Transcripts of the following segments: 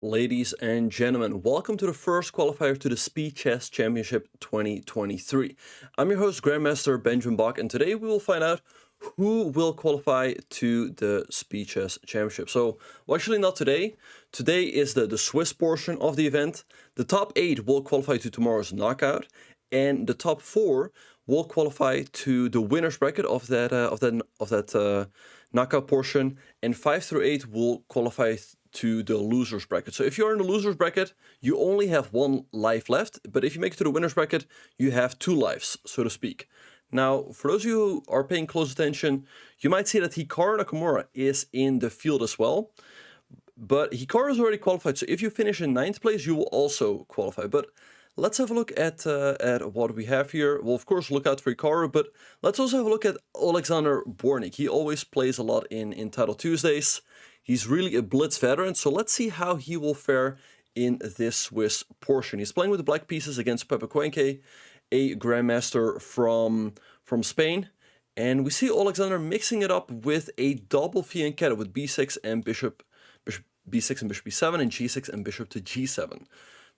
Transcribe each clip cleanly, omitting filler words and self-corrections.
Ladies and gentlemen, welcome to the first qualifier to the Speed Chess Championship 2023. I'm your host, Grandmaster Benjamin Bach, and today we will find out who will qualify to the Speed Chess Championship. So, well, actually not today. Today is the Swiss portion of the event. The top 8 will qualify to tomorrow's knockout, and the top 4 will qualify to the winner's bracket of that knockout portion, and 5 through 8 will qualify to the loser's bracket. So if you're in the loser's bracket, you only have 1 life left, but if you make it to the winner's bracket, you have 2 lives, so to speak. Now, for those of you who are paying close attention, you might see that Hikaru Nakamura is in the field as well, but Hikaru is already qualified, so if you finish in 9th place, you will also qualify. But let's have a look at what we have here. We'll of course look out for Hikaru, but let's also have a look at Alexander Bornik. He always plays a lot in Title Tuesdays. He's really a blitz veteran, so let's see how he will fare in this Swiss portion. He's playing with the black pieces against Pepe Cuenca, a grandmaster from Spain. And we see Alexander mixing it up with a double fianchetto with b6 and bishop b6 and bishop b7 and g6 and bishop to g7.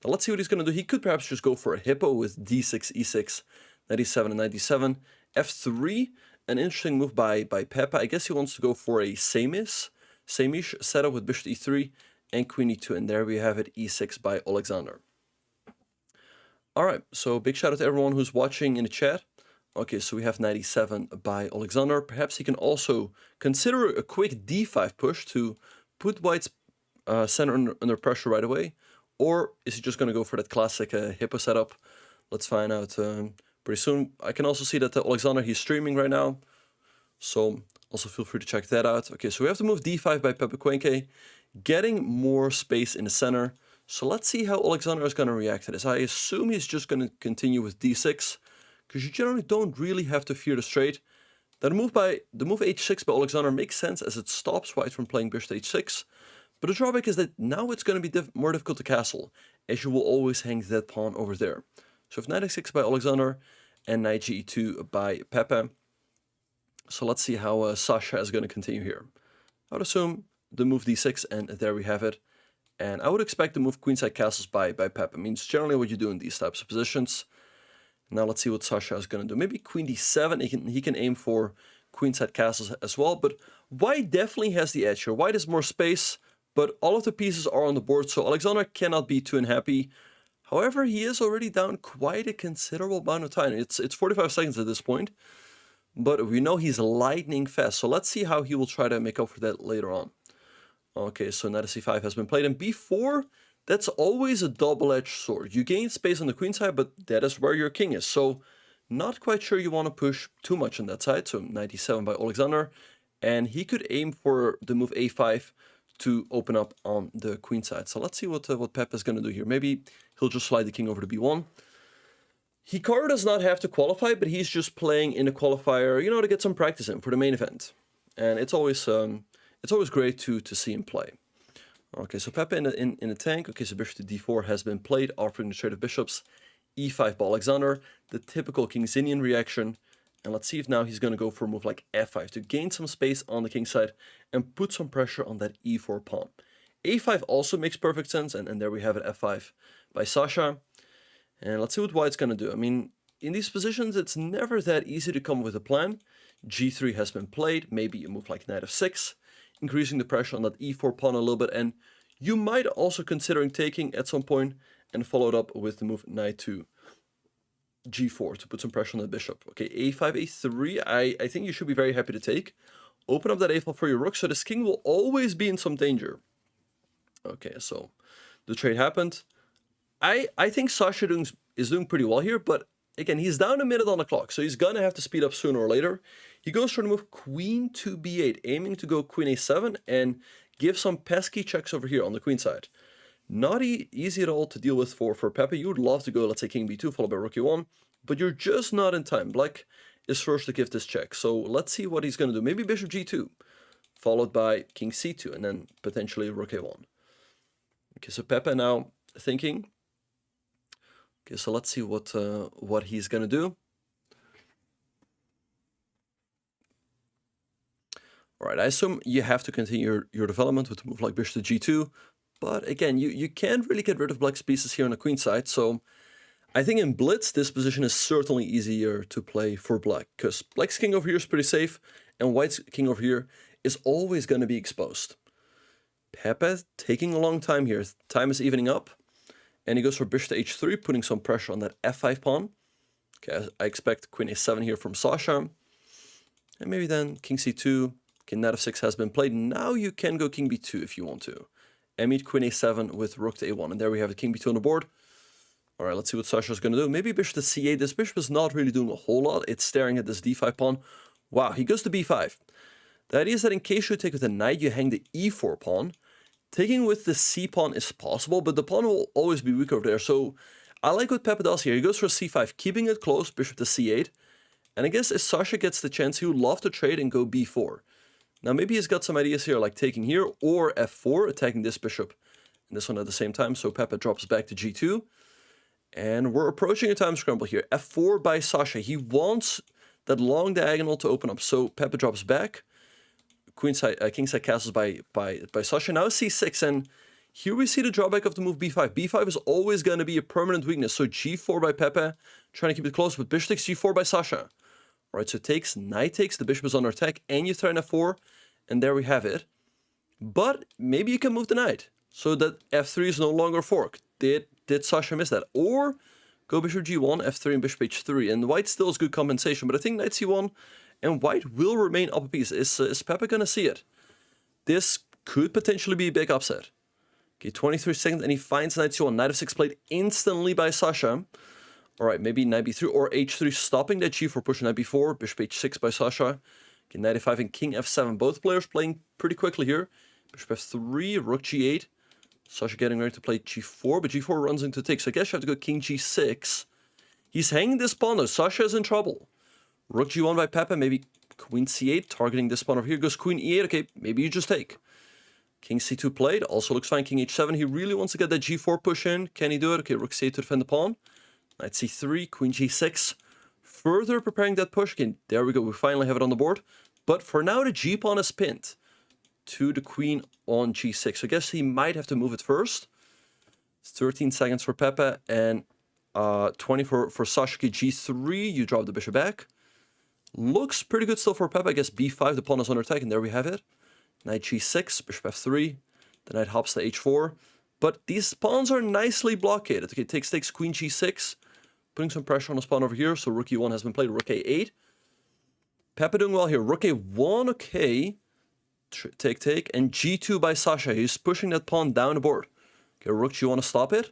Now let's see what he's going to do. He could perhaps just go for a hippo with d6, e6, 97 and 97. f3, an interesting move by Pepe. I guess he wants to go for a same-ish setup with bishop e3 and queen e2, and there we have it, e6 by Alexander. Alright, so big shout out to everyone who's watching in the chat. Okay, so we have 97 by Alexander. Perhaps he can also consider a quick d5 push to put white's center under pressure right away, or is he just going to go for that classic hippo setup? Let's find out pretty soon. I can also see that Alexander, he's streaming right now, so also feel free to check that out. Okay, so we have to move d5 by Pepe Cuenca, getting more space in the center. So let's see how Alexander is going to react to this. I assume he's just going to continue with d6, because you generally don't really have to fear the straight. The move h6 by Alexander makes sense as it stops white from playing bishop h6. But the drawback is that now it's going to be more difficult to castle, as you will always hang that pawn over there. So if knight h6 by Alexander and knight ge2 by Pepe. So let's see how Sasha is going to continue here. I would assume the move d6, and there we have it. And I would expect the move queenside castles by Pepe. I mean, it's generally what you do in these types of positions. Now let's see what Sasha is going to do. Maybe queen d7, he can aim for queenside castles as well. But white definitely has the edge here. White has more space, but all of the pieces are on the board, so Alexander cannot be too unhappy. However, he is already down quite a considerable amount of time. It's 45 seconds at this point. But we know he's lightning fast, so let's see how he will try to make up for that later on. Okay, so knight c5 has been played, and b4, that's always a double-edged sword. You gain space on the queen side, but that is where your king is, so not quite sure you want to push too much on that side. So knight e7 by Alexander, and he could aim for the move a5 to open up on the queen side. So let's see what Pep is going to do here. Maybe he'll just slide the king over to b1. Hikaru does not have to qualify, but he's just playing in the qualifier, you know, to get some practice in for the main event. And it's always great to see him play. Okay, so Pepe in the tank. Okay, so bishop to d4 has been played, offering the trade of bishops. e5 by Alexander, the typical King's-Indian reaction. And let's see if now he's going to go for a move like f5 to gain some space on the king side and put some pressure on that e4 pawn. a5 also makes perfect sense, and there we have it, f5 by Sasha. And let's see what white's going to do. I mean, in these positions, it's never that easy to come up with a plan. g3 has been played, maybe a move like knight f6, increasing the pressure on that e4 pawn a little bit. And you might also considering taking at some point and followed up with the move knight to g4 to put some pressure on the bishop. Okay, a5, a3, I think you should be very happy to take. Open up that a file for your rook, so this king will always be in some danger. Okay, so the trade happened. I think Sasha is doing pretty well here, but again, he's down a minute on the clock, so he's gonna have to speed up sooner or later. He goes for the move queen to b8, aiming to go queen a7 and give some pesky checks over here on the queen side. Not easy at all to deal with for Pepe. You would love to go, let's say, king b2 followed by rook e1, but you're just not in time. Black is first to give this check, so let's see what he's gonna do. Maybe bishop g2, followed by king c2, and then potentially rook a1. Okay, so Pepe now thinking. Okay, so let's see what he's gonna do. All right, I assume you have to continue your development with a move like bishop to g2, But again, you can't really get rid of black's pieces here on the queen side, so I think in blitz, this position is certainly easier to play for black, because black's king over here is pretty safe, and white's king over here is always going to be exposed. Pepe taking a long time here. Time is evening up, and he goes for bishop to h3, putting some pressure on that f5 pawn. Okay, I expect queen a7 here from Sasha. And maybe then king c2, king knight f6 has been played. Now you can go king b2 if you want to. And meet queen a7 with rook to a1. And there we have it, king b2 on the board. All right, let's see what Sasha's going to do. Maybe bishop to c8. This bishop is not really doing a whole lot. It's staring at this d5 pawn. Wow, he goes to b5. The idea is that in case you take with a knight, you hang the e4 pawn. Taking with the c pawn is possible, but the pawn will always be weak over there. So I like what Pepe does here. He goes for c5, keeping it close, bishop to c8. And I guess if Sasha gets the chance, he would love to trade and go b4. Now maybe he's got some ideas here, like taking here, or f4, attacking this bishop and this one at the same time. So Pepe drops back to g2. And we're approaching a time scramble here. f4 by Sasha. He wants that long diagonal to open up. So Pepe drops back. Queenside, kingside castles by Sasha. Now c6, and here we see the drawback of the move b5. b5 is always going to be a permanent weakness. So g4 by Pepe, trying to keep it close, but bishop takes g4 by Sasha. All right, so it takes, knight takes, the bishop is under attack, and you throw in f4, and there we have it. But maybe you can move the knight, so that f3 is no longer fork. Did Sasha miss that? Or go bishop g1, f3, and bishop h3, and white still is good compensation, but I think knight c1, and white will remain up a piece. Is Pepe going to see it? This could potentially be a big upset. Okay, 23 seconds, and he finds knight c1. Knight f6 played instantly by Sasha. All right, maybe knight b3 or h3, stopping that g4 push, knight b4, bishop h6 by Sasha. Okay, knight a5 and king f7. Both players playing pretty quickly here. Bishop f3, rook g8. Sasha getting ready to play g4, but g4 runs into take. So I guess you have to go king g6. He's hanging this pawn though. Sasha is in trouble. Rook g1 by Pepe, maybe queen c8, targeting this pawn over here. Goes queen e8, okay, maybe you just take. King c2 played, also looks fine. King h7, he really wants to get that g4 push in. Can he do it? Okay, rook c8 to defend the pawn. Knight c3, queen g6. Further preparing that push. Okay, there we go, we finally have it on the board. But for now, the g pawn is pinned to the queen on g6. So I guess he might have to move it first. It's 13 seconds for Pepe and 20 for Sasha. Okay, g3, you drop the bishop back. Looks pretty good still for Pepe. I guess b5, the pawn is under attack, and there we have it. Knight g6, bishop f3, the knight hops to h4. But these pawns are nicely blockaded. Okay, takes queen g6, putting some pressure on his pawn over here. So rook e1 has been played, rook a8. Pepe doing well here. Rook a1, okay. Take, and g2 by Sasha. He's pushing that pawn down the board. Okay, rook g1 to stop it.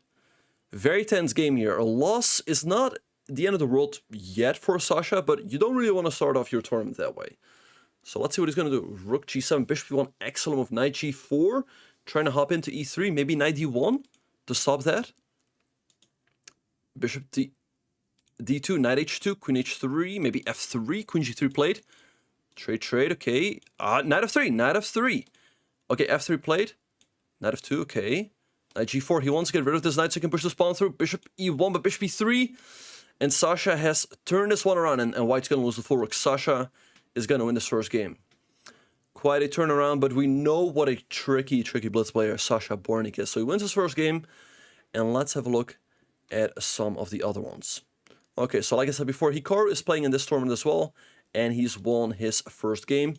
Very tense game here. A loss is not the end of the world yet for Sasha, but you don't really want to start off your tournament that way. So let's see what he's going to do. Rook g7, bishop e1, excellent move. Knight g4, trying to hop into e3, maybe knight d1 to stop that. Bishop d2, knight h2, queen h3, maybe f3, queen g3 played. Trade, okay. Knight f3. Okay, f3 played. Knight f2, okay. Knight g4, he wants to get rid of this knight so he can push this pawn through. Bishop e1, but bishop e3. And Sasha has turned this one around, and white's going to lose the full rook. Sasha is going to win this first game. Quite a turnaround, but we know what a tricky blitz player Sasha Bornik is. So he wins his first game, and let's have a look at some of the other ones. Okay, so like I said before, Hikaru is playing in this tournament as well, and he's won his first game.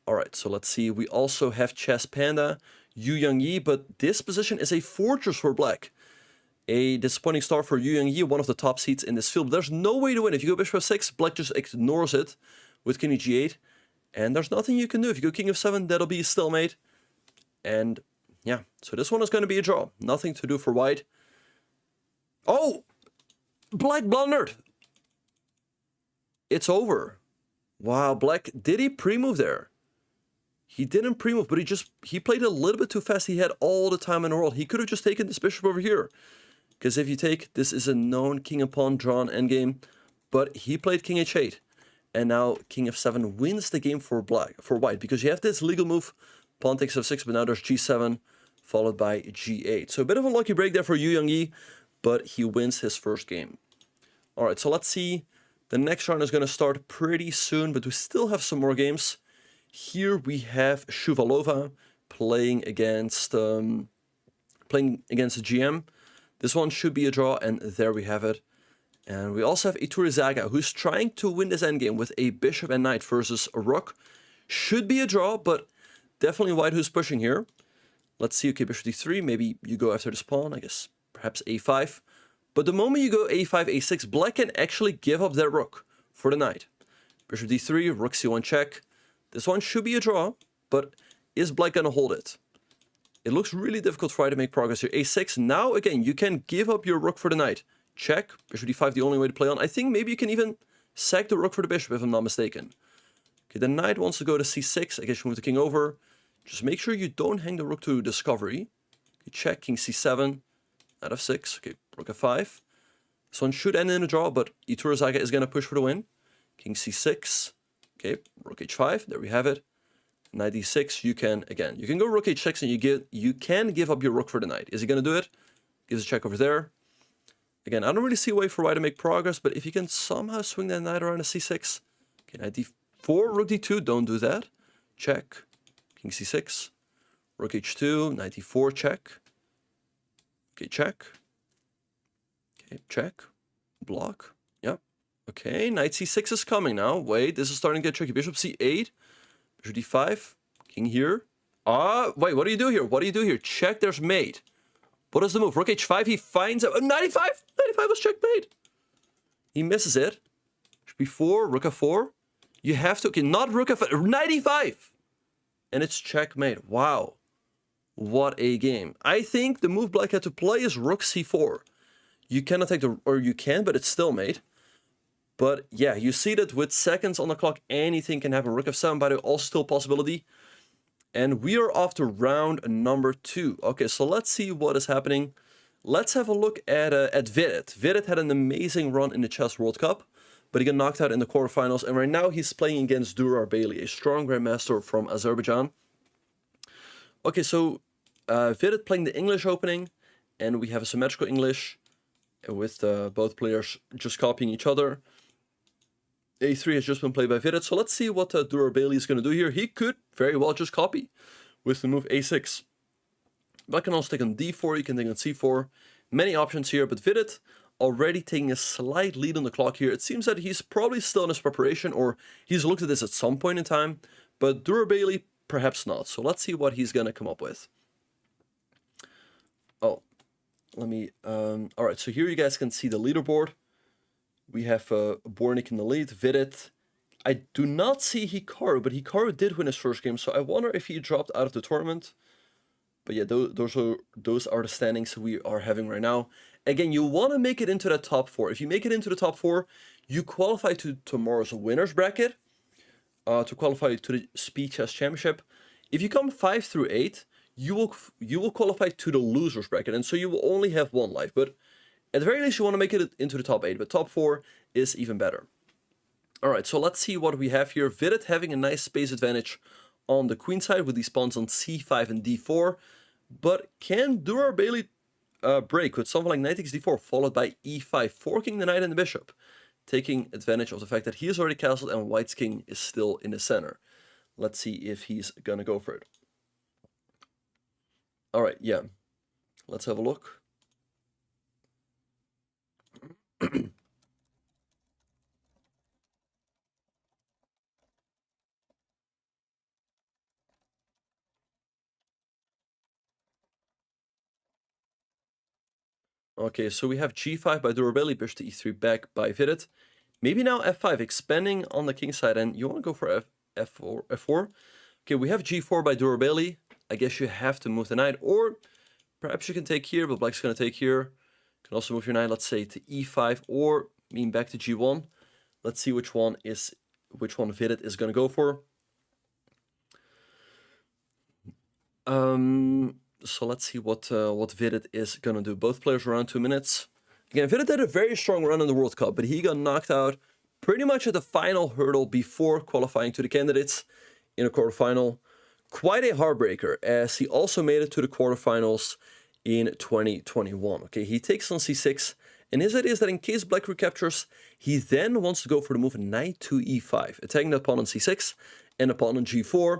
All right, so let's see. We also have Chess Panda, Yu Yang-yi, but this position is a fortress for black. A disappointing start for Yu Yang-yi, one of the top seeds in this field. But there's no way to win. If you go bishop f6, black just ignores it with king g8. And there's nothing you can do. If you go king f7, that'll be a stalemate. And yeah, so this one is going to be a draw. Nothing to do for white. Oh! Black blundered! It's over. Wow, black, did he pre-move there? He didn't pre-move, but he played a little bit too fast. He had all the time in the world. He could have just taken this bishop over here. Because if you take, this is a known king and pawn drawn endgame, but he played king h8. And now king f7 wins the game for white, because you have this legal move, pawn takes f6, but now there's g7, followed by g8. So a bit of a lucky break there for Yu Yang-yi, but he wins his first game. All right, so let's see. The next round is going to start pretty soon, but we still have some more games. Here we have Shuvalova playing against playing against a GM. This one should be a draw, and there we have it. And we also have Iturizaga, who's trying to win this endgame with a bishop and knight versus a rook. Should be a draw, but definitely white who's pushing here. Let's see, okay, bishop d3, maybe you go after this pawn, I guess perhaps a5. But the moment you go a5, a6, black can actually give up their rook for the knight. Bishop d3, rook c1 check. This one should be a draw, but is black gonna hold it? It looks really difficult for white to make progress here. a6, now again, you can give up your rook for the knight. Check, bishop d5, the only way to play on. I think maybe you can even sack the rook for the bishop, if I'm not mistaken. Okay, the knight wants to go to c6, I guess you move the king over. Just make sure you don't hang the rook to discovery. Okay, check, king c7, knight f6, okay, rook f5. This one should end in a draw, but Iturizaga is gonna push for the win. King c6, okay, rook h5, there we have it. Knight d6, you can go rook h6 and you can give up your rook for the knight. Is he gonna do it? Gives a check over there. Again, I don't really see a way for white to make progress, but if you can somehow swing that knight around a c6, okay, knight d4, rook d2, don't do that. Check, king c6, rook h2, knight d4, check. Okay, check. Okay, check, block, yep. Okay, knight c6 is coming now. Wait, this is starting to get tricky. Bishop c8, bishop d5, king here. Wait, what do you do here? What do you do here? Check, there's mate. What is the move? Rook h5, he finds out. 95! 95 was checkmate. He misses it. Bishop b4, rook f4. You have to, okay, not rook f5, 95! And it's checkmate. Wow. What a game. I think the move black had to play is rook c4. You cannot take the, or you can, but it's still mate. But yeah, you see that with seconds on the clock, anything can happen. Rook f7, by the way, also still a possibility. And we are off to round number 2. Okay, so let's see what is happening. Let's have a look at Vidit. Vidit had an amazing run in the Chess World Cup, but he got knocked out in the quarterfinals. And right now he's playing against Durar Bailey, a strong grandmaster from Azerbaijan. Okay, so Vidit playing the English opening, and we have a symmetrical English with both players just copying each other. a3 has just been played by Vidit, so let's see what Durar Bailey is going to do here. He could very well just copy with the move a6. Black can also take on d4, you can take on c4. Many options here, but Vidit already taking a slight lead on the clock here. It seems that he's probably still in his preparation, or he's looked at this at some point in time, but Durar Bailey perhaps not. So let's see what he's going to come up with. Oh, let me... Alright, so here you guys can see the leaderboard. We have Bornik in the lead, Vidit. I do not see Hikaru, but Hikaru did win his first game, so I wonder if he dropped out of the tournament. But yeah, those are the standings we are having right now. Again, you want to make it into the top 4. If you make it into the top 4, you qualify to tomorrow's winners bracket, to qualify to the Speed Chess Championship. If you come 5 through 8, you will qualify to the losers bracket, and so you will only have 1 life. But at the very least, you want to make it into the top 8, but top 4 is even better. Alright, so let's see what we have here. Vidit having a nice space advantage on the queen side with these pawns on c5 and d4. But can Durar Bailey break with something like knight takes d4 followed by e5, forking the knight and the bishop, taking advantage of the fact that he is already castled and white's king is still in the center. Let's see if he's gonna go for it. Alright, yeah. Let's have a look. Okay, so we have g5 by Durar Bailey, bishop to e3 back by Vidit. Maybe now f5, expanding on the king side, and you want to go for f4. Okay, we have g4 by Durar Bailey. I guess you have to move the knight, or perhaps you can take here, but black's going to take here. You can also move your knight, let's say, to e5, or mean back to g1. Let's see which one Vidit is going to go for. So let's see what Vidit is going to do. Both players around 2 minutes. Again, Vidit had a very strong run in the World Cup, but he got knocked out pretty much at the final hurdle before qualifying to the candidates in a quarterfinal. Quite a heartbreaker, as he also made it to the quarterfinals in 2021. Okay, he takes on c6, and his idea is that in case black recaptures, he then wants to go for the move knight to e5, attacking the pawn on c6 and the pawn on g4.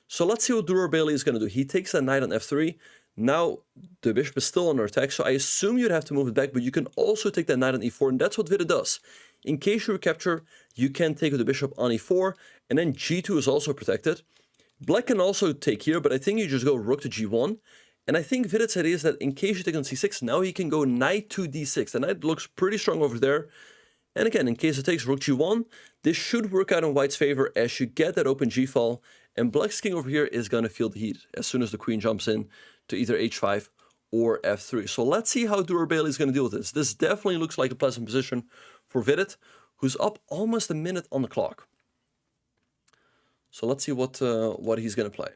So let's see what Durar Bailey is going to do. He takes a knight on f3. Now, the bishop is still under attack, so I assume you'd have to move it back, but you can also take that knight on e4, and that's what Vidit does. In case you recapture, you can take with the bishop on e4, and then g2 is also protected. Black can also take here, but I think you just go rook to g1. And I think Vidit's idea is that in case you take on c6, now he can go knight to d6. The knight looks pretty strong over there. And again, in case it takes rook g1, this should work out in white's favor as you get that open g-file. And black's king over here is going to feel the heat as soon as the queen jumps in to either h5 or f3. So let's see how Durabeli is going to deal with this. This definitely looks like a pleasant position for Vidit, who's up almost a minute on the clock. So let's see what he's going to play.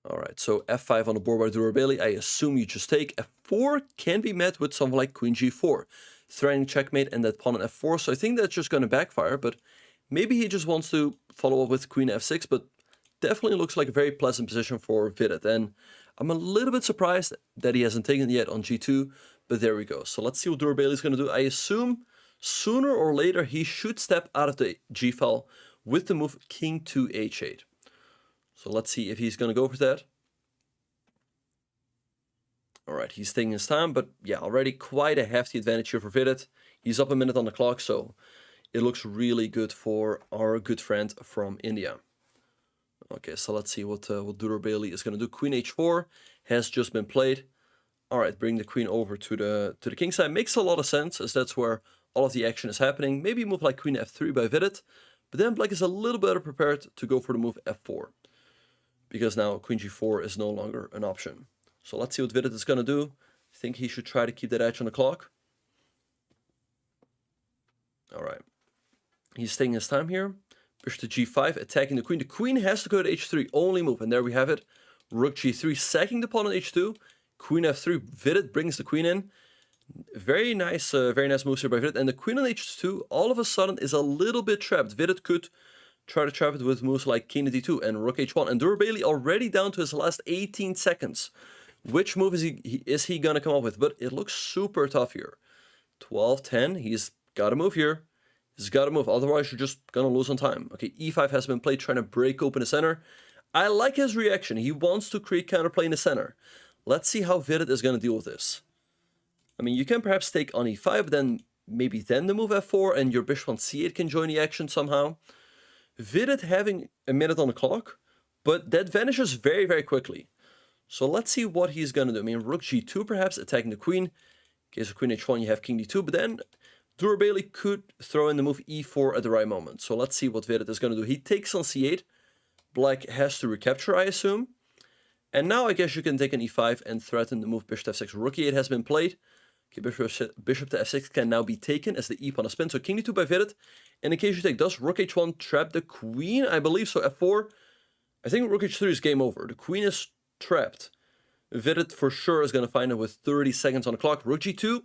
All right, so f5 on the board by Durabeli. I assume you just take. f4 can be met with something like queen g4, threatening checkmate and that pawn on f4. So I think that's just going to backfire, but maybe he just wants to follow up with queen f6, but definitely looks like a very pleasant position for Vidit. And I'm a little bit surprised that he hasn't taken it yet on g2, but there we go. So let's see what Durabeli is going to do. I assume sooner or later he should step out of the g-file with the move king to h8. So let's see if he's going to go for that. All right, he's taking his time, but yeah, already quite a hefty advantage here for Vidit. He's up a minute on the clock, so it looks really good for our good friend from India. Okay, so let's see what Durabeli is going to do. Queen h4 has just been played. All right, bring the queen over to the king side. Makes a lot of sense, as that's where all of the action is happening. Maybe move like queen f3 by Vidit, but then black is a little better prepared to go for the move f4, because now queen g4 is no longer an option. So let's see what Vidit is going to do. I think he should try to keep that edge on the clock. All right. He's taking his time here. Bishop to g5, attacking the queen. The queen has to go to h3, only move. And there we have it. Rook g3, sacking the pawn on h2. Queen f3, Vidit brings the queen in. Very nice moves here by Vidit. And the queen on h2 all of a sudden is a little bit trapped. Vidit could try to trap it with moves like king to d2 and rook h1. And Durabeli already down to his last 18 seconds. Which move is he going to come up with? But it looks super tough here. 12-10. He's got to move here. He's got to move. Otherwise, you're just going to lose on time. Okay, e5 has been played, trying to break open the center. I like his reaction. He wants to create counterplay in the center. Let's see how Vidit is going to deal with this. I mean, you can perhaps take on e5, but then maybe the move f4, and your bishop on c8 can join the action somehow. Vidit having a minute on the clock, but that vanishes very, very quickly. So let's see what he's going to do. I mean, rook g2 perhaps, attacking the queen. In case of queen h1, you have king d2, but then Durabeli could throw in the move e4 at the right moment. So let's see what Vidit is going to do. He takes on c8. Black has to recapture, I assume. And now I guess you can take an e5 and threaten the move bishop to f6. Rook e8 has been played. Okay, bishop to f6 can now be taken as the e pawn is spin. So king d2 by Vidit. And in case you take, does rook h1 trap the queen? I believe so. f4. I think rook h3 is game over. The queen is trapped. Vidit for sure is going to find it with 30 seconds on the clock. Rook g2,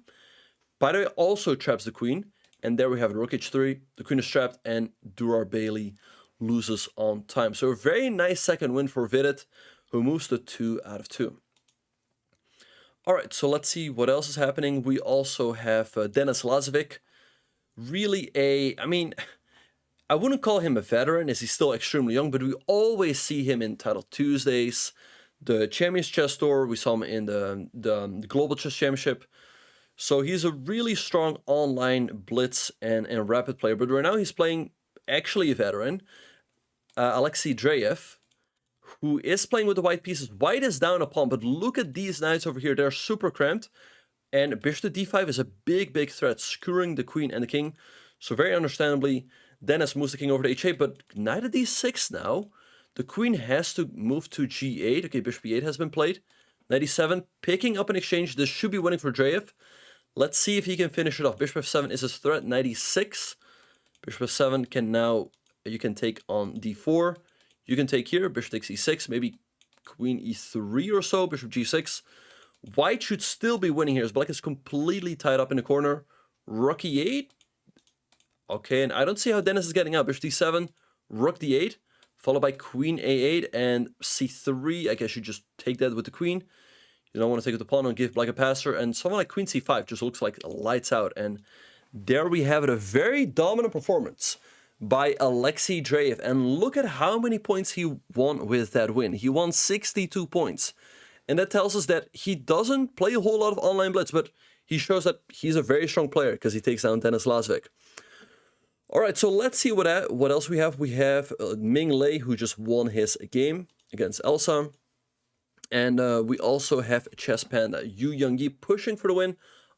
by the way, also traps the queen. And there we have it, rook h3. The queen is trapped and Durabeli loses on time. So a very nice second win for Vidit, who moves to 2 out of 2. All right, so let's see what else is happening. We also have Denis Lazovic. Really I mean, I wouldn't call him a veteran as he's still extremely young, but we always see him in Title Tuesdays, the Champions Chess Tour. We saw him in the Global Chess Championship. So he's a really strong online blitz and rapid player. But right now he's playing actually a veteran, Alexei Dreyev, who is playing with the white pieces. White is down a pawn, but look at these knights over here. They're super cramped. And bishop to d5 is a big, big threat, skewering the queen and the king. So very understandably, Denis moves the king over to h8, but knight at d6 now. The queen has to move to g8. Okay, bishop e8 has been played. Knight e7, picking up an exchange. This should be winning for Dreyev. Let's see if he can finish it off. Bishop f7 is his threat. Knight e6. Bishop f7 can now, you can take on d4. You can take here, bishop takes e6, maybe queen e3 or so, bishop g6. White should still be winning here, as black is completely tied up in the corner. Rook e8. Okay, and I don't see how Denis is getting out. Bishop d7, rook d8, followed by queen a8 and c3. I guess you just take that with the queen. You don't want to take with the pawn and give black a passer. And something like queen c5 just looks like lights out. And there we have it, a very dominant performance by Alexei Dreyev. And look at how many points he won with that win. He won 62 points. And that tells us that he doesn't play a whole lot of online blitz, but he shows that he's a very strong player because he takes down Dennis Lasvik. All right, so let's see what else we have. We have Ming Lei, who just won his game against Elsa. And we also have Chess Panda, Yu Youngyi pushing for the win,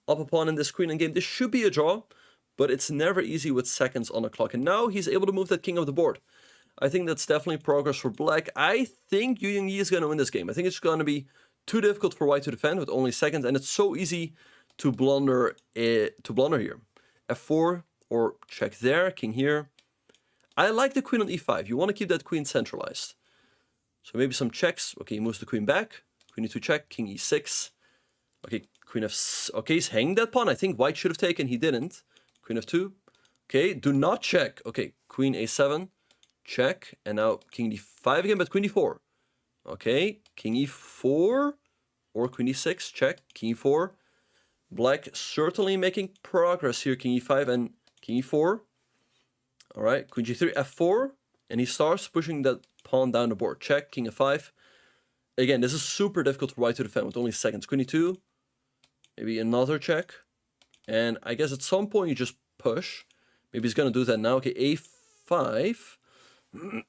up a pawn in this queen endgame. This should be a draw, but it's never easy with seconds on the clock. And now he's able to move that king of the board. I think that's definitely progress for black. I think Yu Youngyi is going to win this game. I think it's going to be too difficult for white to defend with only seconds, and it's so easy to blunder here. F4 or check there, king here. I like the queen on e5. You want to keep that queen centralized. So maybe some checks. Okay, he moves the queen back. Queen e2 check, king e6. Okay, queen f... Okay, he's hanging that pawn. I think white should have taken. He didn't. Queen f2. Okay, do not check. Okay, queen a7. Check. And now king d5 again, but queen d4. Okay, king e4 or queen e6. Check. King e4. Black certainly making progress here. King e5 and king e4. All right, queen g3, f4. And he starts pushing that pawn down the board. Check, king f5. Again, this is super difficult for white to defend with only seconds. Queen e2. Maybe another check. And I guess at some point you just push. Maybe he's going to do that now. Okay, a5.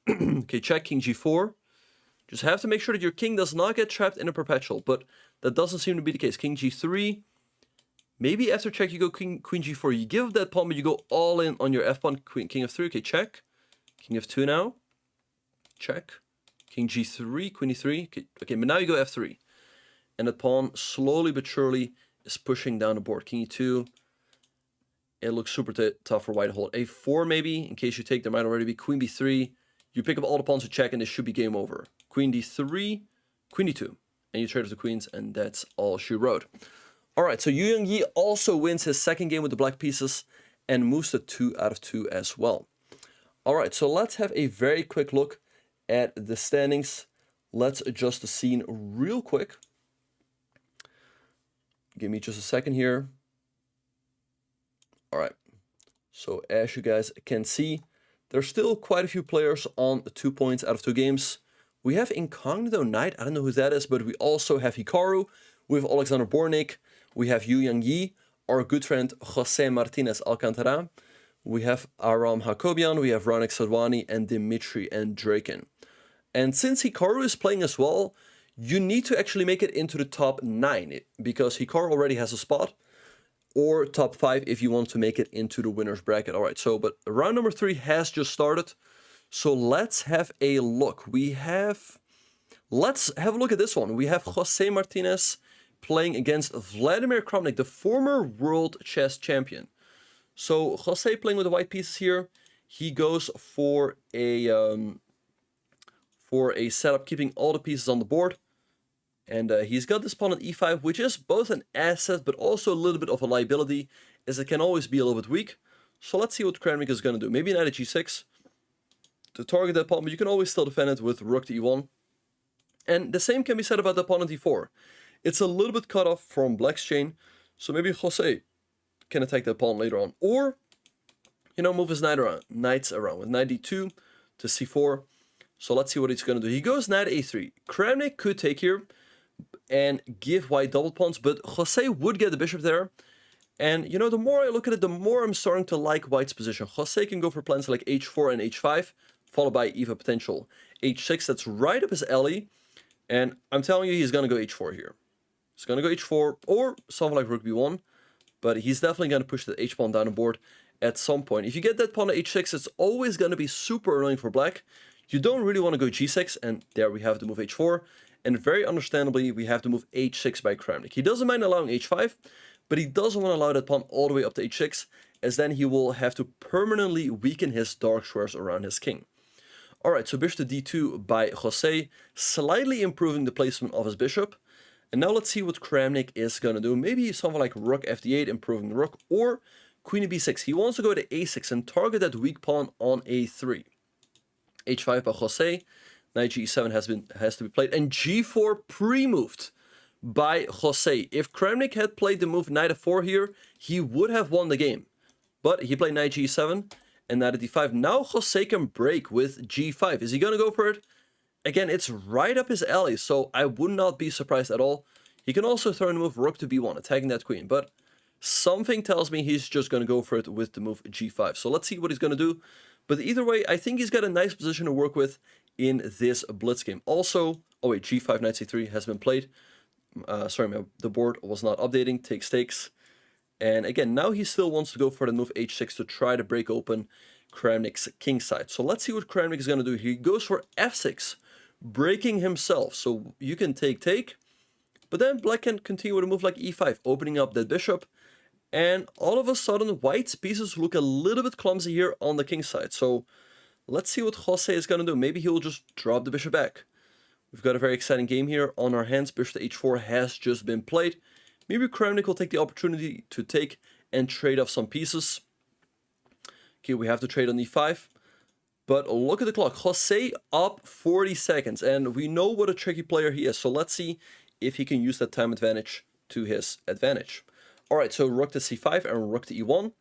Okay, check, king g4. Just have to make sure that your king does not get trapped in a perpetual. But that doesn't seem to be the case. King g3. Maybe after check you go queen g4. You give up that pawn, but you go all in on your f-pawn. King f3. Okay, check. King f2 now. Check. King g3, queen e3. Okay, but now you go f3. And the pawn slowly but surely is pushing down the board. King e2. It looks super tough for white to hold. a4 maybe, in case you take, there might already be queen b3. You pick up all the pawns to check, and this should be game over. Queen d3, queen d2. And you trade off the queens, and that's all she wrote. All right, so Yu Youngyi also wins his second game with the black pieces and moves to 2 out of 2 as well. All right, so let's have a very quick look at the standings. Let's adjust the scene real quick. Give me just a second here. All right, so as you guys can see, there's still quite a few players on 2 points out of 2 games. We have Incognito Knight, I don't know who that is, but we also have Hikaru, we have Alexander Bornik, we have Yu Youngyi, our good friend Jose Martinez Alcantara, we have Aram Hakobian, we have Ranek Sadwani, and Dimitri and Draken. And since Hikaru is playing as well, you need to actually make it into the top 9, because Hikaru already has a spot, or top 5 if you want to make it into the winner's bracket. All right, so, but round number 3 has just started, so let's have a look. Let's have a look at this one. We have Jose Martinez playing against Vladimir Kramnik, the former world chess champion. So Jose playing with the white pieces here. He goes for a setup keeping all the pieces on the board. And he's got this pawn at e5, which is both an asset but also a little bit of a liability, as it can always be a little bit weak. So let's see what Kramnik is going to do. Maybe knight at g6 to target that pawn, but you can always still defend it with rook to e1. And the same can be said about the pawn at d4. It's a little bit cut off from black's chain, so maybe Jose can attack that pawn later on. Or, you know, move his knights around with knight d2 to c4. So let's see what he's going to do. He goes knight a3. Kramnik could take here and give white double pawns, but Jose would get the bishop there. And, you know, the more I look at it, the more I'm starting to like white's position. Jose can go for plans like h4 and h5, followed by even potential h6. That's right up his alley. And I'm telling you, he's going to go h4 here. He's going to go h4 or something like rook b1. But he's definitely going to push the h-pawn down the board at some point. If you get that pawn to h6, it's always going to be super annoying for black. You don't really want to go g6, and there we have the move h4. And very understandably, we have to move h6 by Kramnik. He doesn't mind allowing h5, but he doesn't want to allow that pawn all the way up to h6, as then he will have to permanently weaken his dark squares around his king. Alright, so bishop to d2 by Jose, slightly improving the placement of his bishop. And now let's see what Kramnik is going to do. Maybe something like rook f8, improving the rook, or queen to b6. He wants to go to a6 and target that weak pawn on a3. h5 by Jose. Knight g7 has to be played, and g4 pre-moved by Jose. If Kramnik had played the move knight f4 here, he would have won the game. But he played knight g7, and knight at d5. Now Jose can break with g5. Is he going to go for it? Again, it's right up his alley, so I would not be surprised at all. He can also throw in the move rook to b1, attacking that queen, but something tells me he's just going to go for it with the move g5. So let's see what he's going to do. But either way, I think he's got a nice position to work with in this blitz game. Also, oh wait, g5, knight c3 has been played. The board was not updating, takes. And again, now he still wants to go for the move h6 to try to break open Kramnik's king side. So let's see what Kramnik is going to do. He goes for f6, breaking himself. So you can take, but then black can continue with a move like e5, opening up that bishop. And all of a sudden, white's pieces look a little bit clumsy here on the king side. So let's see what Jose is going to do. Maybe he will just drop the bishop back. We've got a very exciting game here on our hands. Bishop to h4 has just been played. Maybe Kramnik will take the opportunity to take and trade off some pieces. Okay, we have to trade on e5. But look at the clock. Jose up 40 seconds. And we know what a tricky player he is. So let's see if he can use that time advantage to his advantage. Alright, so rook to c5 and rook to e1.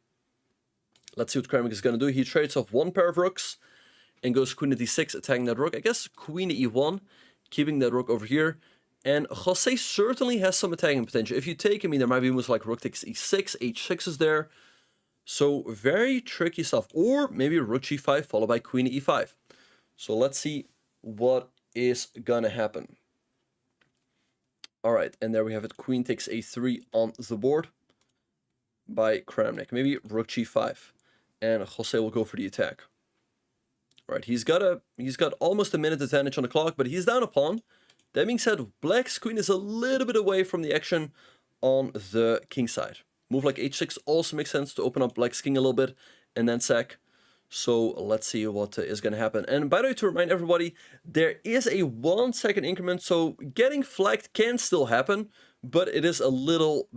Let's see what Kramnik is going to do. He trades off one pair of rooks and goes queen to d6, attacking that rook. I guess queen to e1, keeping that rook over here. And Jose certainly has some attacking potential. If you take, I mean, there might be moves like rook takes e6, h6 is there. So very tricky stuff. Or maybe rook g5 followed by queen to e5. So let's see what is going to happen. Alright, and there we have it. Queen takes a3 on the board by Kramnik. Maybe rook g5. And Jose will go for the attack. Alright, he's got almost a minute advantage on the clock, but he's down a pawn. That being said, black's queen is a little bit away from the action on the king side. Move like h6 also makes sense to open up black's king a little bit and then sack. So let's see what is going to happen. And by the way, to remind everybody, there is a 1 second increment, so getting flagged can still happen, but it is a little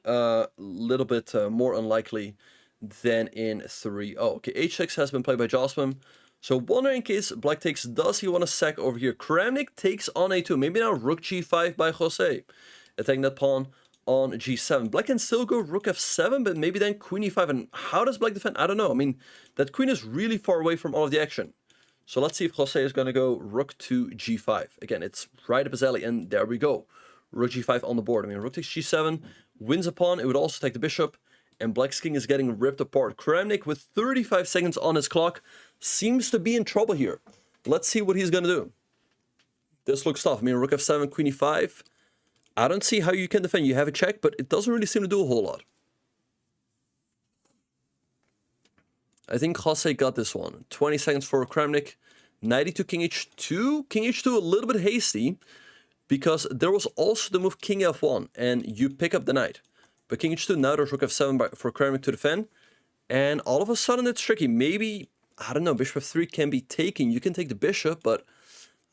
bit more unlikely than in 3. Oh, okay, h6 has been played by Josman. So wondering in case black takes, does he want to sack over here? Kramnik takes on a2. Maybe now rook g5 by Jose. Attacking that pawn on g7. Black can still go rook f7, but maybe then queen e5. And how does black defend? I don't know. I mean, that queen is really far away from all of the action. So let's see if Jose is going to go rook to g5. Again, it's right up his alley, and there we go. Rook g5 on the board. I mean, rook takes g7, wins a pawn. It would also take the bishop, and black's king is getting ripped apart. Kramnik, with 35 seconds on his clock, seems to be in trouble here. Let's see what he's going to do. This looks tough. I mean, rook f7, queen e5. I don't see how you can defend. You have a check, but it doesn't really seem to do a whole lot. I think Jose got this one. 20 seconds for Kramnik. Knight to king h2. King h2 a little bit hasty, because there was also the move king f1, and you pick up the knight. But king h2, now there's rook f7 for Kramnik to defend. And all of a sudden it's tricky. Maybe, I don't know, bishop f3 can be taken. You can take the bishop, but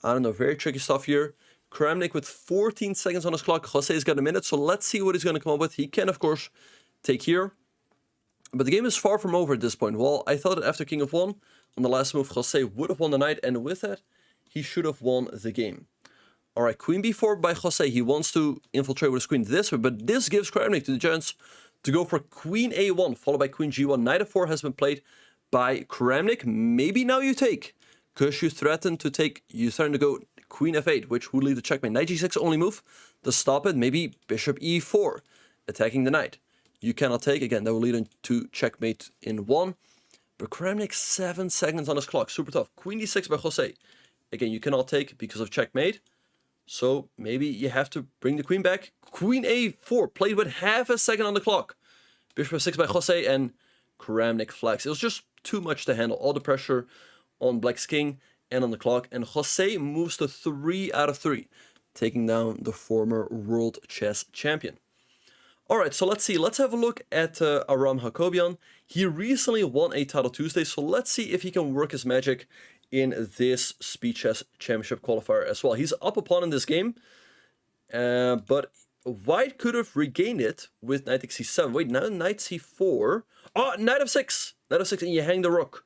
I don't know, very tricky stuff here. Kramnik with 14 seconds on his clock. Jose's got a minute, so let's see what he's going to come up with. He can, of course, take here. But the game is far from over at this point. Well, I thought that after king f1, on the last move, Jose would have won the knight, and with that, he should have won the game. Alright, queen b4 by Jose. He wants to infiltrate with his queen this way, but this gives Kramnik the chance to go for queen a1, followed by queen g1. Knight f4 has been played by Kramnik. Maybe now you take, because you threaten to take, you're starting to go queen f8, which would lead to checkmate. Knight g6 only move to stop it. Maybe bishop e4, attacking the knight. You cannot take. Again, that will lead to checkmate in 1. But Kramnik, 7 seconds on his clock. Super tough. Queen d6 by Jose. Again, you cannot take because of checkmate. So maybe you have to bring the queen back. Queen a4, played with half a second on the clock. Bishop f6 by Jose, and Kramnik flags. It was just too much to handle. All the pressure on black's king and on the clock. And Jose moves to 3 out of 3, taking down the former world chess champion. Alright, so let's see. Let's have a look at Aram Hakobian. He recently won a Title Tuesday, so let's see if he can work his magic in this Speed Chess Championship qualifier as well. He's up a pawn in this game, but white could have regained it with knight takes c7. Wait, now knight c4. Oh, knight f6. Knight f6, and you hang the rook.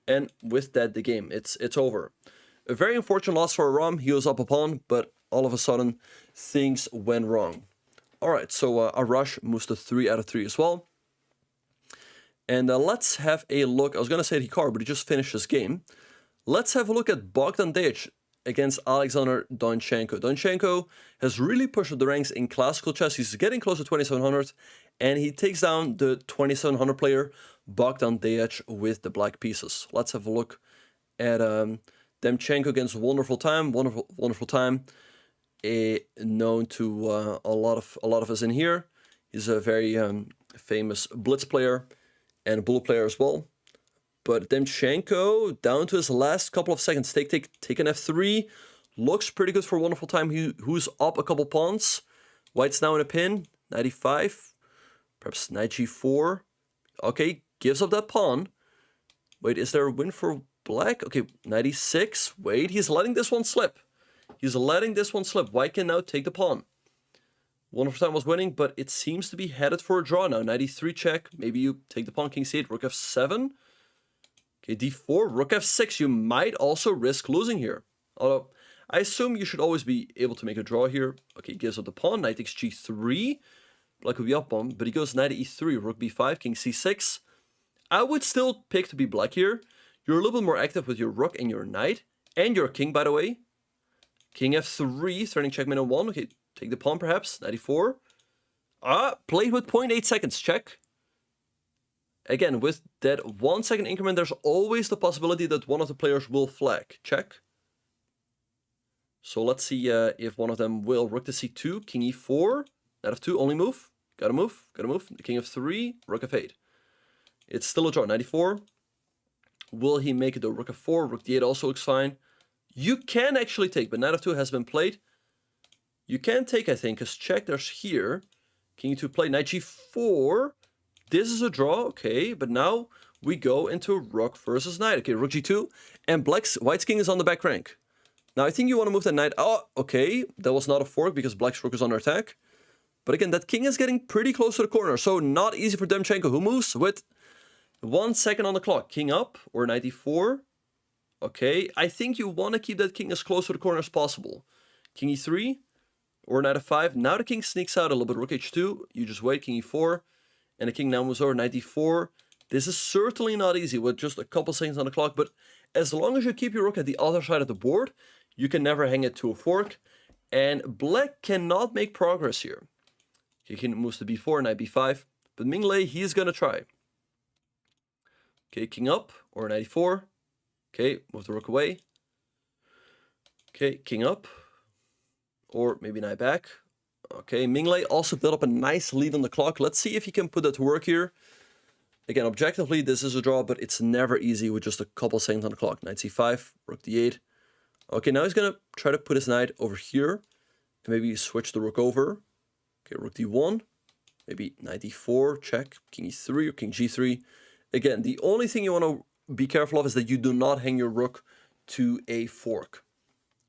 And with that, the game, it's over. A very unfortunate loss for Aram. He was up a pawn, but all of a sudden, things went wrong. Alright, so Arash moves to 3 out of 3 as well. And let's have a look. I was going to say Hikaru, but he just finished his game. Let's have a look at Bogdan Dejic against Alexander Donchenko. Donchenko has really pushed up the ranks in classical chess. He's getting close to 2700, and he takes down the 2700 player Bogdan Dejic with the black pieces. Let's have a look at Demchenko against Wonderful Time. Wonderful Time, known to a lot of us in here. He's a very famous blitz player and a bull player as well. But Demchenko, down to his last couple of seconds, take an f3. Looks pretty good for Wonderful Time, who's up a couple pawns. White's now in a pin, 95. Perhaps knight g4. Okay, gives up that pawn. Wait, is there a win for black? Okay, 96. Wait, he's letting this one slip. He's letting this one slip. White can now take the pawn. Wonderful Time was winning, but it seems to be headed for a draw now. 93 check. Maybe you take the pawn, king c8, rook f7. Okay, d4, rook f6. You might also risk losing here. Although, I assume you should always be able to make a draw here. Okay, he gives up the pawn, knight takes g3. Black would be up on, but he goes knight e3, rook b5, king c6. I would still pick to be black here. You're a little bit more active with your rook and your knight. And your king, by the way. King f3, threatening checkmate on 1. Okay, take the pawn perhaps, 94. Played with 0.8 seconds, check. Again, with that 1 second increment, there's always the possibility that one of the players will flag. Check. So let's see if one of them will. Rook to c2, king e4, knight f2, only move. Gotta move, gotta move. The king f3, rook f8. It's still a draw, 94. Will he make it to rook f4? Rook d8 also looks fine. You can actually take, but knight f2 has been played. You can take, I think, because check, there's here. King e2 play, knight g4. This is a draw, okay, but now we go into rook versus knight. Okay, rook g2, and white's king is on the back rank. Now, I think you want to move that knight. Oh, okay, that was not a fork because black's rook is under attack. But again, that king is getting pretty close to the corner, so not easy for Demchenko, who moves with 1 second on the clock. King up, or knight e4. Okay, I think you want to keep that king as close to the corner as possible. King e3, or knight f5. Now the king sneaks out a little bit. Rook h2, you just wait, king e4. And the king now moves over, knight d4. This is certainly not easy with just a couple seconds on the clock, but as long as you keep your rook at the other side of the board, you can never hang it to a fork. And black cannot make progress here. Okay, king moves to b4, knight b5. But Ming Lei, he's going to try. Okay, king up, or knight e4. Okay, move the rook away. Okay, king up. Or maybe knight back. Okay, Ming Lei also built up a nice lead on the clock. Let's see if he can put that to work here. Again, objectively, this is a draw, but it's never easy with just a couple seconds on the clock. Knight c5, rook d8. Okay, now he's going to try to put his knight over here. And maybe switch the rook over. Okay, rook d1. Maybe knight d4, check. King e3 or king g3. Again, the only thing you want to be careful of is that you do not hang your rook to a fork.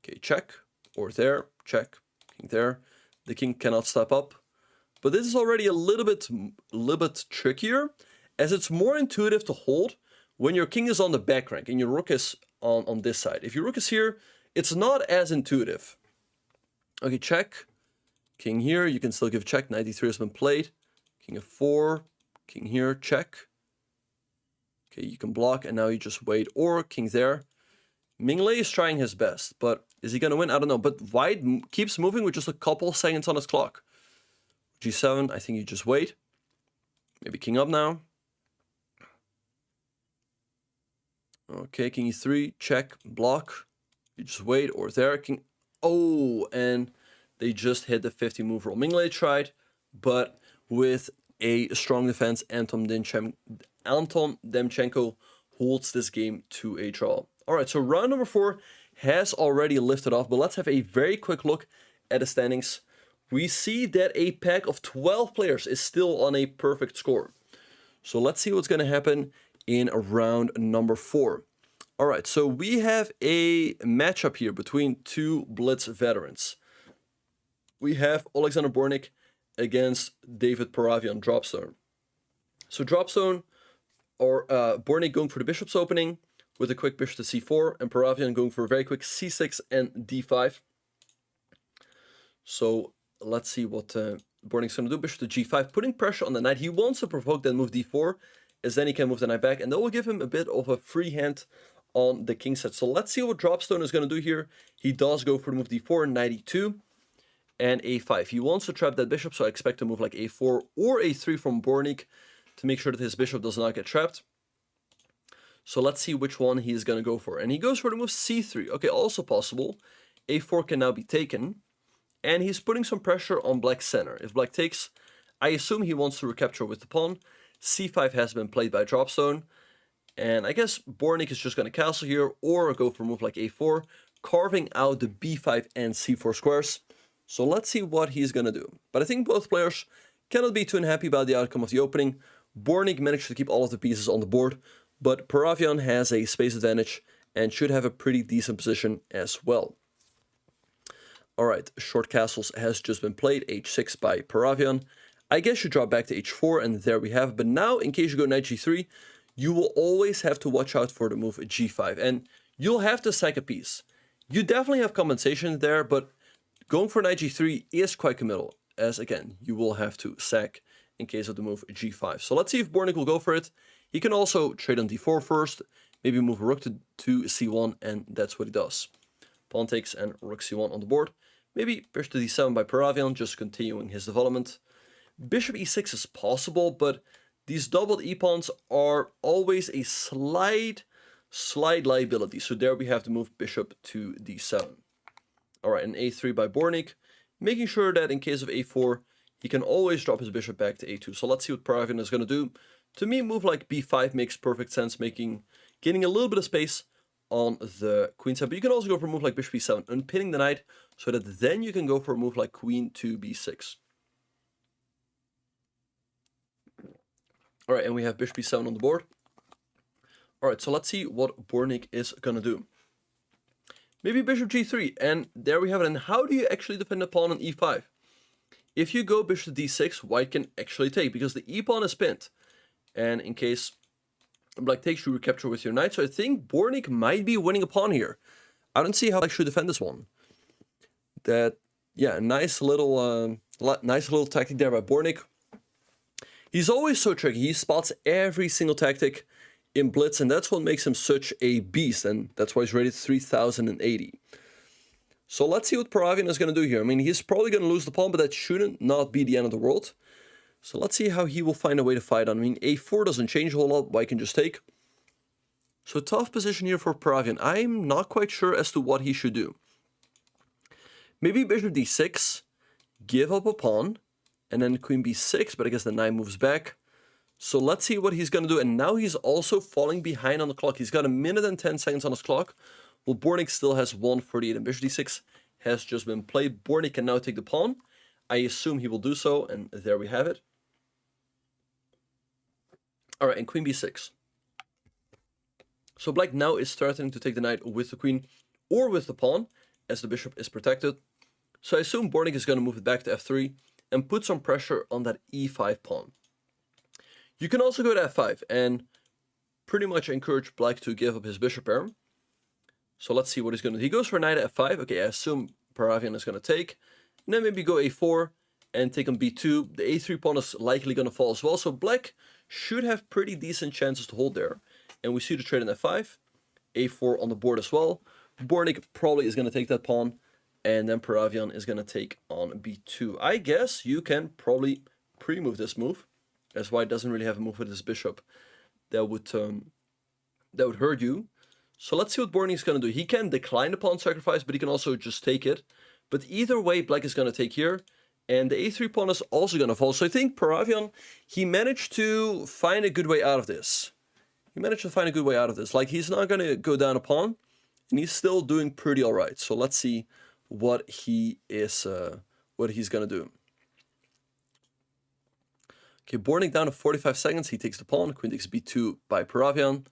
Okay, check. Or there, check. King there. The king cannot step up. But this is already a little bit trickier, as it's more intuitive to hold when your king is on the back rank and your rook is on this side. If your rook is here, it's not as intuitive. Okay, check. King here, you can still give check. Knight d3 has been played. King f4, king here, check. Okay, you can block and now you just wait. Or king there. Ming Lei is trying his best, but is he going to win? I don't know. But white keeps moving with just a couple seconds on his clock. G7, I think you just wait. Maybe king up now. Okay, king e3, check, block. You just wait, or there, king... Oh, and they just hit the 50 move roll. Ming Lei tried, but with a strong defense, Anton Demchenko holds this game to a draw. All right, so round number 4 has already lifted off, but let's have a very quick look at the standings. We see that a pack of 12 players is still on a perfect score. So let's see what's going to happen in round number 4. All right, so we have a matchup here between two Blitz veterans. We have Alexander Bornik against David Paravian Dropstone. So Dropstone, or Bornik going for the bishop's opening with a quick bishop to c4, and Paravian going for a very quick c6 and d5. So let's see what Bornik's going to do. Bishop to g5, putting pressure on the knight. He wants to provoke that move d4, as then he can move the knight back, and that will give him a bit of a free hand on the king set. So let's see what Dropstone is going to do here. He does go for the move d4, knight e2, and a5. He wants to trap that bishop, so I expect to move like a4 or a3 from Bornik to make sure that his bishop does not get trapped. So let's see which one he's going to go for. And he goes for the move c3. Okay, also possible. a4 can now be taken. And he's putting some pressure on black's center. If black takes, I assume he wants to recapture with the pawn. c5 has been played by Dropstone. And I guess Bornik is just going to castle here or go for a move like a4, carving out the b5 and c4 squares. So let's see what he's going to do. But I think both players cannot be too unhappy about the outcome of the opening. Bornik managed to keep all of the pieces on the board, but Paravian has a space advantage and should have a pretty decent position as well. Alright, short castles has just been played, h6 by Paravian. I guess you drop back to h4 and there we have it. But now, in case you go knight g3, you will always have to watch out for the move g5. And you'll have to sack a piece. You definitely have compensation there, but going for knight g3 is quite committal, as again, you will have to sack in case of the move g5. So let's see if Bornik will go for it. He can also trade on d4 first, maybe move rook to c1, and that's what he does. Pawn takes and rook c1 on the board. Maybe bishop to d7 by Paravian, just continuing his development. Bishop e6 is possible, but these doubled e-pawns are always a slight liability. So there we have to move bishop to d7. Alright, and a3 by Bornik, making sure that in case of a4, he can always drop his bishop back to a2. So let's see what Paravian is going to do. To me, move like b5 makes perfect sense, gaining a little bit of space on the queen side. But you can also go for a move like bishop e7, unpinning the knight, so that then you can go for a move like queen to b6. Alright, and we have bishop e7 on the board. Alright, so let's see what Bornik is going to do. Maybe bishop g3, and there we have it. And how do you actually defend the pawn on e5? If you go bishop to d6, white can actually take, because the e-pawn is pinned. And in case black takes, you recapture with your knight. So I think Bornik might be winning a pawn here. I don't see how black should defend this one. Yeah, nice little tactic there by Bornik. He's always so tricky. He spots every single tactic in blitz, and that's what makes him such a beast, and that's why he's rated 3080. So let's see what Paravian is going to do here. I mean, he's probably going to lose the pawn, but that shouldn't not be the end of the world. So let's see how he will find a way to fight on. I mean, a4 doesn't change a whole lot, white can just take. So tough position here for Paravian. I'm not quite sure as to what he should do. Maybe bishop d6, give up a pawn, and then queen b6, but I guess the knight moves back. So let's see what he's going to do. And now he's also falling behind on the clock. He's got 1 minute and 10 seconds on his clock. Well, Bornik still has 1:48, and bishop d6 has just been played. Bornik can now take the pawn. I assume he will do so, and there we have it. Alright, and queen b6. So black now is threatening to take the knight with the queen or with the pawn, as the bishop is protected. So I assume Bornik is going to move it back to f3 and put some pressure on that e5 pawn. You can also go to f5 and pretty much encourage black to give up his bishop pair. So let's see what he's going to do. He goes for knight at f5. Okay, I assume Paravian is going to take. And then maybe go a4 and take on b2. The a3 pawn is likely going to fall as well. So black should have pretty decent chances to hold there. And we see the trade in f5. a4 on the board as well. Bornik probably is going to take that pawn. And then Paravian is going to take on b2. I guess you can probably pre-move this move, as white doesn't really have a move with his bishop that would hurt you. So let's see what Bornik is going to do. He can decline the pawn sacrifice, but he can also just take it. But either way, black is going to take here. And the a3 pawn is also going to fall. So I think Paravian, he managed to find a good way out of this. Like, he's not going to go down a pawn, and he's still doing pretty all right. So let's see what he's going to do. Okay, Bornik down to 45 seconds. He takes the pawn. Queen takes b2 by Paravian.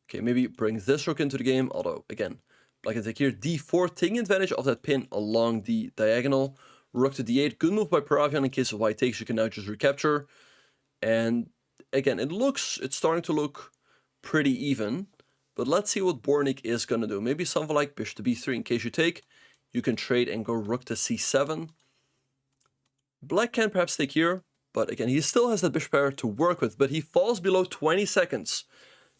Okay, maybe bring this rook into the game. Although, again, black can take here. d4, taking advantage of that pin along the diagonal. Rook to d8. Good move by Paravian. In case of white takes, you can now just recapture. And again, it's starting to look pretty even. But let's see what Bornik is going to do. Maybe something like bishop to b3. In case you take, you can trade and go rook to c7. Black can perhaps take here, But again, he still has that bishop pair to work with, but he falls below 20 seconds.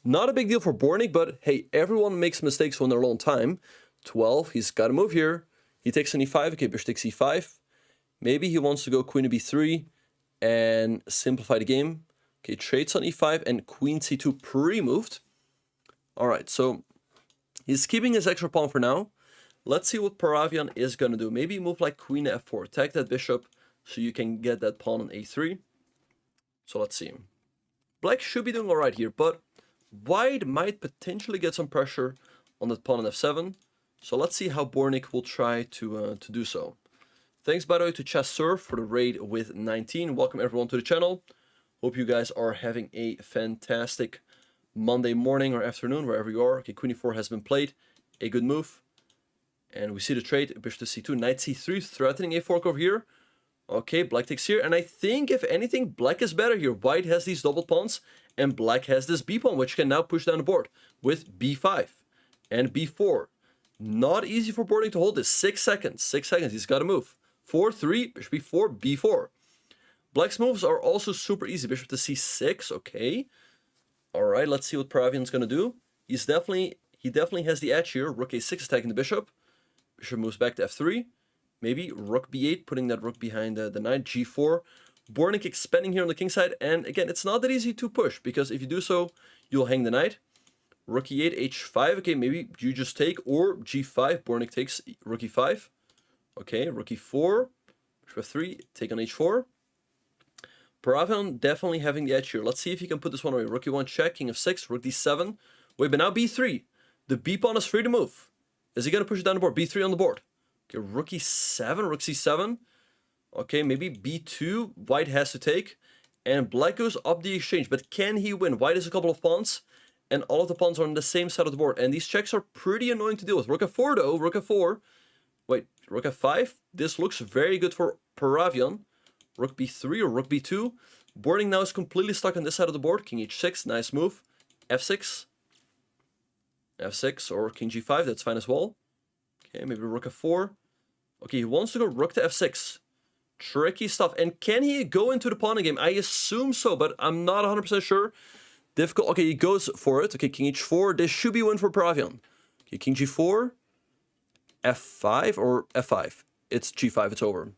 Not a big deal for Bornik, but hey, everyone makes mistakes when they're low on time. 12, he's got to move here. He takes an e5, okay, bishop takes e5. Maybe he wants to go queen to b3 and simplify the game. Okay, trades on e5 and queen c2 pre-moved. All right, so he's keeping his extra pawn for now. Let's see what Paravian is going to do. Maybe move like queen to f4. Attack that bishop so you can get that pawn on a3. So let's see. Black should be doing all right here, but white might potentially get some pressure on that pawn on f7. So let's see how Bornik will try to do so. Thanks, by the way, to Chess Surf for the raid with 19. Welcome everyone to the channel. Hope you guys are having a fantastic Monday morning or afternoon, wherever you are. Okay, queen e4 has been played. A good move. And we see the trade, bishop to c2, knight c3, threatening a fork over here. Okay, black takes here. And I think, if anything, black is better here. White has these double pawns, and black has this b pawn, which can now push down the board with b5 and b4. Not easy for Bornik to hold this. 6 seconds. 6 seconds. He's got to move. 4, 3, bishop b4, b4. Black's moves are also super easy. Bishop to c6. Okay. All right, let's see what Paravian's going to do. He definitely has the edge here. Rook a6 attacking the bishop. Bishop moves back to f3. Maybe rook b8, putting that rook behind the knight. g4. Bornik expanding here on the king side. And again, it's not that easy to push, because if you do so, you'll hang the knight. Rook e8, h5. Okay, maybe you just take, or g5. Bornik takes rook e5. Okay, rook e4. Bishop f3. Take on h4. Paravian definitely having the edge here. Let's see if he can put this one away. Rook e1 check, king of 6, rook d7. Wait, but now b3. The b pawn is free to move. Is he going to push it down the board? b3 on the board. Okay, rook e7, rook c7. Okay, maybe b2. White has to take. And black goes up the exchange. But can he win? White has a couple of pawns. And all of the pawns are on the same side of the board. And these checks are pretty annoying to deal with. Rook f4 though. Rook f4. Wait, rook f5. This looks very good for Paravian. Rook b3 or rook b2. Bornik now is completely stuck on this side of the board. King h6, nice move. f6. f6 or king g5, that's fine as well. Okay, maybe rook f4. Okay, he wants to go rook to f6. Tricky stuff. And can he go into the pawn game? I assume so, but I'm not 100% sure. Difficult. Okay, he goes for it. Okay, king h4. This should be a win for Paravian. Okay, king g4. f5 or f5. It's g5, it's over.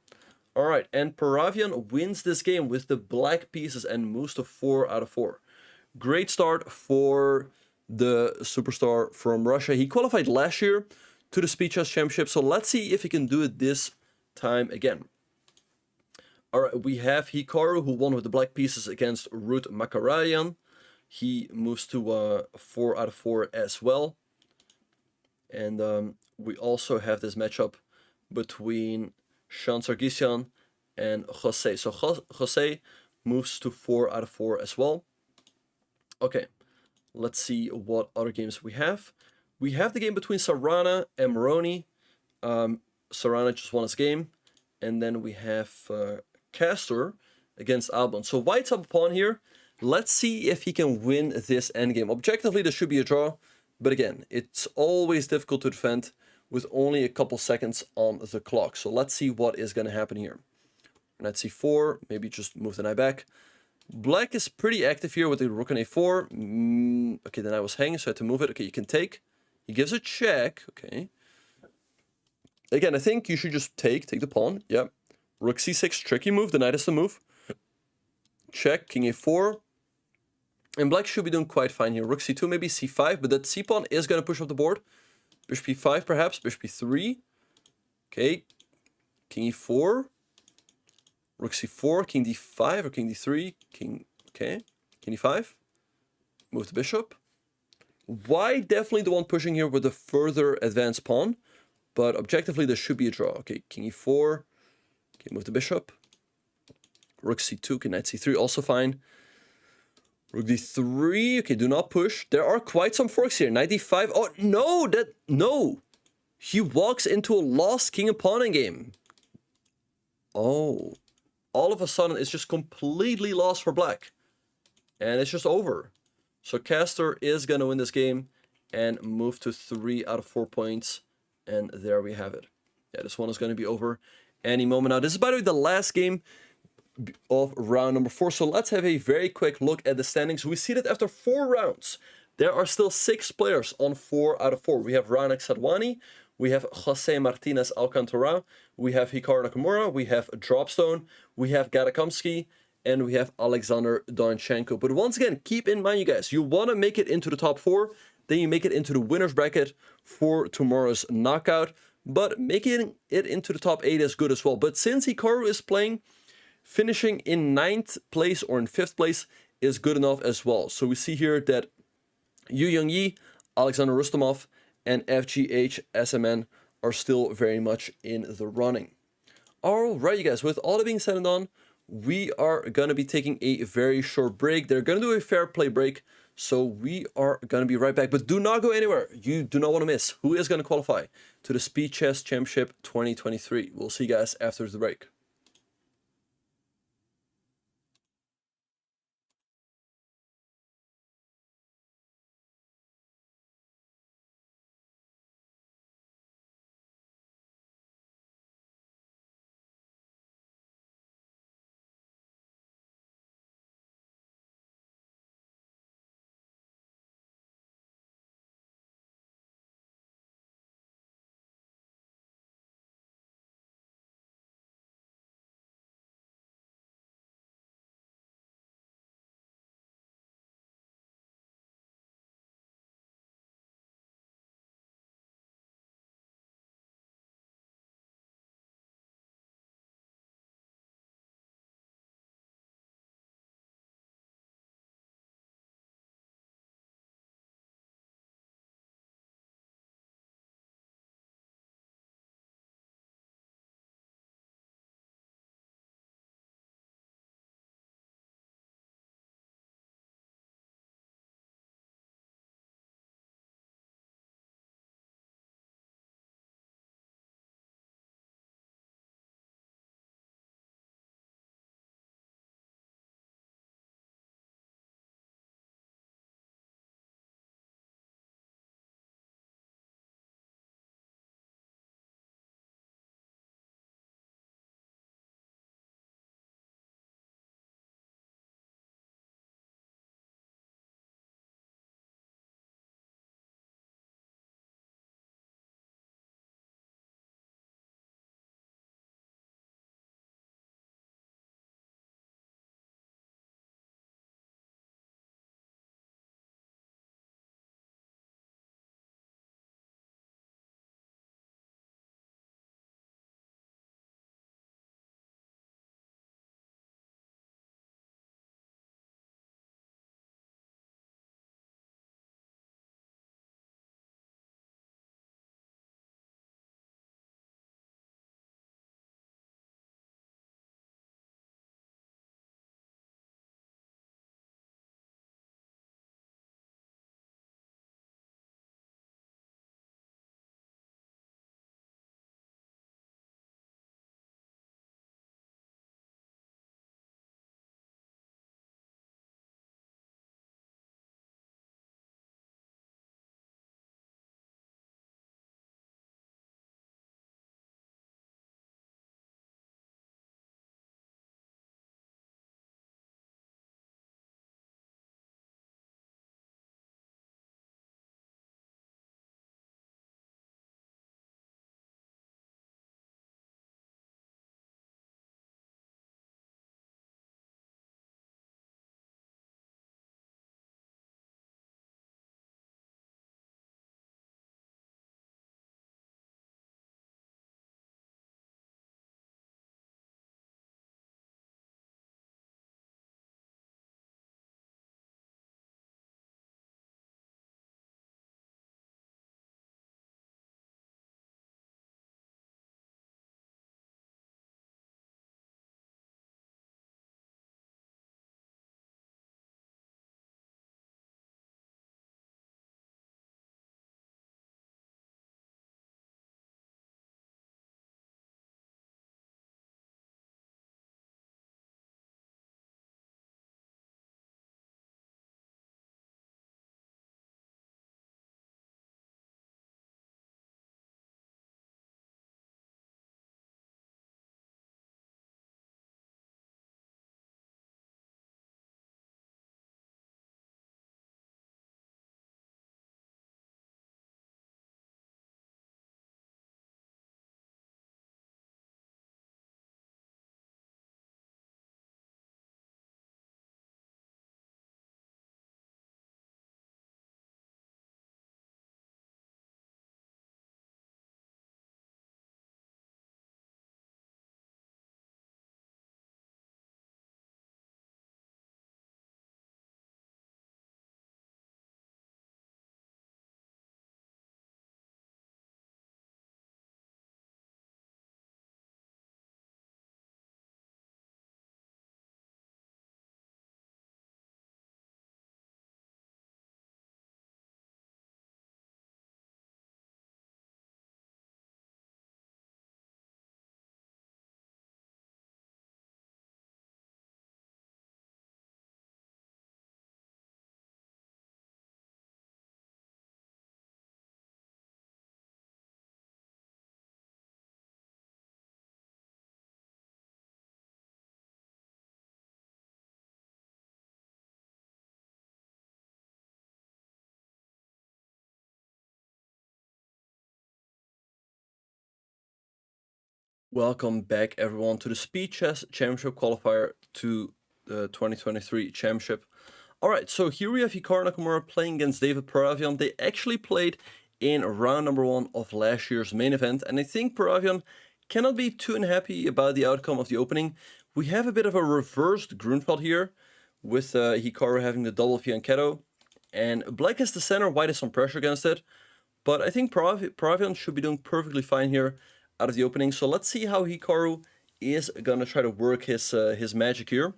All right, and Paravian wins this game with the black pieces and moves to 4 out of 4. Great start for the superstar from Russia. He qualified last year to the Speed Chess Championship, so let's see if he can do it this time again. All right, we have Hikaru, who won with the black pieces against Ruud Makarayan. He moves to 4 out of 4 as well. And we also have this matchup between Sean Sargsyan and Jose. So Jose moves to 4 out of 4 as well. Okay, let's see what other games we have. We have the game between Sarana and Moroni. Sarana just won his game. And then we have Castor against Albon. So white's up a pawn here. Let's see if he can win this endgame. Objectively, this should be a draw. But again, it's always difficult to defend with only a couple seconds on the clock. So let's see what is going to happen here. Knight c4, maybe just move the knight back. Black is pretty active here with the rook on a4. Okay, then I was hanging, so I had to move it. Okay, you can take. He gives a check. Okay. Again, I think you should just take the pawn. Yep. Rook c6, tricky move. The knight has to move. Check, king a4. And black should be doing quite fine here. Rook c2, maybe c5, but that c pawn is going to push up the board. Bishop e5 perhaps, bishop e3. Okay, king e4. Rook c4, king d5 or king d3. King, okay, king e5. Move the bishop. White definitely the one pushing here with the further advanced pawn. But objectively, this should be a draw. Okay, king e4. Okay, move the bishop. Rook c2, okay, knight c3, also fine. Rook d3, okay, do not push. There are quite some forks here. Knight d5, oh, no! He walks into a lost king and pawn in game. Oh, all of a sudden, it's just completely lost for black. And it's just over. So Castor is going to win this game and move to 3 out of 4 points. And there we have it. Yeah, this one is going to be over any moment now. This is, by the way, the last game of round number 4. So let's have a very quick look at the standings. We see that after 4 rounds, there are still 6 players on 4 out of 4. We have Ranek Sadwani, we have Jose Martinez Alcantara, we have Hikaru Nakamura, we have Dropstone, we have Gadakomsky, and we have Alexander Donchenko. But once again, keep in mind, you guys, you want to make it into the top 4, then you make it into the winner's bracket for tomorrow's knockout. But making it into the top 8 is good as well. But since Hikaru is playing, finishing in 9th place or in 5th place is good enough as well. So we see here that Yu Young-yi, Alexander Rustamov, and FGH SMN are still very much in the running. Alright, you guys, with all that being said and done, we are going to be taking a very short break. They're going to do a fair play break, so we are going to be right back. But do not go anywhere. You do not want to miss who is going to qualify to the Speed Chess Championship 2023. We'll see you guys after the break. Welcome back, everyone, to the Speed Chess Championship Qualifier to the 2023 Championship. Alright, so here we have Hikaru Nakamura playing against David Paravian. They actually played in round number 1 of last year's main event, and I think Paravian cannot be too unhappy about the outcome of the opening. We have a bit of a reversed Grunfeld here, with Hikaru having the double fianchetto, and black has the center, white has some pressure against it, but I think Paravian should be doing perfectly fine here out of the opening. So let's see how Hikaru is gonna try to work his magic here.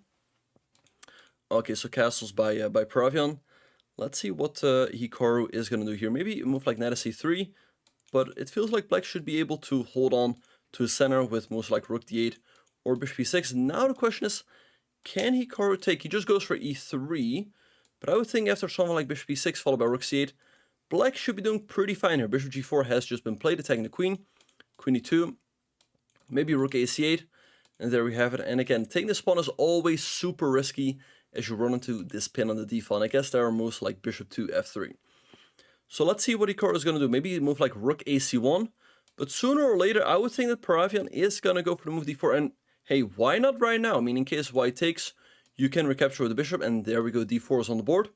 Okay, so castles by Paravian. Let's see what Hikaru is gonna do here. Maybe a move like knight c3, but it feels like black should be able to hold on to his center with moves like rook d8 or bishop e6. Now the question is, can Hikaru take? He just goes for e3, but I would think after something like bishop e6 followed by rook c8, black should be doing pretty fine here. Bishop g4 has just been played, attacking the queen. Queen e2, maybe rook ac8, and there we have it. And again, taking this pawn is always super risky as you run into this pin on the d-file. And I guess there are moves like bishop to f3. So let's see what Hikaru is going to do. Maybe move like rook ac1, but sooner or later I would think that Paravian is going to go for the move d4. And hey, why not right now? I mean, in case white takes, you can recapture with the bishop, and there we go, d4 is on the board.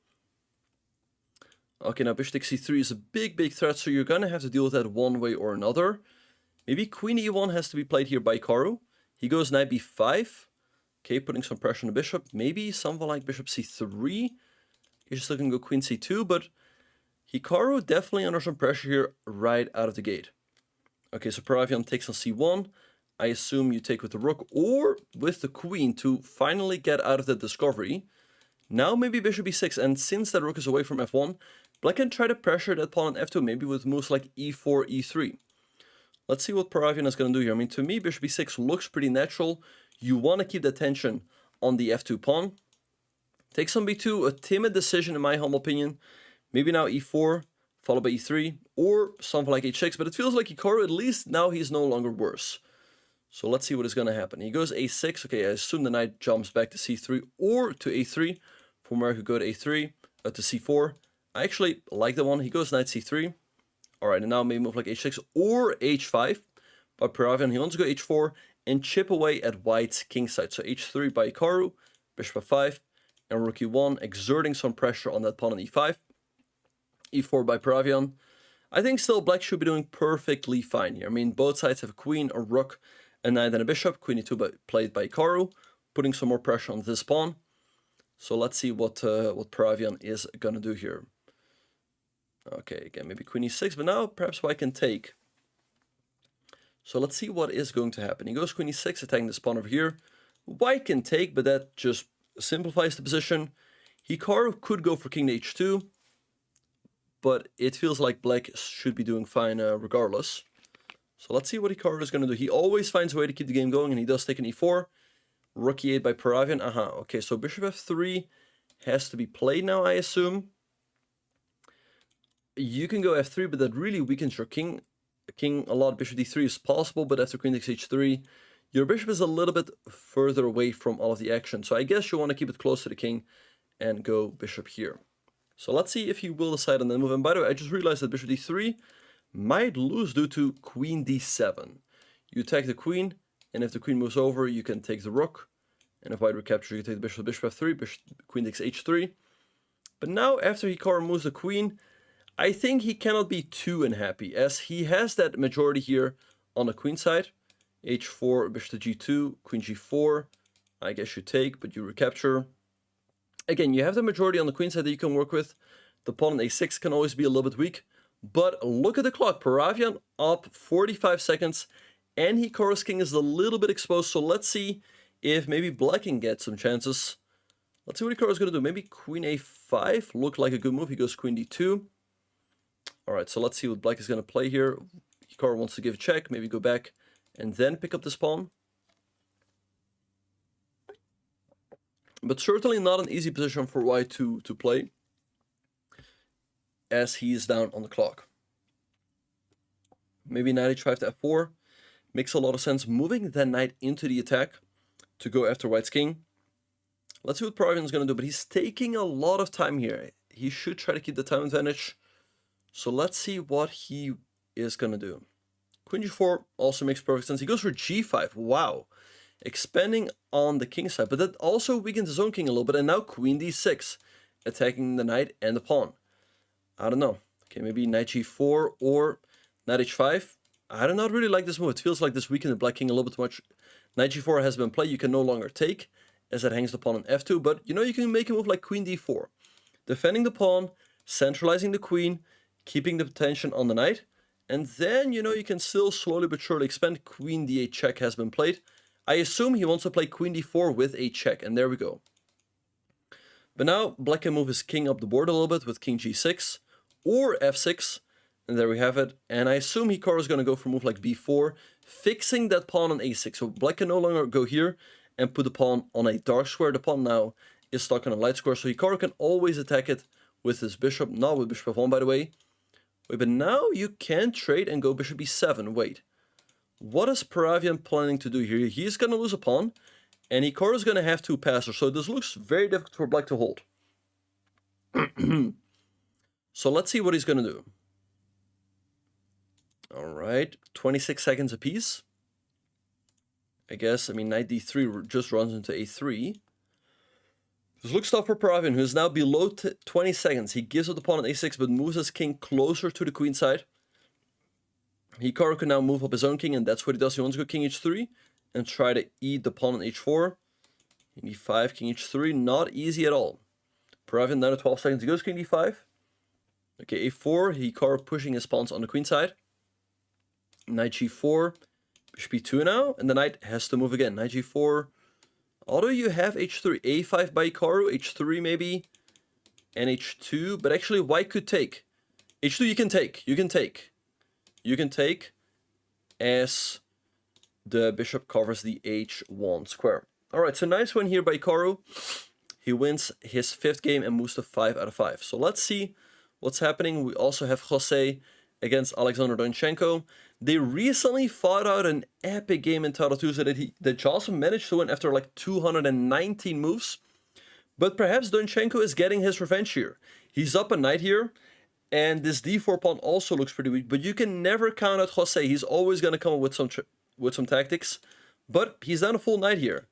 Okay, now bishop takes c3 is a big threat, so you're going to have to deal with that one way or another. Maybe queen e1 has to be played here by Hikaru. He goes knight b5. Okay, putting some pressure on the bishop. Maybe something like bishop c3. He's just looking to go queen c2, but Hikaru definitely under some pressure here right out of the gate. Okay, so Paravian takes on c1. I assume you take with the rook or with the queen to finally get out of the discovery. Now maybe bishop e6, and since that rook is away from f1, black can try to pressure that pawn on f2, maybe with moves like e4, e3. Let's see what Paravian is going to do here. I mean, to me, bishop e6 looks pretty natural. You want to keep the tension on the f2 pawn. Takes on b2, a timid decision in my humble opinion. Maybe now e4, followed by e3, or something like h6. But it feels like Hikaru, at least now he's no longer worse. So let's see what is going to happen. He goes a6. Okay, I assume the knight jumps back to c3 or to a3. From where he could go to a3, to c4. I actually like the one. He goes knight c3. Alright, and now maybe move like h6 or h5 by Paravian. He wants to go h4 and chip away at white's king side. So h3 by Hikaru, bishop f5, and rook e1, exerting some pressure on that pawn on e5. e4 by Paravian. I think still black should be doing perfectly fine here. I mean, both sides have a queen, a rook, a knight, and a bishop. Queen e2 played by Hikaru, putting some more pressure on this pawn. So let's see what Paravian is going to do here. Okay, again, maybe queen e6, but now perhaps white can take. So let's see what is going to happen. He goes queen e6, attacking this pawn over here. White can take, but that just simplifies the position. Hikaru could go for king to h2, but it feels like black should be doing fine regardless. So let's see what Hikaru is going to do. He always finds a way to keep the game going, and he does take an e4. Rook e8 by Paravian. Okay, so bishop f3 has to be played now, I assume. You can go f3, but that really weakens your king. A lot. Bishop d3 is possible, but after queen takes h3, your bishop is a little bit further away from all of the action. So I guess you want to keep it close to the king and go bishop here. So let's see if he will decide on the move. And by the way, I just realized that bishop d3 might lose due to queen d7. You attack the queen, and if the queen moves over, you can take the rook. And if white recaptures, you take the bishop f3, queen takes h3. But now, after Hikaru moves the queen, I think he cannot be too unhappy, as he has that majority here on the queen side. h4, bishop to g2, queen g4. I guess you take, but you recapture. Again, you have the majority on the queen side that you can work with. The pawn on a6 can always be a little bit weak. But look at the clock. Paravian up 45 seconds, and Hikaru's king is a little bit exposed. So let's see if maybe black can get some chances. Let's see what Hikaru is going to do. Maybe queen a5 looked like a good move. He goes queen d2. Alright, so let's see what black is going to play here. Hikaru wants to give a check, maybe go back, and then pick up this pawn. But certainly not an easy position for white to play, as he is down on the clock. Maybe knight h5 to f4. Makes a lot of sense. Moving that knight into the attack to go after white's king. Let's see what Paravian is going to do, but he's taking a lot of time here. He should try to keep the time advantage. So let's see what he is going to do. Queen g4 also makes perfect sense. He goes for g5. Wow. Expanding on the king side, but that also weakens his own king a little bit. And now queen d6, attacking the knight and the pawn. I don't know. Okay, maybe knight g4 or knight h5. I do not really like this move. It feels like this weakened the black king a little bit too much. Knight g4 has been played. You can no longer take, as it hangs the pawn on f2. But, you know, you can make a move like queen d4. Defending the pawn, centralizing the queen, keeping the tension on the knight. And then, you know, you can still slowly but surely expand. Queen d8 check has been played. I assume he wants to play queen d4 with a check. And there we go. But now, black can move his king up the board a little bit with king g6 or f6. And there we have it. And I assume Hikaru is going to go for a move like b4, fixing that pawn on a6. So black can no longer go here and put the pawn on a dark square. The pawn now is stuck on a light square. So Hikaru can always attack it with his bishop. Not with bishop f1, by the way. Wait, but now you can trade and go bishop e7. Wait. What is Paravian planning to do here? He's going to lose a pawn. And Hikaru is going to have two passers. So this looks very difficult for black to hold. So let's see what he's going to do. Alright, 26 seconds apiece. I guess, I mean, knight d3 just runs into a3. This looks tough for Paravian, who is now below 20 seconds. He gives up the pawn on a6, but moves his king closer to the queen side. Hikaru can now move up his own king, and that's what he does. He wants to go king h3 and try to eat the pawn on h4. King d5, king h3, not easy at all. Paravian down to 12 seconds. He goes king d5. Okay, a4, Hikaru pushing his pawns on the queen side. Knight g4, bishop e2 now, and the knight has to move again. Knight g4, although you have h3, a5 by Hikaru, h3 maybe, and h2, but actually white could take. h2 you can take, you can take as the bishop covers the h1 square. Alright, so nice win here by Hikaru. He wins his 5th game and moves to 5 out of 5. So let's see what's happening. We also have Jose against Alexander Donchenko. They recently fought out an epic game in Title 2 so that Jocelyn managed to win after like 219 moves. But perhaps Donchenko is getting his revenge here. He's up a knight here, and this d4 pawn also looks pretty weak. But you can never count out Jose. He's always going to come up with some tactics. But he's down a full knight here.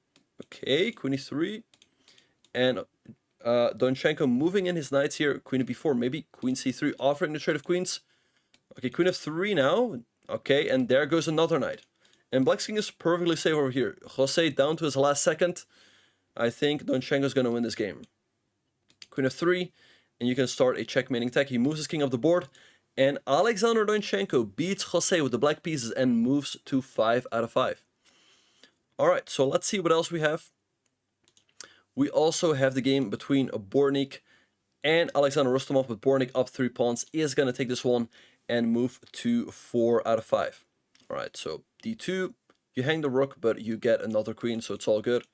Okay, queen e3. And Donchenko moving in his knights here. Queen b4, maybe queen c3, offering the trade of queens. Okay, queen f3 now. Okay, and there goes another knight. And black's king is perfectly safe over here. Jose down to his last second. I think Donchenko is going to win this game. Queen f3, and you can start a checkmating attack. He moves his king up the board. And Alexander Donchenko beats Jose with the black pieces and moves to 5 out of 5. Alright, so let's see what else we have. We also have the game between Bornik and Alexander Rustamov, but Bornik up 3 pawns is going to take this one and move to 4 out of 5. Alright, so d2, you hang the rook, but you get another queen, so it's all good.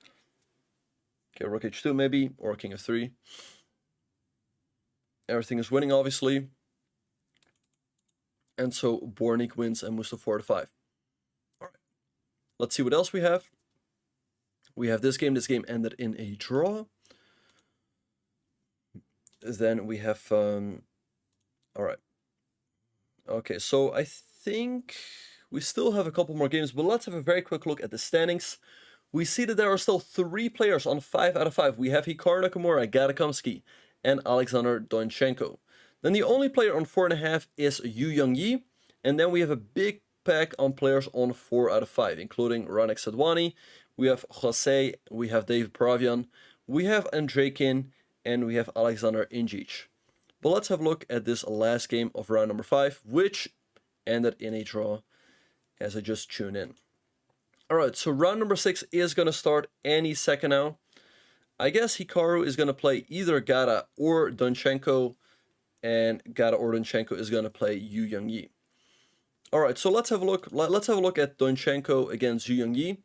Okay, rook h2 maybe, or king f3. Everything is winning, obviously. And so Bornik wins and moves to 4 out of 5. Alright, let's see what else we have. We have this game. This game ended in a draw. Then we have... Alright. Okay, so I think we still have a couple more games, but let's have a very quick look at the standings. We see that there are still 3 players on 5 out of 5. We have Hikaru Nakamura, Gadakomsky, and Alexander Donchenko. Then the only player on 4.5 is Yu Young-yi, and then we have a big pack on players on 4 out of 5, including Ranek Sedwani, we have Jose, we have David Paravian, we have Andrejkin, and we have Alexander Injic. But let's have a look at this last game of round number 5, which ended in a draw as I just tuned in. Alright, so round number 6 is going to start any second now. I guess Hikaru is going to play either Gada or Donchenko, and Gada or Donchenko is going to play Yu Young-yi. Alright, so let's have a look. Let's have a look at Donchenko against Yu Young-yi.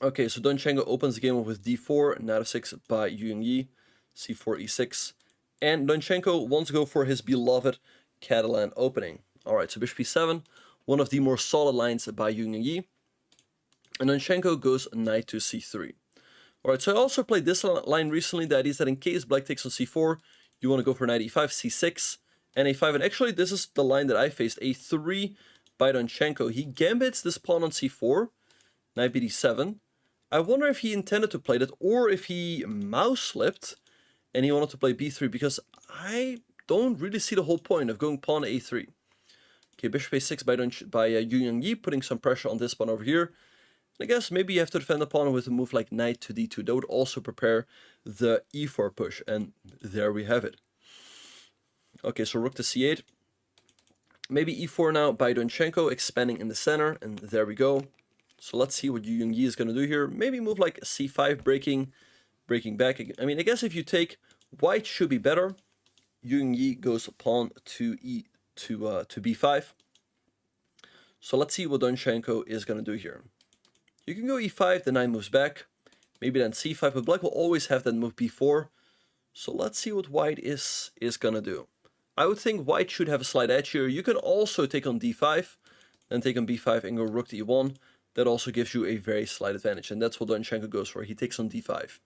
Okay, so Donchenko opens the game up with d4, knight f6 by Yu Young-yi, c4, e6. And Donchenko wants to go for his beloved Catalan opening. Alright, so bishop e7, one of the more solid lines by Yu Young-yi. And Donchenko goes knight to c3. Alright, so I also played this line recently. The idea is that in case black takes on c4, you want to go for knight e5, c6, and a5. And actually, this is the line that I faced, a3 by Donchenko. He gambits this pawn on c4, knight bd7. I wonder if he intended to play that, or if he mouse slipped and he wanted to play b3, because I don't really see the whole point of going pawn to a3. Okay, bishop a6 by Yu Yangyi, putting some pressure on this pawn over here. I guess maybe you have to defend the pawn with a move like knight to d2. That would also prepare the e4 push, and there we have it. Okay, so rook to c8. Maybe e4 now by Donchenko, expanding in the center, and there we go. So let's see what Yu Yangyi is going to do here. Maybe move like c5, breaking back. I mean, I guess if you take, white should be better. Yu Yangyi goes pawn to b5. So let's see what Donchenko is going to do here. You can go e5, the knight moves back. Maybe then c5, but black will always have that move b4. So let's see what white is going to do. I would think white should have a slight edge here. You can also take on d5, then take on b5 and go rook to e1. That also gives you a very slight advantage, and that's what Donchenko goes for. He takes on d5.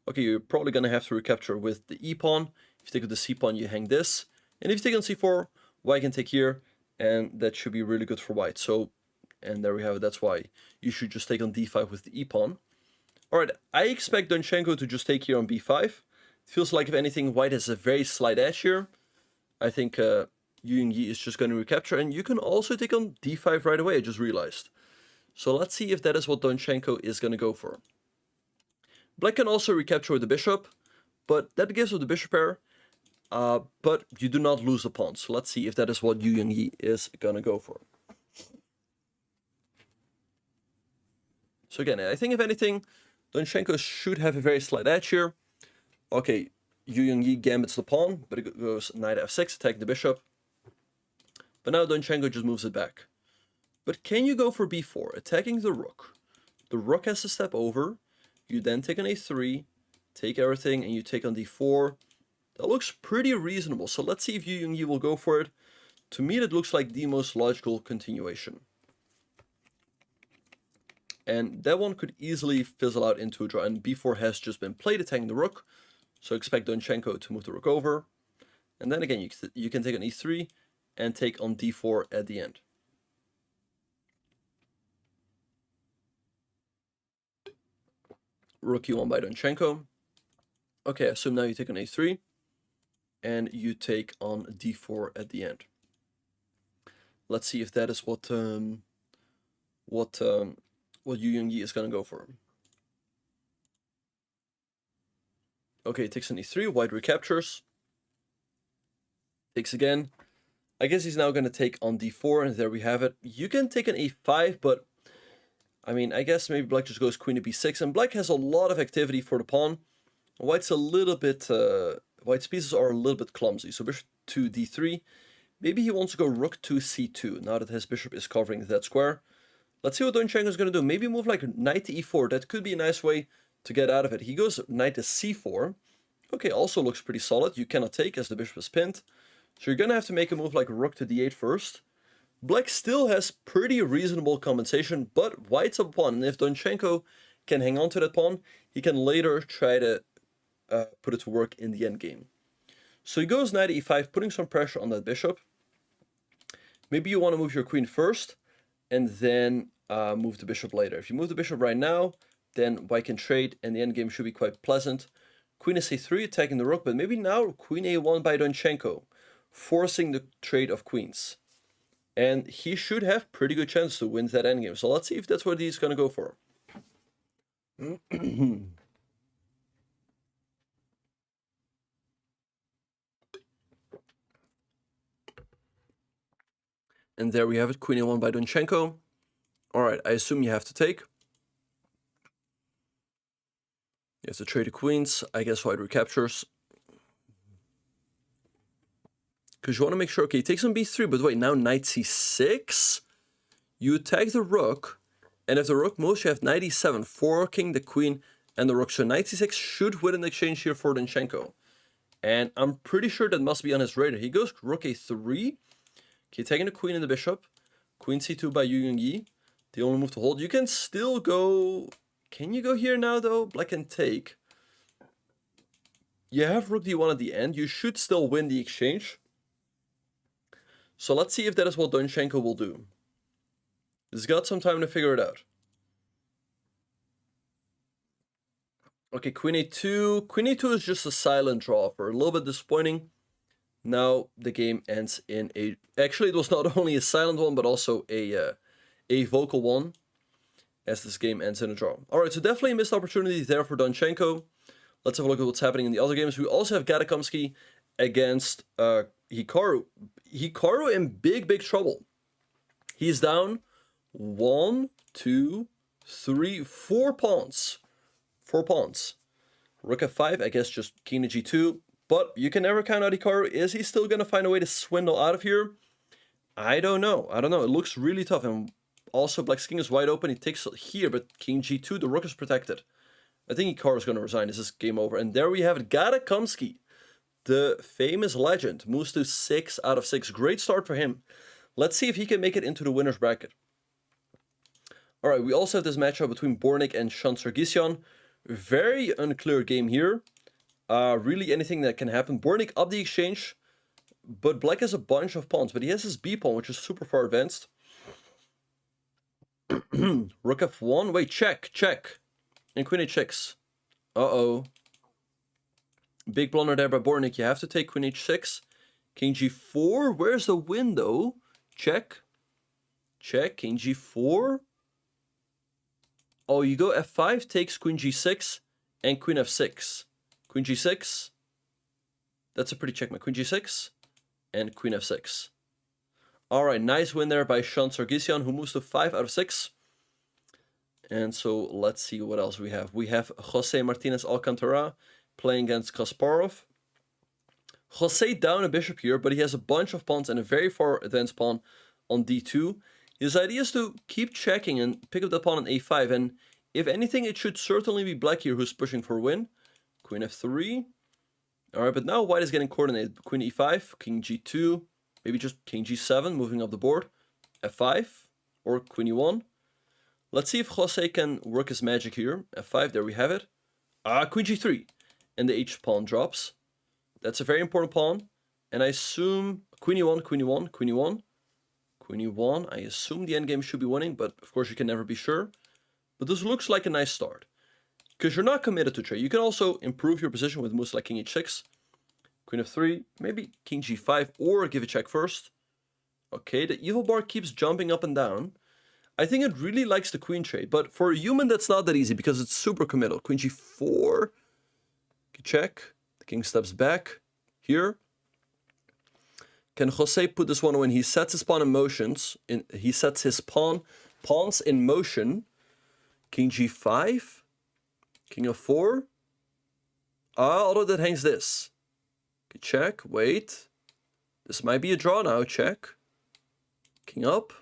Okay, you're probably going to have to recapture with the e-pawn. If you take on the c-pawn, you hang this. And if you take on c4, white can take here, and that should be really good for white. So, and there we have it. That's why you should just take on d5 with the e-pawn. Alright, I expect Donchenko to just take here on b5. It feels like, if anything, white has a very slight edge here. I think Yu Yangyi is just going to recapture, and you can also take on d5 right away, I just realized. So let's see if that is what Donchenko is going to go for. Black can also recapture with the bishop, but that gives up the bishop pair, but you do not lose the pawn. So let's see if that is what Yu Yangyi is going to go for. So again, I think if anything, Donchenko should have a very slight edge here. Okay, Yu Yangyi gambits the pawn, but it goes knight f6, attacking the bishop. But now Donchenko just moves it back. But can you go for b4, attacking the rook? The rook has to step over. You then take on a3, take everything, and you take on d4. That looks pretty reasonable. So let's see if Yu Yangyi will go for it. To me, that looks like the most logical continuation. And that one could easily fizzle out into a draw. And b4 has just been played, attacking the rook. So expect Donchenko to move the rook over. And then again, you can take on e3 and take on d4 at the end. Rook e1 by Donchenko. Okay, I assume now you take on a3. And you take on d4 at the end. Let's see if that is what Yu Yangyi is going to go for. Okay, takes on e3, white recaptures. Takes again. I guess he's now going to take on d4, and there we have it. You can take an a5, but I mean, I guess maybe black just goes queen to b6, and black has a lot of activity for the pawn. White's a little bit, white's pieces are a little bit clumsy. So bishop to d3. Maybe he wants to go rook to c2, now that his bishop is covering that square. Let's see what Donchenko is going to do. Maybe move like knight to e4. That could be a nice way to get out of it. He goes knight to c4. Okay, also looks pretty solid. You cannot take as the bishop is pinned. So you're going to have to make a move like rook to d8 first. Black still has pretty reasonable compensation, but white's up a pawn. And if Donchenko can hang on to that pawn, he can later try to put it to work in the endgame. So he goes knight to e5, putting some pressure on that bishop. Maybe you want to move your queen first, and then move the bishop later. If you move the bishop right now, then white can trade, and the endgame should be quite pleasant. Queen is a3, attacking the rook, but maybe now queen a1 by Donchenko, forcing the trade of queens. And he should have pretty good chance to win that endgame. So let's see if that's what he's going to go for. And there we have it, queen a1 by Donchenko. Alright, I assume you have to take. You have to trade the queens. I guess white recaptures. Because you want to make sure, okay, he takes on b3, but wait, now knight c6? You attack the rook, and if the rook moves, you have knight e7, forking the queen and the rook. So knight c6 should win an exchange here for Donchenko. And I'm pretty sure that must be on his radar. He goes rook a3. Okay, taking the queen and the bishop. Queen c2 by Yu Yangyi. The only move to hold. You can still go... Can you go here now, though? Black can take. You have rook d1 at the end. You should still win the exchange. So let's see if that is what Donchenko will do. He's got some time to figure it out. Okay, Queen A2. Queen A2 is just a silent draw for a little bit disappointing. Now the game ends in a... Actually, it was not only a silent one, but also a vocal one, as this game ends in a draw. Alright, so definitely a missed opportunity there for Donchenko. Let's have a look at what's happening in the other games. We also have Gadakomsky against Hikaru. Hikaru in big trouble. He's down 1, 2, 3, 4 pawns. 4 pawns. Rook F5, I guess just King to G2. But you can never count out Hikaru. Is he still going to find a way to swindle out of here? I don't know. It looks really tough. And also, Black's king is wide open. He takes it here, but King G2, the rook is protected. I think Hikaru is going to resign. This is game over. And there we have it. Gadakomsky, the famous legend, moves to 6 out of 6. Great start for him. Let's see if he can make it into the winner's bracket. Alright, we also have this matchup between Bornik and Shan Sargsyan. Very unclear game here. Really anything that can happen. Bornik up the exchange, but Black has a bunch of pawns, but he has his B pawn, which is super far advanced. Rook F1, wait, check. And Queen H6. Uh-oh. Big blunder there by Bornik. You have to take Queen H6. King G4, where's the window? Check. King G4. Oh, you go F5, takes Queen G6, and Queen F6. Queen G6. That's a pretty checkmate. Queen G6 and Queen F6. Alright, nice win there by Shan Sargsyan, who moves to 5 out of 6. And so let's see what else we have. We have Jose Martinez Alcantara playing against Kasparov. Jose down a bishop here, but he has a bunch of pawns and a very far advanced pawn on D2. His idea is to keep checking and pick up the pawn on A5. And if anything, it should certainly be Black here who's pushing for a win. Queen F3. Alright, but now White is getting coordinated. Queen E5, King G2, maybe just King G7, moving up the board. F5, or Queen E1. Let's see if Jose can work his magic here. F5, there we have it. Queen G3. And the H pawn drops. That's a very important pawn. And I assume Queen E1, Queen E1, Queen E1. Queen E1, I assume the endgame should be winning, but of course you can never be sure. But this looks like a nice start. Because you're not committed to trade. You can also improve your position with moves like King H6. Queen F3, maybe King G5, or give a check first. Okay, the evil bar keeps jumping up and down. I think it really likes the queen trade, but for a human that's not that easy because it's super committal. Queen G4, check. The king steps back here. Can Jose put this one away? He sets his pawn in motions. He sets his pawns in motion. King G5. King F4. Although that hangs this. Okay, check. Wait. This might be a draw now. Check. King up.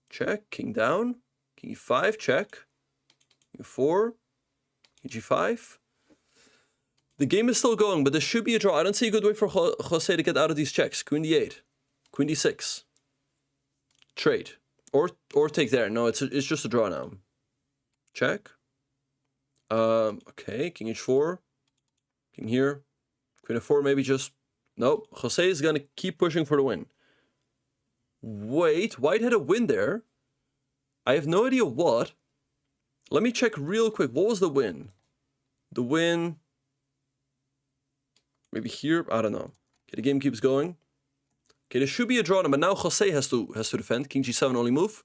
Check. King down. King E5. Check. King F4. King G5. The game is still going, but this should be a draw. I don't see a good way for Jose to get out of these checks. Queen D8. Queen D6. Trade. Or take there. No, it's just a draw now. Check. Okay, King H4. King here. Queen F4, maybe just... Nope. Jose is going to keep pushing for the win. Wait, White had a win there. I have no idea what. Let me check real quick. What was the win? The win... Maybe here? I don't know. Okay, the game keeps going. Okay, there should be a draw now, but now Jose has to defend. King G7 only move.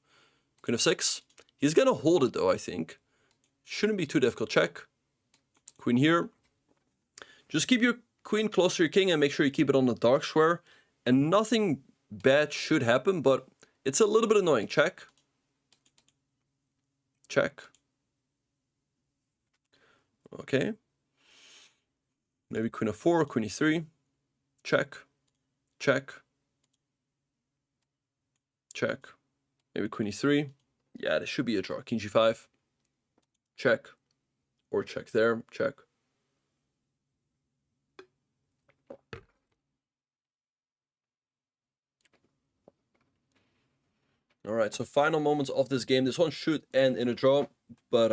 Queen F6. He's going to hold it though, I think. Shouldn't be too difficult. Check. Queen here. Just keep your queen close to your king and make sure you keep it on the dark square. And nothing bad should happen, but it's a little bit annoying. Check. Check. Okay. Maybe Queen F4, Queen E3. Check. Check. Check. Maybe Queen E3. Yeah, there should be a draw. King G5. Check. Or check there. Check. Alright, so final moments of this game. This one should end in a draw, but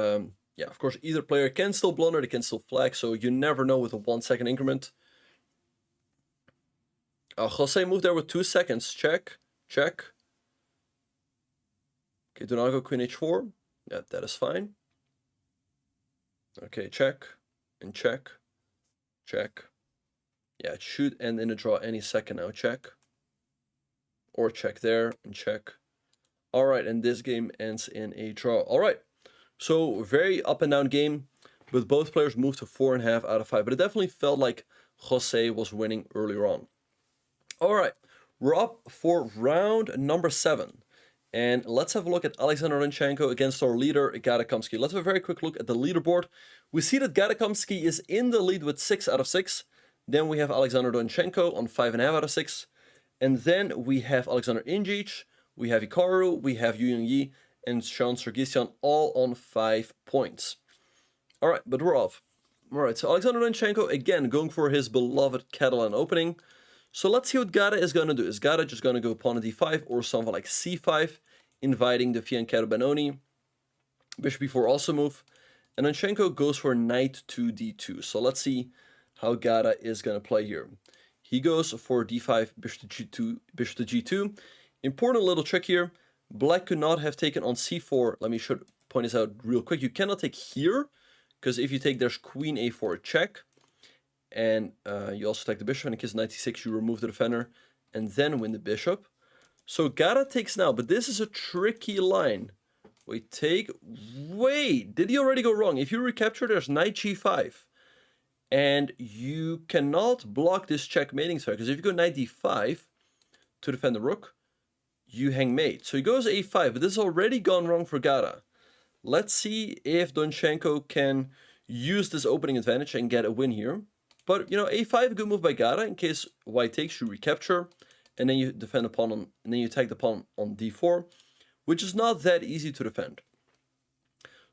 yeah, of course, either player can still blunder, they can still flag, so you never know with a 1 second increment. Jose moved there with 2 seconds. Check, check. Okay, do not go queen h4. Yeah, that is fine. Okay, check, and check, check. Yeah, it should end in a draw any second now. Check. Or check there, and check. All right, and this game ends in a draw. All right, so very up and down game, with both players moved to 4.5 out of 5. But it definitely felt like Jose was winning earlier on. All right, we're up for round number 7. And let's have a look at Alexander Zinchenko against our leader, Gadakomsky. Let's have a very quick look at the leaderboard. We see that Gadakomsky is in the lead with 6 out of 6. Then we have Alexander Zinchenko on 5.5 out of 6. And then we have Alexander Ingic, we have Hikaru, we have Yu Yi, and Sean Sargsyan all on 5 points. All right, but we're off. All right, so Alexander Zinchenko, again, going for his beloved Catalan opening. So let's see what Gada is going to do. Is Gada just going to go pawn to d5 or something like c5, inviting the Fianchetto Benoni? Bishop b4 also move. And Zinchenko goes for knight to d2. So let's see how Gada is going to play here. He goes for d5, bishop to g2, bishop to g2. Important little trick here. Black could not have taken on c4. Let me point this out real quick. You cannot take here, because if you take, there's queen a4 check. And you also take the bishop, and in case knight c6, you remove the defender and then win the bishop. So Gada takes now, but this is a tricky line. Wait, did he already go wrong? If you recapture, there's knight g5. And you cannot block this checkmating threat, because if you go knight d5 to defend the rook, you hang mate. So he goes a5, but this has already gone wrong for Gada. Let's see if Zinchenko can use this opening advantage and get a win here. But, you know, a5, a good move by Gada. In case white takes, you recapture, and then you defend the pawn on, and then you take the pawn on d4, which is not that easy to defend.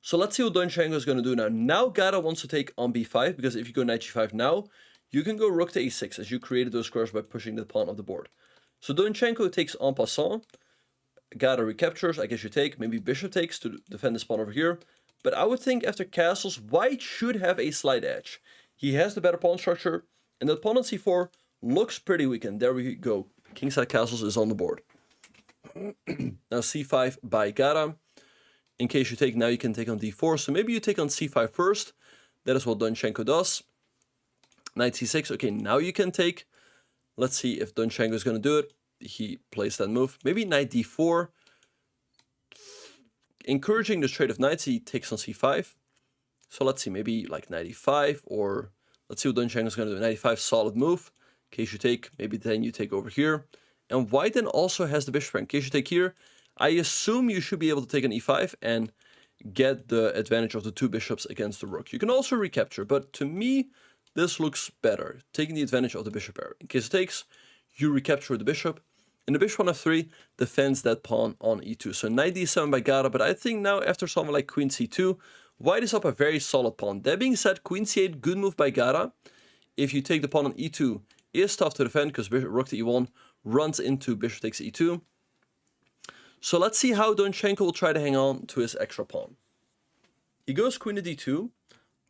So let's see what Zinchenko is going to do now. Now Gada wants to take on b5, because if you go knight g5 now, you can go rook to a6, as you created those squares by pushing the pawn off the board. So Zinchenko takes en passant. Gada recaptures, I guess you take. Maybe bishop takes to defend this pawn over here. But I would think after castles, white should have a slight edge. He has the better pawn structure, and the pawn on c4 looks pretty weak, and there we go. Kingside castles is on the board. Now c5 by Gada. In case you take, now you can take on d4. So maybe you take on c5 first. That is what Zinchenko does. Knight c6. Okay, now you can take. Let's see if Zinchenko is going to do it. He plays that move. Maybe knight d4. Encouraging the trade of knights, he takes on c5. So let's see, maybe like knight e5, or let's see what Zinchenko is going to do. Knight e5, solid move. In case you take, maybe then you take over here. And white then also has the bishop rank. In case you take here, I assume you should be able to take an e5 and get the advantage of the 2 bishops against the rook. You can also recapture, but to me, this looks better, taking the advantage of the bishop pair. In case it takes, you recapture the bishop, and the bishop on f3 defends that pawn on e2. So knight d7 by Gada, but I think now after something like queen c2, white is up a very solid pawn. That being said, queen c8, good move by Gada. If you take the pawn on e2, is tough to defend, because rook to e1 runs into bishop takes e2. So let's see how Zinchenko will try to hang on to his extra pawn. He goes queen to d2.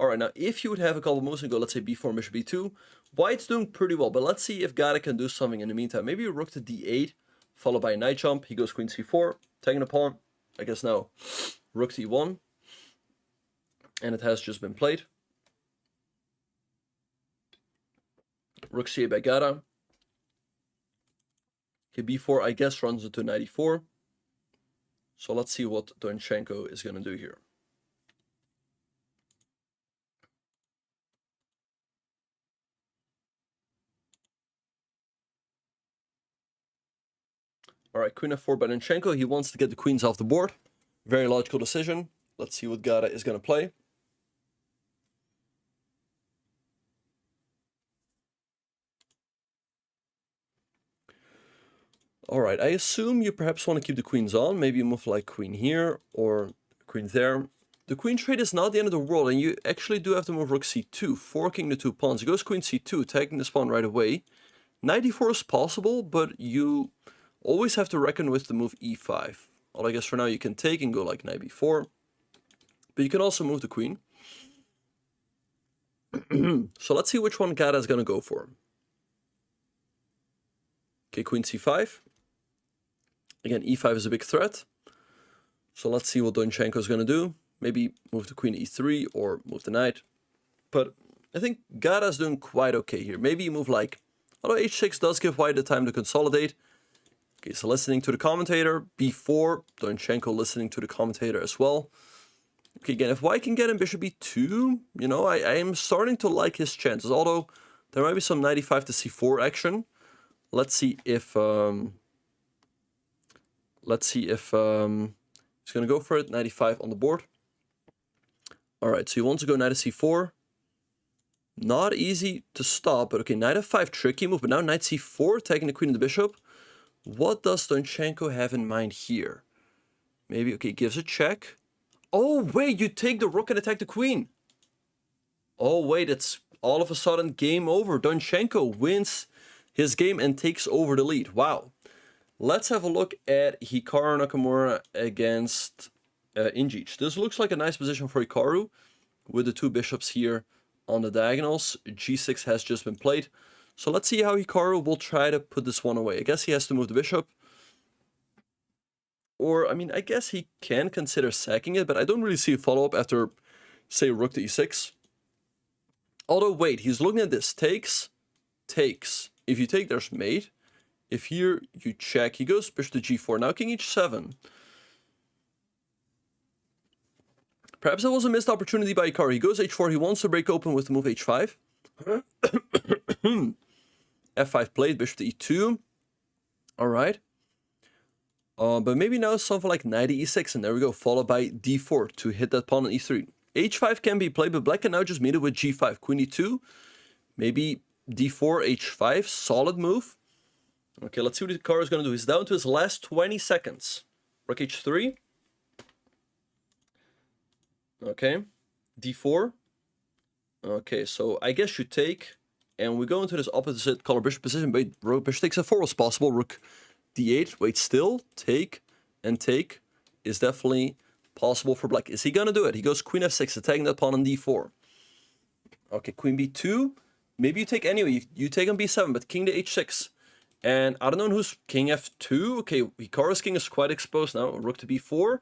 All right, now if you would have a couple moves and go, let's say b4, bishop b2, white's doing pretty well, but let's see if Gada can do something in the meantime. Maybe a rook to d8, followed by a knight jump. He goes queen c4, taking the pawn. I guess now rook to e1, and it has just been played. Rook c8 by Gada. Okay, b4, I guess, runs into knight e4. So let's see what Zinchenko is going to do here. All right, queen f4 by Zinchenko. He wants to get the queens off the board. Very logical decision. Let's see what Gada is going to play. All right, I assume you perhaps want to keep the queens on. Maybe you move like queen here or queen there. The queen trade is not the end of the world, and you actually do have to move rook c2, forking the 2 pawns. He goes queen c2, taking this pawn right away. Knight e4 is possible, but you always have to reckon with the move e5. Well, I guess for now you can take and go like knight b4. But you can also move the queen. So let's see which one Gada is going to go for. Okay, queen c5. Again, e5 is a big threat. So let's see what Donchenko is going to do. Maybe move the queen e3 or move the knight. But I think Gada's doing quite okay here. Maybe you move like... Although h6 does give white the time to consolidate. Okay, so listening to the commentator before Donchenko listening to the commentator as well. Okay, again, if white can get in bishop e2, you know, I am starting to like his chances. Although there might be some knight e5 to c4 action. Let's see if he's going to go for it. Knight e5 on the board. All right, so he wants to go knight to c4. Not easy to stop, but okay, knight f5, tricky move. But now knight c4, taking the queen and the bishop. What does Donchenko have in mind here? Maybe, okay, gives a check. Oh, wait, you take the rook and attack the queen. Oh, wait, it's all of a sudden game over. Donchenko wins his game and takes over the lead. Wow. Let's have a look at Hikaru Nakamura against Injic. This looks like a nice position for Hikaru with the two bishops here on the diagonals. G6 has just been played. So let's see how Hikaru will try to put this one away. I guess he has to move the bishop. Or, I mean, I guess he can consider sacking it, but I don't really see a follow-up after, say, rook to e6. Although, wait, he's looking at this. Takes, takes. If you take, there's mate. If here you check, he goes bishop to g4. Now king h7. Perhaps that was a missed opportunity by Hikaru. He goes h4. He wants to break open with the move h5. f5 played, bishop to e2. All right. But maybe now something like knight to e6. And there we go, followed by d4 to hit that pawn on e3. h5 can be played, but black can now just meet it with g5. Queen e2. Maybe d4, h5. Solid move. Okay, let's see what Hikaru is going to do. He's down to his last 20 seconds. Rook h3. Okay. d4. Okay, so I guess you take. And we go into this opposite color bishop position. Wait, rook bishop takes f4 was possible. Rook d8. Wait, still. Take and take is definitely possible for black. Is he going to do it? He goes queen f6, attacking that pawn on d4. Okay, queen b2. Maybe you take anyway. You take on b7, but king to h6. And I don't know who's king f2. Okay, Hikaru's king is quite exposed now. Rook to b4.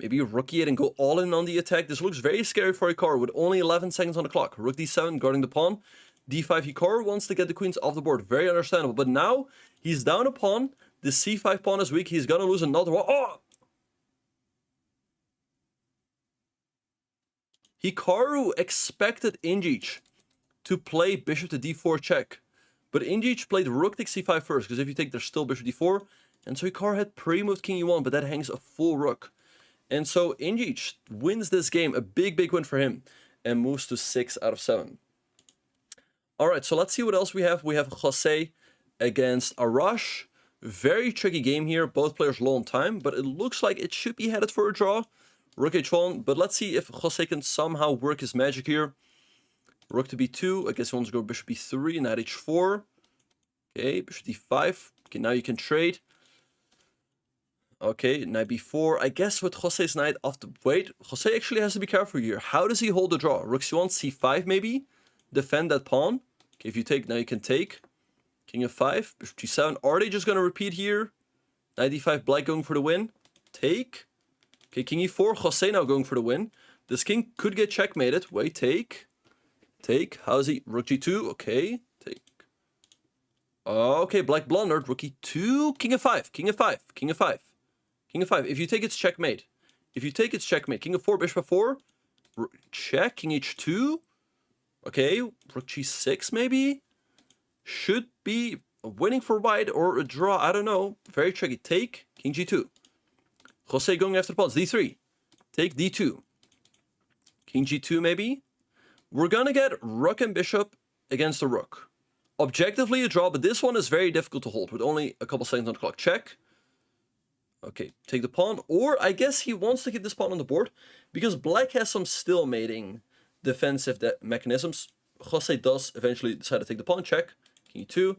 Maybe rook e8 and go all in on the attack. This looks very scary for Hikaru with only 11 seconds on the clock. Rook d7 guarding the pawn. d5 Hikaru wants to get the queens off the board. Very understandable. But now he's down a pawn. The c5 pawn is weak. He's going to lose another one. Oh! Hikaru expected Injic to play bishop to d4 check. But Injic played rook takes c5 first, because if you take, there's still bishop d4. And so Hikaru had pre-moved king e1, but that hangs a full rook. And so Injic wins this game, a big, big win for him, and moves to 6 out of 7. All right, so let's see what else we have. We have Jose against Arash. Very tricky game here. Both players low on time, but it looks like it should be headed for a draw. Rook h1, but let's see if Jose can somehow work his magic here. Rook to b2. I guess he wants to go bishop b3, knight h4. Okay, bishop d5. Okay, now you can trade. Okay, knight b4. I guess with Jose's knight off the... Wait, Jose actually has to be careful here. How does he hold the draw? Rook c1, c5 maybe? Defend that pawn. Okay, if you take, now you can take. King f5, bishop g7. Are they just going to repeat here? Knight d5, black going for the win. Take. Okay, king e4. Jose now going for the win. This king could get checkmated. Wait, take. Take. How's he? Rook g2. Okay. Take. Okay, black blundered. Rook e2. King f5. King f5. King f5. King f5. If you take, it's checkmate. If you take, it's checkmate. King f4. Bishop f4. Check. King h2. Okay. Rook g6 maybe. Should be winning for white or a draw. I don't know. Very tricky. Take. King g2. Jose going after the pawns. d3. Take d2. King g2 maybe. We're going to get rook and bishop against the rook. Objectively a draw, but this one is very difficult to hold with only a couple seconds on the clock. Check. Okay, take the pawn. Or I guess he wants to keep this pawn on the board because black has some stillmating defensive mechanisms. Jose does eventually decide to take the pawn. Check. King e2.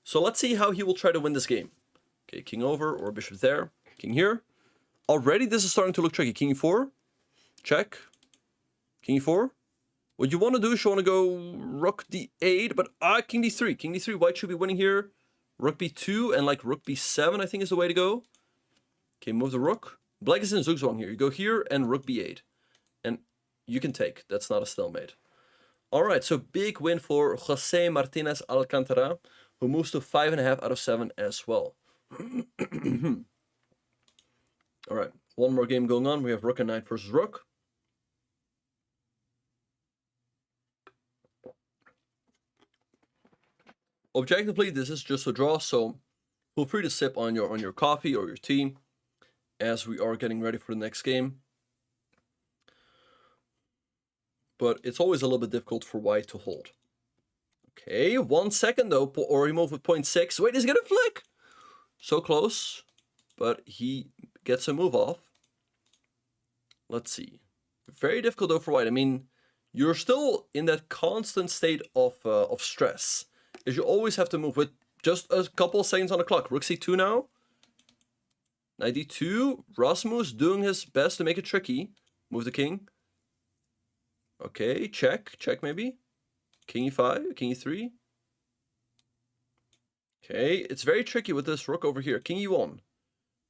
So let's see how he will try to win this game. Okay, king over or bishop there. King here. Already this is starting to look tricky. King e4. Check. King e4. What you want to do is you want to go rook d8, but king d3. King d3, white should be winning here. Rook b2 and like rook b7, I think is the way to go. Okay, move the rook. Black is in zugzwang here. You go here and rook b8. And you can take. That's not a stalemate. Alright, so big win for Jose Martinez Alcantara, who moves to 5.5 out of 7 as well. Alright, one more game going on. We have rook and knight versus rook. Objectively, this is just a draw, so feel free to sip on your coffee or your tea as we are getting ready for the next game. But it's always a little bit difficult for white to hold. Okay, 1 second though, or he moved with 0.6. Wait, he's gonna flick! So close, but he gets a move off. Let's see. Very difficult though for white. I mean, you're still in that constant state of stress, as you always have to move with just a couple of seconds on the clock. Rook c2 now. Knight d2. Rasmus doing his best to make it tricky. Move the king. Okay, check maybe. King e5, king e3. Okay, it's very tricky with this rook over here. King e1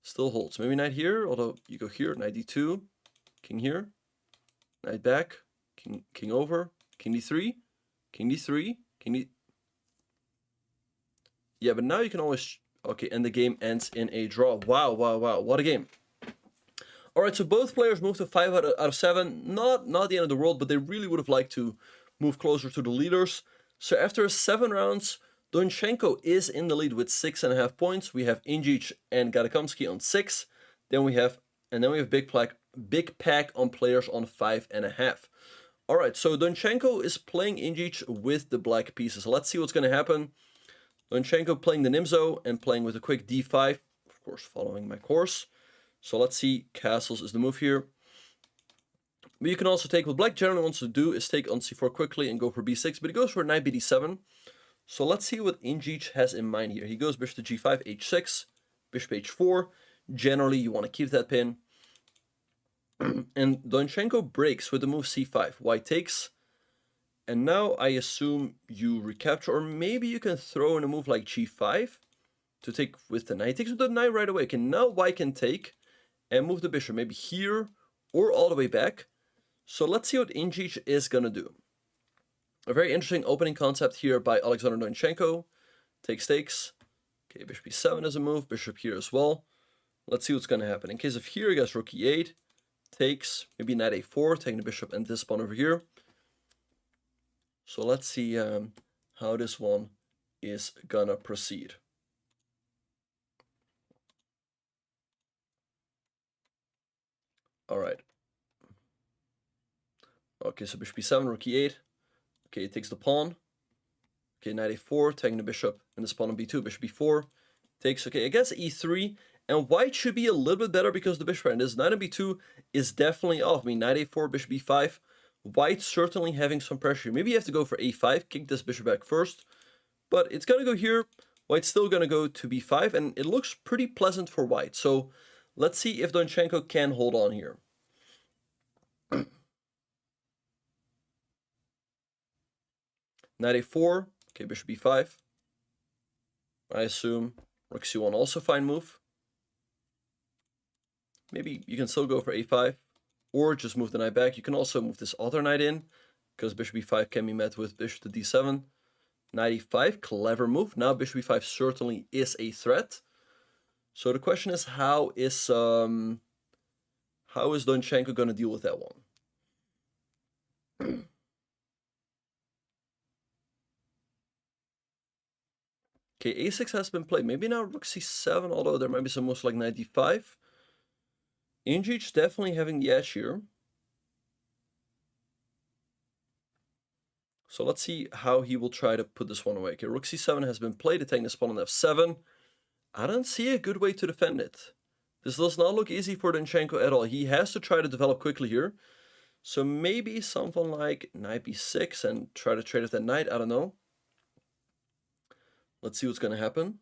still holds. Maybe knight here, although you go here, knight d2, king here, knight back, king over, king d3, king d3, king d... Yeah, but now you can always... Okay, and the game ends in a draw. Wow, what a game. Alright, so both players moved to 5 out of 7. Not the end of the world, but they really would have liked to move closer to the leaders. So after 7 rounds, Donchenko is in the lead with 6.5 points. We have Ingic and Gadakomsky on 6. Then we have Big Pack on players on 5.5. Alright, so Donchenko is playing Ingic with the black pieces. Let's see what's going to happen. Donchenko playing the Nimzo and playing with a quick d5. Of course, following my course. So let's see, castles is the move here. But you can also take, what black generally wants to do is take on c4 quickly and go for b6, but he goes for knight bd7. So let's see what Ingic has in mind here. He goes bishop to g5, h6, bishop h4. Generally, you want to keep that pin. And Donchenko breaks with the move c5. White takes. And now I assume you recapture, or maybe you can throw in a move like g5 to take with the knight. He takes with the knight right away. Okay, now white can take and move the bishop, maybe here or all the way back. So let's see what Ingic is going to do. A very interesting opening concept here by Alexander Donchenko. Takes. Okay, bishop e7 is a move, bishop here as well. Let's see what's going to happen. In case of here, I guess rook e8, takes, maybe knight a4, taking the bishop and this pawn over here. So let's see how this one is going to proceed. All right. Okay, so bishop e7, rook e8. Okay, it takes the pawn. Okay, knight a4, taking the bishop and this pawn on b2, bishop b4. Takes, okay, I guess e3. And white should be a little bit better because the bishop and this knight on b2 is definitely off. I mean, knight a4, bishop b5. White certainly having some pressure. Maybe you have to go for a5, kick this bishop back first. But it's going to go here. White's still going to go to b5, and it looks pretty pleasant for white. So let's see if Donchenko can hold on here. Knight a4, okay, bishop b5. I assume rook c1 also fine move. Maybe you can still go for a5, or just move the knight back. You can also move this other knight in, because bishop b5 can be met with bishop to d7. Knight e5, clever move. Now bishop b5 certainly is a threat. So the question is, how is Donchenko going to deal with that one? Okay, a6 has been played. Maybe now rook c7, although there might be some moves like knight d5. Ingic definitely having the edge here. So let's see how he will try to put this one away. Okay, rook c7 has been played, attacking this pawn on f7. I don't see a good way to defend it. This does not look easy for Donchenko at all. He has to try to develop quickly here. So maybe something like knight b6 and try to trade with that knight. I don't know. Let's see what's going to happen.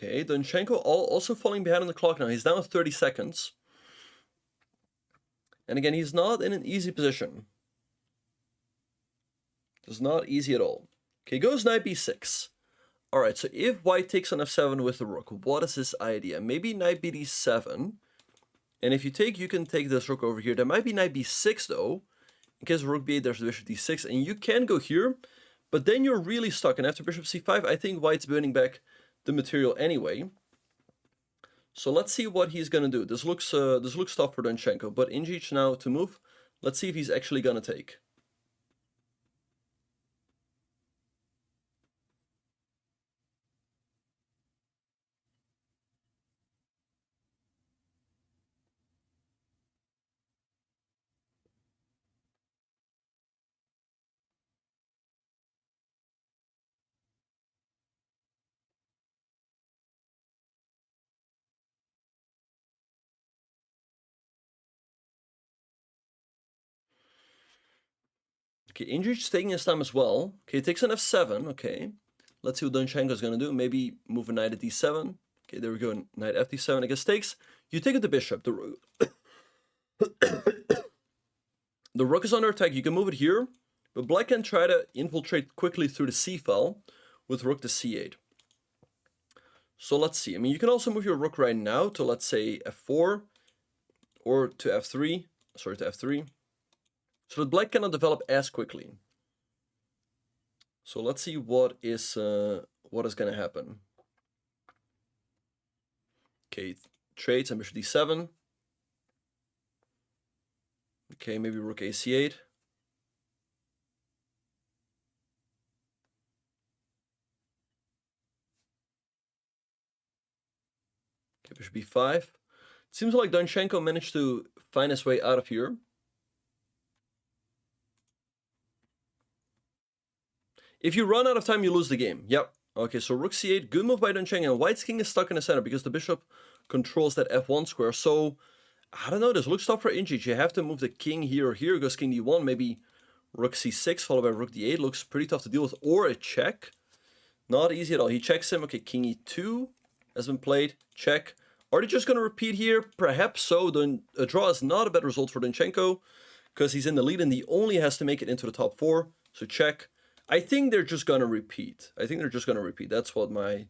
Okay, Donchenko also falling behind on the clock now. He's down 30 seconds. And again, he's not in an easy position. It's not easy at all. Okay, goes knight b6. Alright, so if white takes on f7 with the rook, what is his idea? Maybe knight bd7. And if you take, you can take this rook over here. There might be knight b6 though. In case of rook b8, there's the bishop d6. And you can go here, but then you're really stuck. And after bishop c5, I think white's winning back the material anyway. So let's see what he's gonna do. This looks tough for Donchenko, but Injic now to move. Let's see if he's actually gonna take. Okay, Indric's taking his time as well. Okay, he takes an f7. Okay, let's see what Donchenko is going to do. Maybe move a knight at d7. Okay, there we go. Knight fd7 against takes. You take it the bishop. The rook is under attack. You can move it here, but black can try to infiltrate quickly through the c file with rook to c8. So let's see. I mean, you can also move your rook right now to, let's say, f4 or to f3. Sorry, to f3. So that black cannot develop as quickly. So let's see what is going to happen. Okay, trades and bishop d7. Okay, maybe rook ac8. Okay, bishop b5. It seems like Donchenko managed to find his way out of here. If you run out of time, you lose the game. Yep. Okay, so rook c8, good move by Donchenko. And white's king is stuck in the center because the bishop controls that f1 square. So, I don't know, this looks tough for Injic. You have to move the king here or here. Goes king d1, maybe rook c6 followed by rook d8. Looks pretty tough to deal with. Or a check. Not easy at all. He checks him. Okay, king e2 has been played. Check. Are they just going to repeat here? Perhaps so. A draw is not a bad result for Donchenko because he's in the lead and he only has to make it into the top 4. So check. I think they're just going to repeat. That's what my...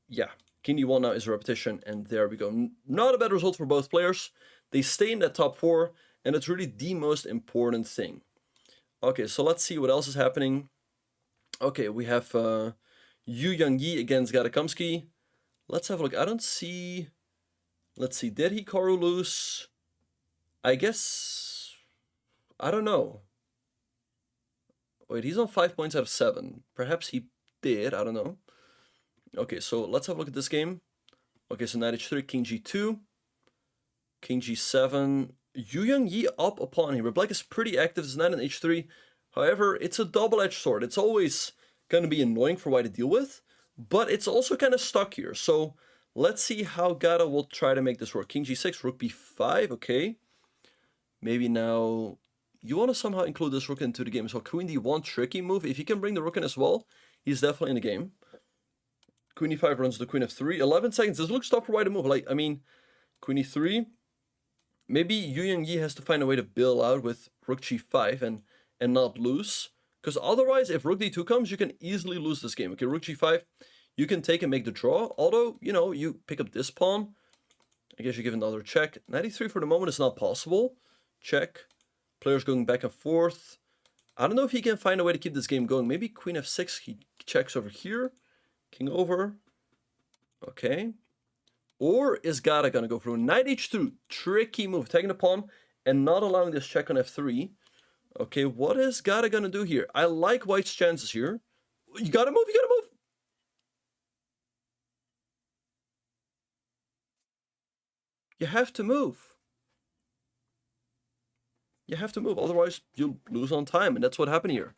Yeah. King d1 now is a repetition. And there we go. Not a bad result for both players. They stay in that top 4. And it's really the most important thing. Okay, so let's see what else is happening. Okay, we have Yu Yang-yi against Gadakamsky. Let's have a look. I don't see... Let's see. Did Hikaru lose? I guess... I don't know. Wait, he's on 5 points out of 7. Perhaps he did. I don't know. Okay, so let's have a look at this game. Okay, so knight h3, king g2, king g7. Yu Yang-yi up upon here. But black is pretty active. It's knight on h3. However, it's a double-edged sword. It's always going to be annoying for white to deal with. But it's also kind of stuck here. So let's see how Gada will try to make this work. King g6, rook b5. Okay. Maybe now... You want to somehow include this rook into the game. So queen d1, tricky move. If you can bring the rook in as well, he's definitely in the game. Queen e5 runs the queen f3. 11 seconds. This looks tough for white to move. Like, I mean, queen e3. Maybe Yu Yang-yi has to find a way to bail out with rook g5 and not lose. Because otherwise, if rook d2 comes, you can easily lose this game. Okay, rook g5, you can take and make the draw. Although, you know, you pick up this pawn. I guess you give another check. Knight e3 for the moment is not possible. Check. Players going back and forth. I don't know if he can find a way to keep this game going. Maybe queen f6, he checks over here. King over. Okay. Or is Gada going to go through? Knight h2, tricky move. Taking the pawn and not allowing this check on f3. Okay, what is Gada going to do here? I like white's chances here. You got to move, you got to move. You have to move. You have to move, otherwise you'll lose on time, and that's what happened here.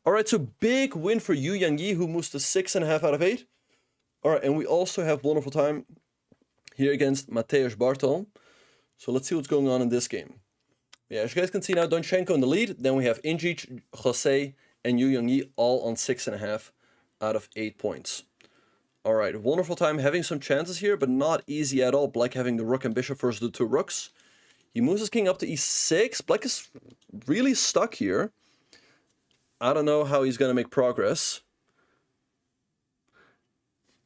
All right, so big win for Yu Yang-yi, who moves to 6.5 out of 8. All right, and we also have wonderful time here against Mateusz Bartel. So let's see what's going on in this game. Yeah, as you guys can see now, Donchenko in the lead. Then we have Injic, Jose, and Yu Yang-yi all on 6.5 out of 8 points. All right, wonderful time having some chances here, but not easy at all. Black having the rook and bishop versus the two rooks. He moves his king up to e6. Black is really stuck here. I don't know how he's going to make progress.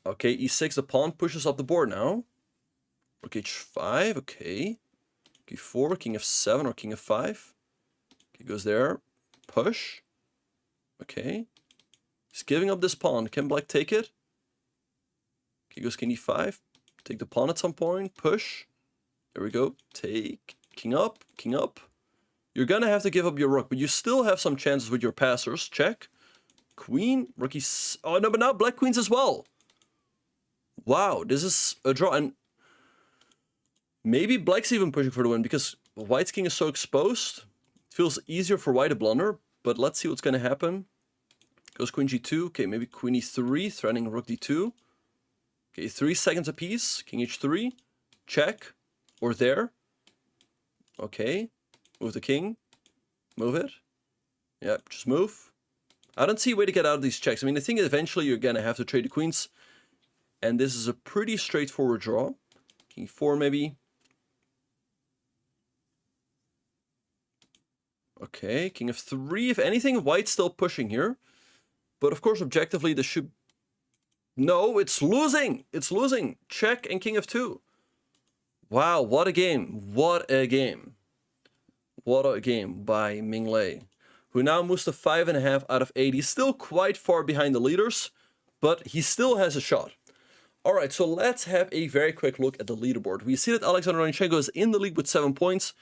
Okay, e6, the pawn pushes up the board now. Rook h5, okay. e4, king f7 or king f5. Okay, goes there. Push. Okay. He's giving up this pawn. Can black take it? Okay, goes king e5. Take the pawn at some point. Push. There we go. Take. King up. King up. You're going to have to give up your rook, but you still have some chances with your passers. Check. Queen. Rook e... Oh, no, but now black queens as well. Wow, this is a draw. And maybe black's even pushing for the win because white's king is so exposed. It feels easier for white to blunder, but let's see what's going to happen. Goes queen g2. Okay, maybe queen e3, threatening rook d2. Okay, 3 seconds apiece. King h3. Check. Or there. Okay. Move the king. Move it. Yep, just move. I don't see a way to get out of these checks. I mean, I think eventually you're going to have to trade the queens. And this is a pretty straightforward draw. King 4 maybe. Okay, king f3. If anything, white's still pushing here. But of course, objectively, this should... No, it's losing! It's losing! Check and king f2. Wow, what a game. What a game. What a game by Ming Lei, who now moves to 5.5 out of 8. He's still quite far behind the leaders, but he still has a shot. All right, so let's have a very quick look at the leaderboard. We see that Alexander Onichenko is in the league with 7 points.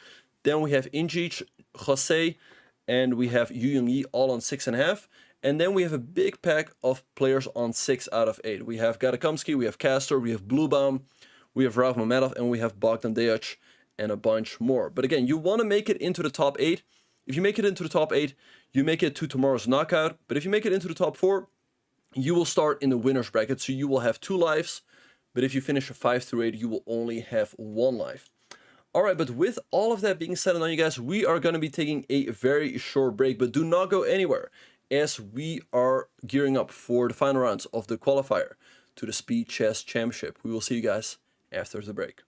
Then we have Injic, Jose, and we have Yu Yongyi all on 6.5. And then we have a big pack of players on 6 out of 8. We have Gadakomsky, we have Castor, we have Bluebaum, we have Rav Mamedov, and we have Bogdan Dejac, and a bunch more. But again, you want to make it into the top 8. If you make it into the top 8, you make it to tomorrow's knockout. But if you make it into the top 4, you will start in the winner's bracket, so you will have 2 lives. But if you finish a 5 through 8, you will only have 1 life. All right, but with all of that being said and done, you guys, we are going to be taking a very short break, but do not go anywhere as we are gearing up for the final rounds of the qualifier to the Speed Chess Championship. We will see you guys after the break.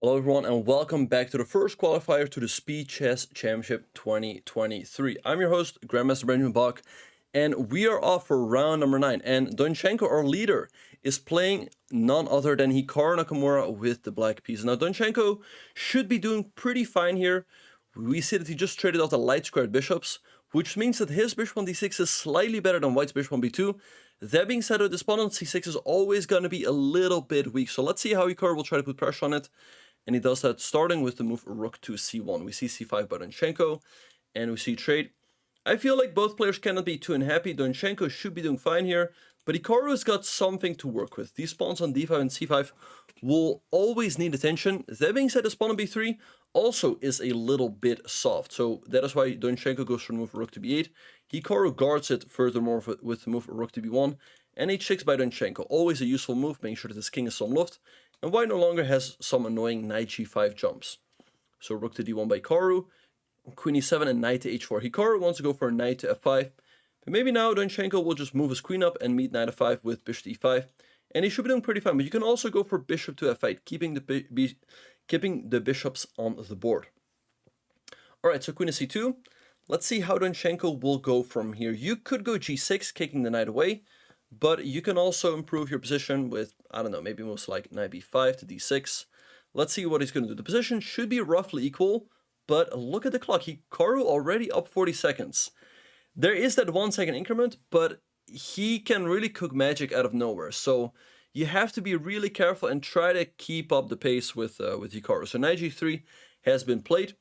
Hello everyone and welcome back to the first qualifier to the Speed Chess Championship 2023. I'm your host, Grandmaster Benjamin Bach, and we are off for round number 9. And Donchenko, our leader, is playing none other than Hikaru Nakamura with the black piece. Now Donchenko should be doing pretty fine here. We see that he just traded out the light squared bishops, which means that his bishop on d6 is slightly better than white's bishop on b2. That being said, this pawn on c6 is always going to be a little bit weak. So let's see how Hikaru will try to put pressure on it. And he does that starting with the move rook to c1. We see c5 by Donchenko, and we see trade. I feel like both players cannot be too unhappy. Donchenko should be doing fine here, but Hikaru's got something to work with. These pawns on d5 and c5 will always need attention. That being said, this pawn on b3 also is a little bit soft. So that is why Donchenko goes for the move rook to b8. Hikaru guards it furthermore with the move rook to b1. And h6 by Donchenko. Always a useful move, making sure that his king is some loft. And white no longer has some annoying knight g5 jumps. So rook to d1 by Hikaru, queen e7 and knight to h4. Hikaru wants to go for a knight to f5. But maybe now Donchenko will just move his queen up and meet knight f5 with bishop to e5. And he should be doing pretty fine. But you can also go for bishop to f8, keeping the bishops on the board. Alright, so queen to c2. Let's see how Donchenko will go from here. You could go g6, kicking the knight away. But you can also improve your position with, I don't know, maybe most like knight b5 to d6. Let's see what he's going to do. The position should be roughly equal, but look at the clock. Hikaru already up 40 seconds. There is that 1 second increment, but he can really cook magic out of nowhere. So you have to be really careful and try to keep up the pace with Hikaru. So knight g3 has been played.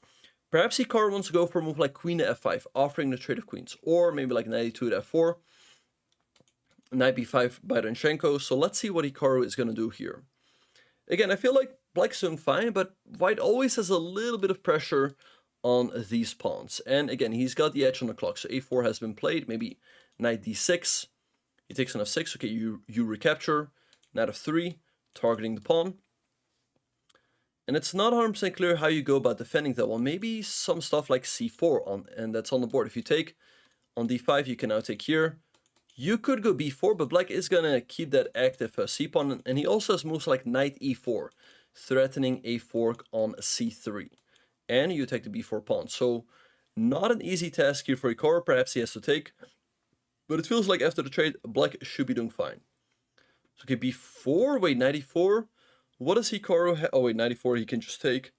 Perhaps Hikaru wants to go for a move like queen to f5, offering the trade of queens. Or maybe like knight e2 to f4. Knight b5 by Donchenko. So let's see what Hikaru is going to do here. Again, I feel like black's doing fine, but white always has a little bit of pressure on these pawns. And again, he's got the edge on the clock. So a4 has been played. Maybe knight d6. He takes on f6. Okay, you recapture. Knight f3, targeting the pawn. And it's not 100% clear how you go about defending that one. Maybe some stuff like c4 on, and that's on the board. If you take on d5, you can now take here. You could go b4, but black is going to keep that active c-pawn. And he also has moves like knight e4, threatening a fork on c3. And you take the b4 pawn. So not an easy task here for Hikaru. Perhaps he has to take. But it feels like after the trade, black should be doing fine. So okay, b4. Wait, knight e4. What does Hikaru have? Oh wait, knight e4 he can just take.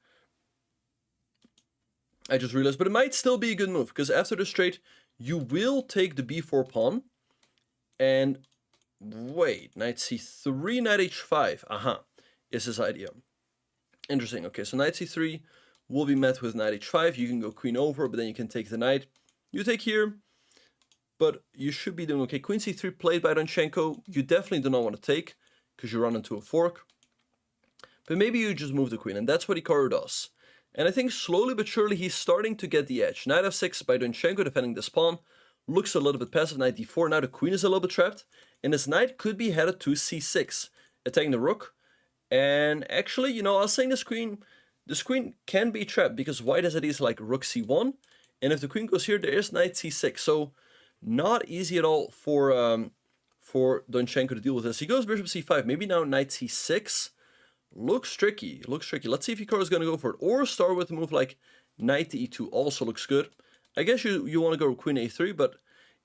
I just realized. But it might still be a good move. Because after this trade, you will take the b4 pawn. And wait, knight c3, knight h5, is his idea. Interesting, okay, so knight c3 will be met with knight h5. You can go queen over, but then you can take the knight. You take here, but you should be doing okay. Queen c3 played by Donchenko. You definitely do not want to take, because you run into a fork. But maybe you just move the queen, and that's what Hikaru does. And I think slowly but surely he's starting to get the edge. Knight f6 by Donchenko defending this pawn. Looks a little bit passive. Knight d4. Now the queen is a little bit trapped. And this knight could be headed to c6. Attacking the rook. And actually, you know, I was saying this queen can be trapped. Because white has ideas like rook c1. And if the queen goes here, there is knight c6. So not easy at all for Donchenko to deal with this. He goes bishop c5. Maybe now knight c6. Looks tricky. Looks tricky. Let's see if Hikaru is going to go for it. Or start with a move like knight to e2. Also looks good. I guess you want to go queen a3, but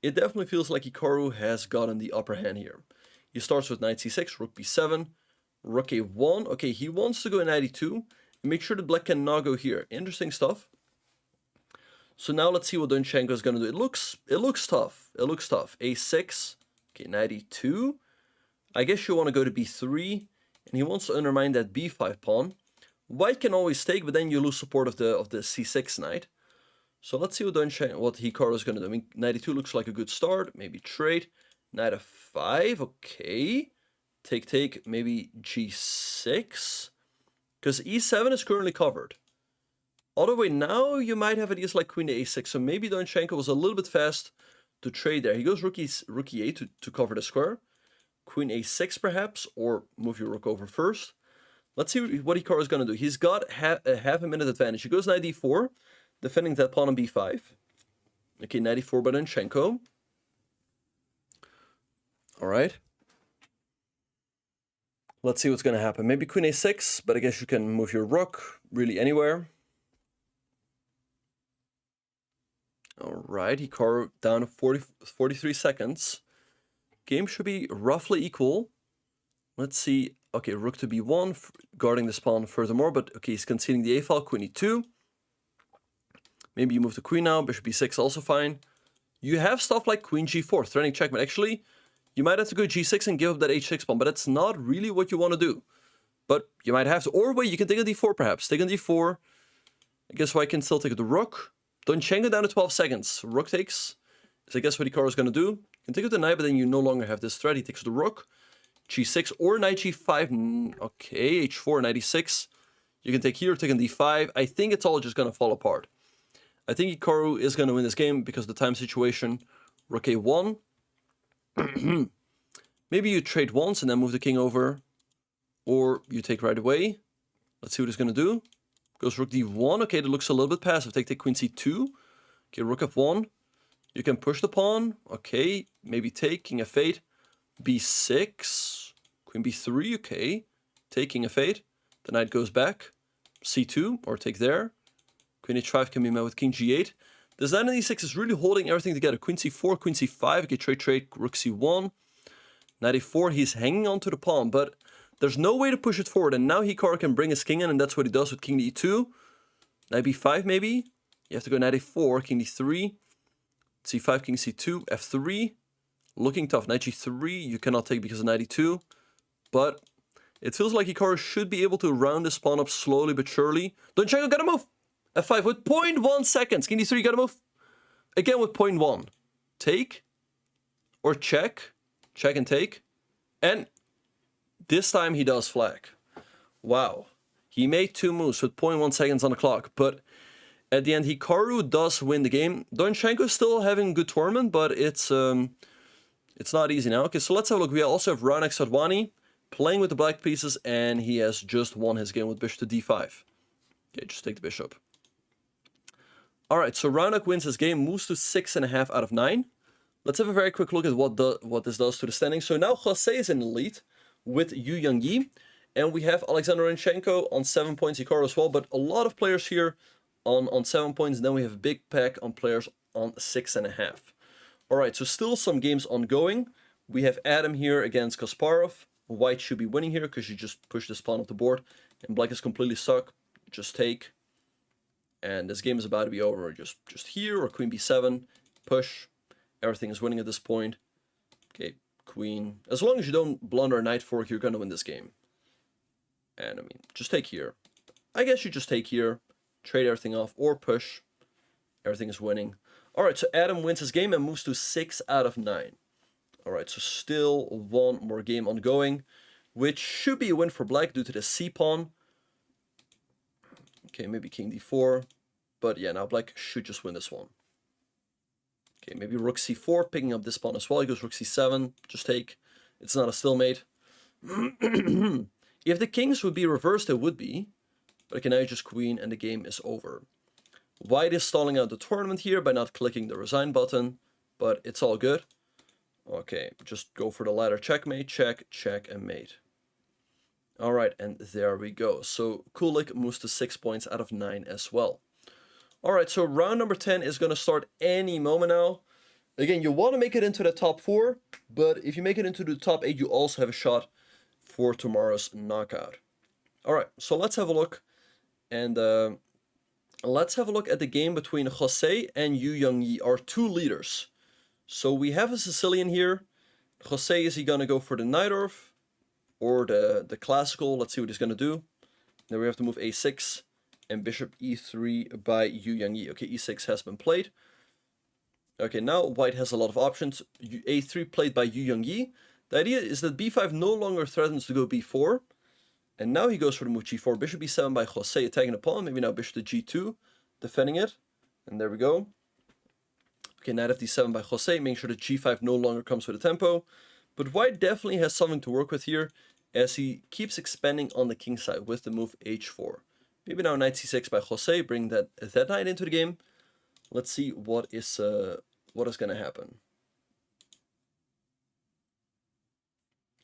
it definitely feels like Hikaru has gotten the upper hand here. He starts with knight c6, rook b7, rook a1. Okay, he wants to go knight e2. Make sure that black cannot go here. Interesting stuff. So now let's see what Donchenko is going to do. It looks tough. It looks tough. a6. Okay, knight e2. I guess you want to go to b3, and he wants to undermine that b5 pawn. White can always take, but then you lose support of the c6 knight. So let's see what Hikaru is going to do. I mean, knight e2 looks like a good start. Maybe trade. Knight f5. Okay. Take. Maybe g6. Because e7 is currently covered. Other way, now you might have ideas like queen to a6. So maybe Donchenko was a little bit fast to trade there. He goes rook e8 to cover the square. Queen a6 perhaps. Or move your rook over first. Let's see what Hikaru is going to do. He's got half a minute advantage. He goes knight d4. Defending that pawn on b5. Okay, knight e4 by Donchenko. Alright. Let's see what's going to happen. Maybe queen a6, but I guess you can move your rook really anywhere. All right, Hikaru down to 43 seconds. Game should be roughly equal. Let's see. Okay, rook to b1, guarding the pawn furthermore, but okay, he's conceding the a file, queen e2. Maybe you move the queen now, bishop b6 also fine. You have stuff like queen g4, threatening checkmate. Actually, you might have to go g6 and give up that h6 pawn, but that's not really what you want to do. But you might have to, or wait, you can take on d4 perhaps. Take on d4. I guess I can still take the rook. Donchenko down to 12 seconds. Rook takes. So I guess what Hikaru is going to do. You can take with the knight, but then you no longer have this threat. He takes the rook. g6 or knight g5. Okay, h4, knight e6. You can take here, take on d5. I think it's all just going to fall apart. I think Hikaru is going to win this game because of the time situation. Rook a1. Maybe you trade once and then move the king over. Or you take right away. Let's see what he's going to do. Goes rook d1. Okay, that looks a little bit passive. Take queen c2. Okay, rook f1. You can push the pawn. Okay, maybe take king f8. b6. Queen b3. Okay. Take king f8. The knight goes back. c2 or take there. Queen h5 can be met with king g8. This knight on e6 is really holding everything together. Queen c4, queen c5. Okay, trade, rook c1. Knight a4, he's hanging on to the pawn, but there's no way to push it forward. And now Hikaru can bring his king in, and that's what he does with king e2. Knight b5 maybe. You have to go knight a4, king d3. c5, king c2, f3. Looking tough. Knight g3, you cannot take because of knight e2. But it feels like Hikaru should be able to round this pawn up slowly but surely. Donchenko, gotta move! f5 with 0.1 seconds. King d3, gotta move. Again with 0.1. Take. Or check. Check and take. And this time he does flag. Wow. He made 2 moves with 0.1 seconds on the clock. But at the end, Hikaru does win the game. Donchenko is still having a good tournament, but it's not easy now. Okay, so let's have a look. We also have Raunak Sadwani playing with the black pieces, and he has just won his game with bishop to d5. Okay, just take the bishop. Alright, so Raunak wins his game, moves to 6.5 out of 9. Let's have a very quick look at what this does to the standing. So now Jose is in the lead with Yu Yangyi, and we have Alexander Onenchenko on 7 points, Hikaru as well, but a lot of players here on 7 points, and then we have a big pack on players on 6.5. Alright, so still some games ongoing. We have Adam here against Kasparov. White should be winning here because you just push this pawn off the board, and black is completely stuck. Just take. And this game is about to be over. Just here, or queen b7, push. Everything is winning at this point. Okay, queen. As long as you don't blunder a knight fork, you're going to win this game. And I mean, just take here. I guess you just take here, trade everything off, or push. Everything is winning. Alright, so Adam wins his game and moves to 6 out of 9. Alright, so still one more game ongoing, which should be a win for black due to the c-pawn. Okay, maybe king d4. But yeah, now black should just win this one. Okay, maybe rook c4, picking up this pawn as well. He goes rook c7, just take. It's not a stalemate. If the kings would be reversed, it would be. But okay, now you just queen and the game is over. White is stalling out the tournament here by not clicking the resign button. But it's all good. Okay, just go for the ladder checkmate, check, check, and mate. Alright, and there we go. So Kulik moves to 6 points out of 9 as well. Alright, so round number 10 is going to start any moment now. Again, you want to make it into the top 4, but if you make it into the top 8, you also have a shot for tomorrow's knockout. Alright, so let's have a look. And let's have a look at the game between Jose and Yu Yangyi, our 2 leaders. So we have a Sicilian here. Jose, is he going to go for the Najdorf or the classical? Let's see what he's going to do. Then we have to move a6 and bishop e3 by Yu Yangyi. Okay, e6 has been played. Okay, now white has a lot of options. a3 played by Yu Yangyi. The idea is that b5 no longer threatens to go b4. And now he goes for the move g4. Bishop e7 by Jose, attacking the pawn. Maybe now bishop to g2, defending it. And there we go. Okay, knight fd7 by Jose, making sure that g5 no longer comes with a tempo. But white definitely has something to work with here, as he keeps expanding on the king side with the move h4. Maybe now knight c6 by Jose, bring that knight into the game. Let's see what is going to happen.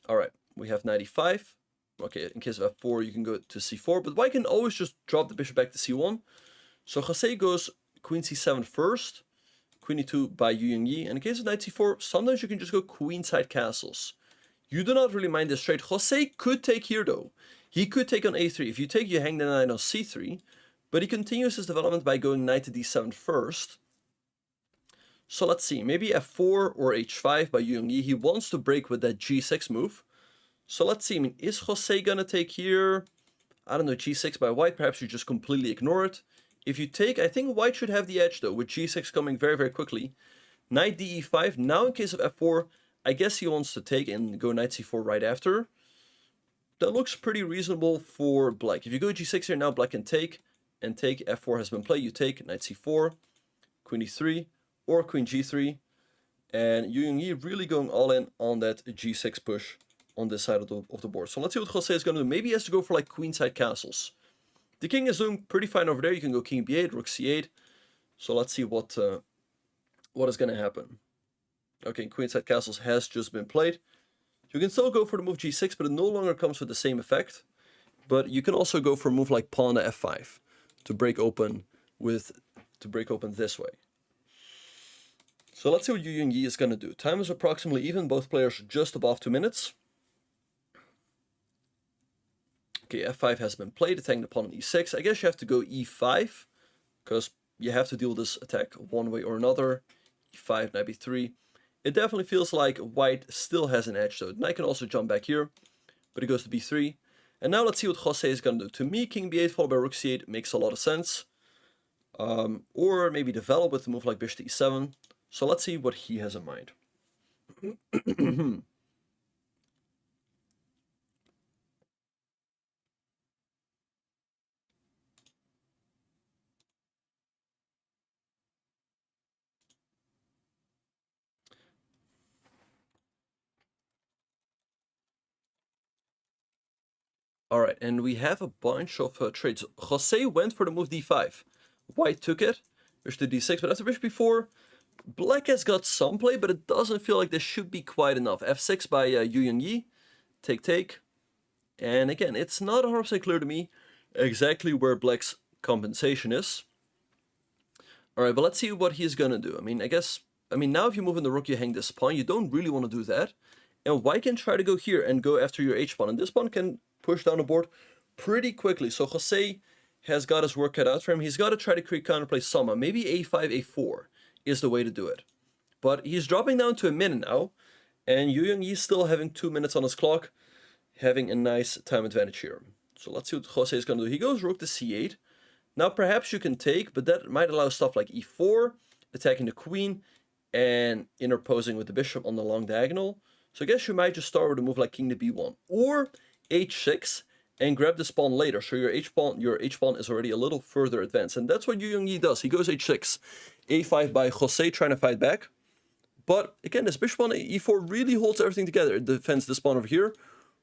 All right, we have knight e5. Okay, in case of f4, you can go to c4, but white can always just drop the bishop back to c1. So Jose goes queen c7 first, queen e2 by Yu Yongyi, and in case of knight c4, sometimes you can just go queenside castles. You do not really mind this trade. Jose could take here though. He could take on a3. If you take, you hang the knight on c3, but he continues his development by going knight to d7 first. So let's see, maybe f4 or h5 by Yu Yongyi. He wants to break with that g6 move. So let's see, I mean, is Jose gonna take here? I don't know, g6 by white, perhaps you just completely ignore it. If you take, I think white should have the edge though, with g6 coming very, very quickly. Knight de5, now in case of f4, I guess he wants to take and go knight c4 right after. That looks pretty reasonable for black. If you go g6 here, now black can take, and take, f4 has been played, you take knight c4, queen e3, or queen g3, and Yu Yongyi really going all in on that g6 push on this side of the board. So let's see what Jose is going to do. Maybe he has to go for like queenside castles. The king is doing pretty fine over there. You can go king b8, rook c8. So let's see what is going to happen. Okay, queenside castles has just been played. You can still go for the move g6, but it no longer comes with the same effect. But you can also go for a move like pawn to f5 to break open this way. So let's see what Yu Yongyi is going to do. Time is approximately even. Both players just above 2 minutes. Okay, f5 has been played, attacking the pawn on e6. I guess you have to go e5, because you have to deal with this attack one way or another. e5, knight b3. It definitely feels like white still has an edge, though. Knight can also jump back here, but it goes to b3. And now let's see what Jose is going to do. To me, king b8 followed by rook c8 makes a lot of sense. Or maybe develop with a move like bishop to e7. So let's see what he has in mind. All right, and we have a bunch of trades. Jose went for the move d5. White took it, bishop to d6, but after bishop b4, black has got some play, but it doesn't feel like this should be quite enough. f6 by Yu Yongyi, take. And again, it's not 100% clear to me exactly where black's compensation is. All right, but let's see what he's gonna do. I mean, now if you move in the rook, you hang this pawn. You don't really want to do that. And white can try to go here and go after your h-pawn. And this pawn can push down the board pretty quickly. So Jose has got his work cut out for him. He's got to try to create counterplay somehow. Maybe a5, a4 is the way to do it. But he's dropping down to a minute now. And Yu Yongyi is still having 2 minutes on his clock, having a nice time advantage here. So let's see what Jose is going to do. He goes rook to c8. Now perhaps you can take, but that might allow stuff like e4, attacking the queen, and interposing with the bishop on the long diagonal. So I guess you might just start with a move like king to b1. Or h6 and grab this pawn later. So your h-pawn is already a little further advanced. And that's what Yu Yongyi does. He goes h6, a5 by Jose trying to fight back. But again, this bishop on e4 really holds everything together. It defends this pawn over here.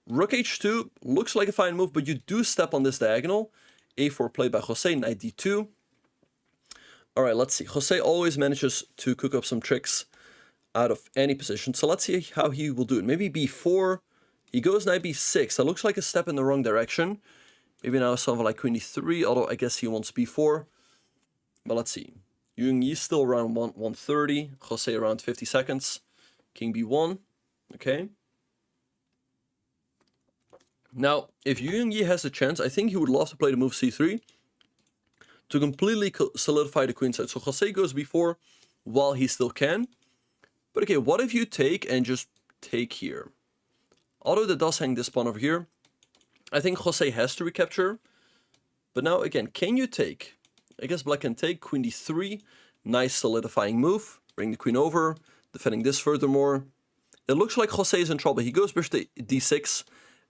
Rook h2 looks like a fine move, but you do step on this diagonal. a4 played by Jose, knight d2. All right, let's see. Jose always manages to cook up some tricks out of any position. So let's see how he will do it. Maybe b4. He goes knight b6. That looks like a step in the wrong direction. Maybe now something like queen e3, although I guess he wants b4. But let's see. Yu Yongyi is still around 130. Jose around 50 seconds. King b1. Okay. Now, if Yu Yongyi has a chance, I think he would love to play the move c3 to completely solidify the queen side. So Jose goes b4 while he still can. But okay, what if you take and just take here? Although that does hang this pawn over here, I think Jose has to recapture. But now again, can you take? I guess black can take, queen d3, nice solidifying move, bring the queen over, defending this furthermore. It looks like Jose is in trouble. He goes bishop to d6.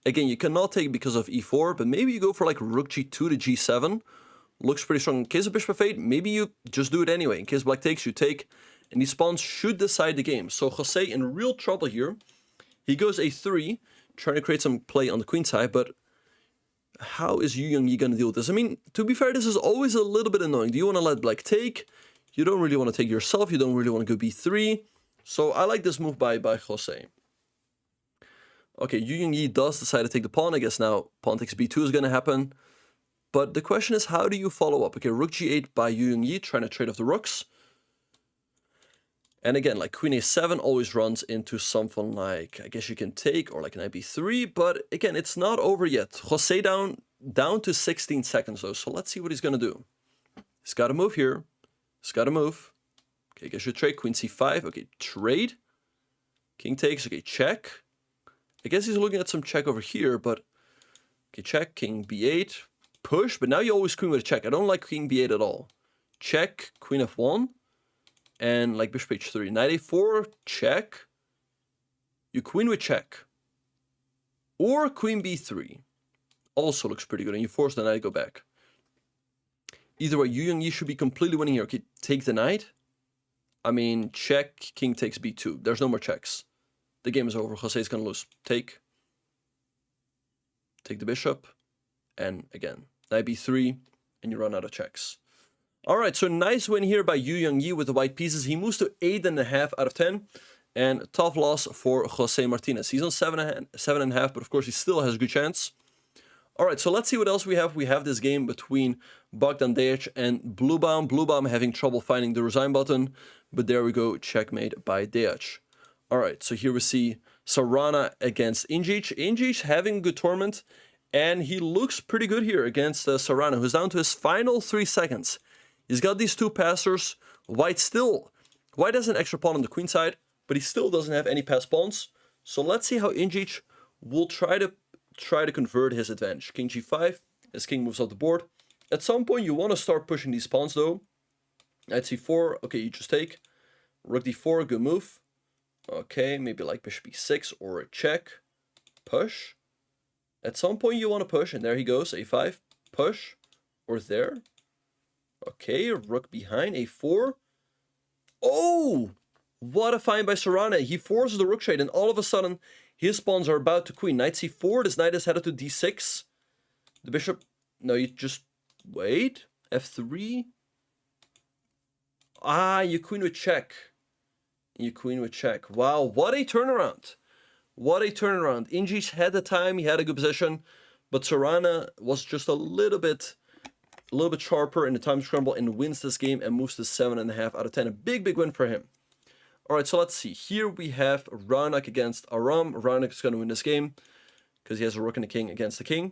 Again, you cannot take because of e4, but maybe you go for like rook g2 to g7. Looks pretty strong. In case of bishop f8, maybe you just do it anyway. In case black takes, you take. And these pawns should decide the game. So Jose in real trouble here. He goes a3, trying to create some play on the queen side, but how is Yu Yongyi going to deal with this? I mean, to be fair, this is always a little bit annoying. Do you want to let black take? You don't really want to take yourself. You don't really want to go b3. So I like this move by Jose. Okay, Yu Yongyi does decide to take the pawn. I guess now pawn takes b2 is going to happen. But the question is, how do you follow up? Okay, rook g8 by Yu Yongyi, trying to trade off the rooks. And again, like queen a7 always runs into something like, I guess you can take, or like an b3. But again, it's not over yet. Jose down to 16 seconds though. So let's see what he's going to do. He's got to move here. He's got to move. Okay, I guess you trade. Queen c5. Okay, trade. King takes. Okay, check. I guess he's looking at some check over here, but... Okay, check. King b8. Push, but now you always queen with a check. I don't like king b8 at all. Check. Queen f1. And like bishop h3. Knight a4. Check. You queen with check. Or queen b3. Also looks pretty good. And you force the knight to go back. Either way, Yu Yongyi should be completely winning here. Okay, take the knight. I mean, check, king takes b2. There's no more checks. The game is over. Jose is going to lose. Take the bishop. And again, knight b3. And you run out of checks. All right, so nice win here by Yu Yongyi with the white pieces. He moves to 8.5 out of 10. And tough loss for Jose Martinez. He's on 7.5, but of course he still has a good chance. All right, so let's see what else we have. We have this game between Bogdan Dejic and Bluebaum. Bluebaum having trouble finding the resign button, but there we go, checkmate by Dejic. All right, so here we see Sarana against Injic. Injic having a good tournament, and he looks pretty good here against Sarana, who's down to his final 3 seconds. He's got these two passers. White has an extra pawn on the queen side, but he still doesn't have any passed pawns. So let's see how Injic will try to convert his advantage. King g5, as king moves up the board. At some point, you want to start pushing these pawns, though. Knight c4, okay, you just take. Rook d4, good move. Okay, maybe like bishop e6 or a check. Push. At some point, you want to push, and there he goes, a5. Push. Or there. Okay, rook behind, a4. Oh! What a find by Sarana. He forces the rook trade, and all of a sudden, his pawns are about to queen. Knight c4, this knight is headed to d6. The bishop, no, you just wait. f3. Ah, you queen with check. You queen with check. Wow, what a turnaround. What a turnaround. Injic had the time, he had a good position, but Sarana was just a little bit sharper in the time scramble and wins this game and moves to 7.5 out of 10. A big win for him. All right, so let's see. Here we have Raonic against Aram. Raonic is going to win this game because he has a rook and a king against the king.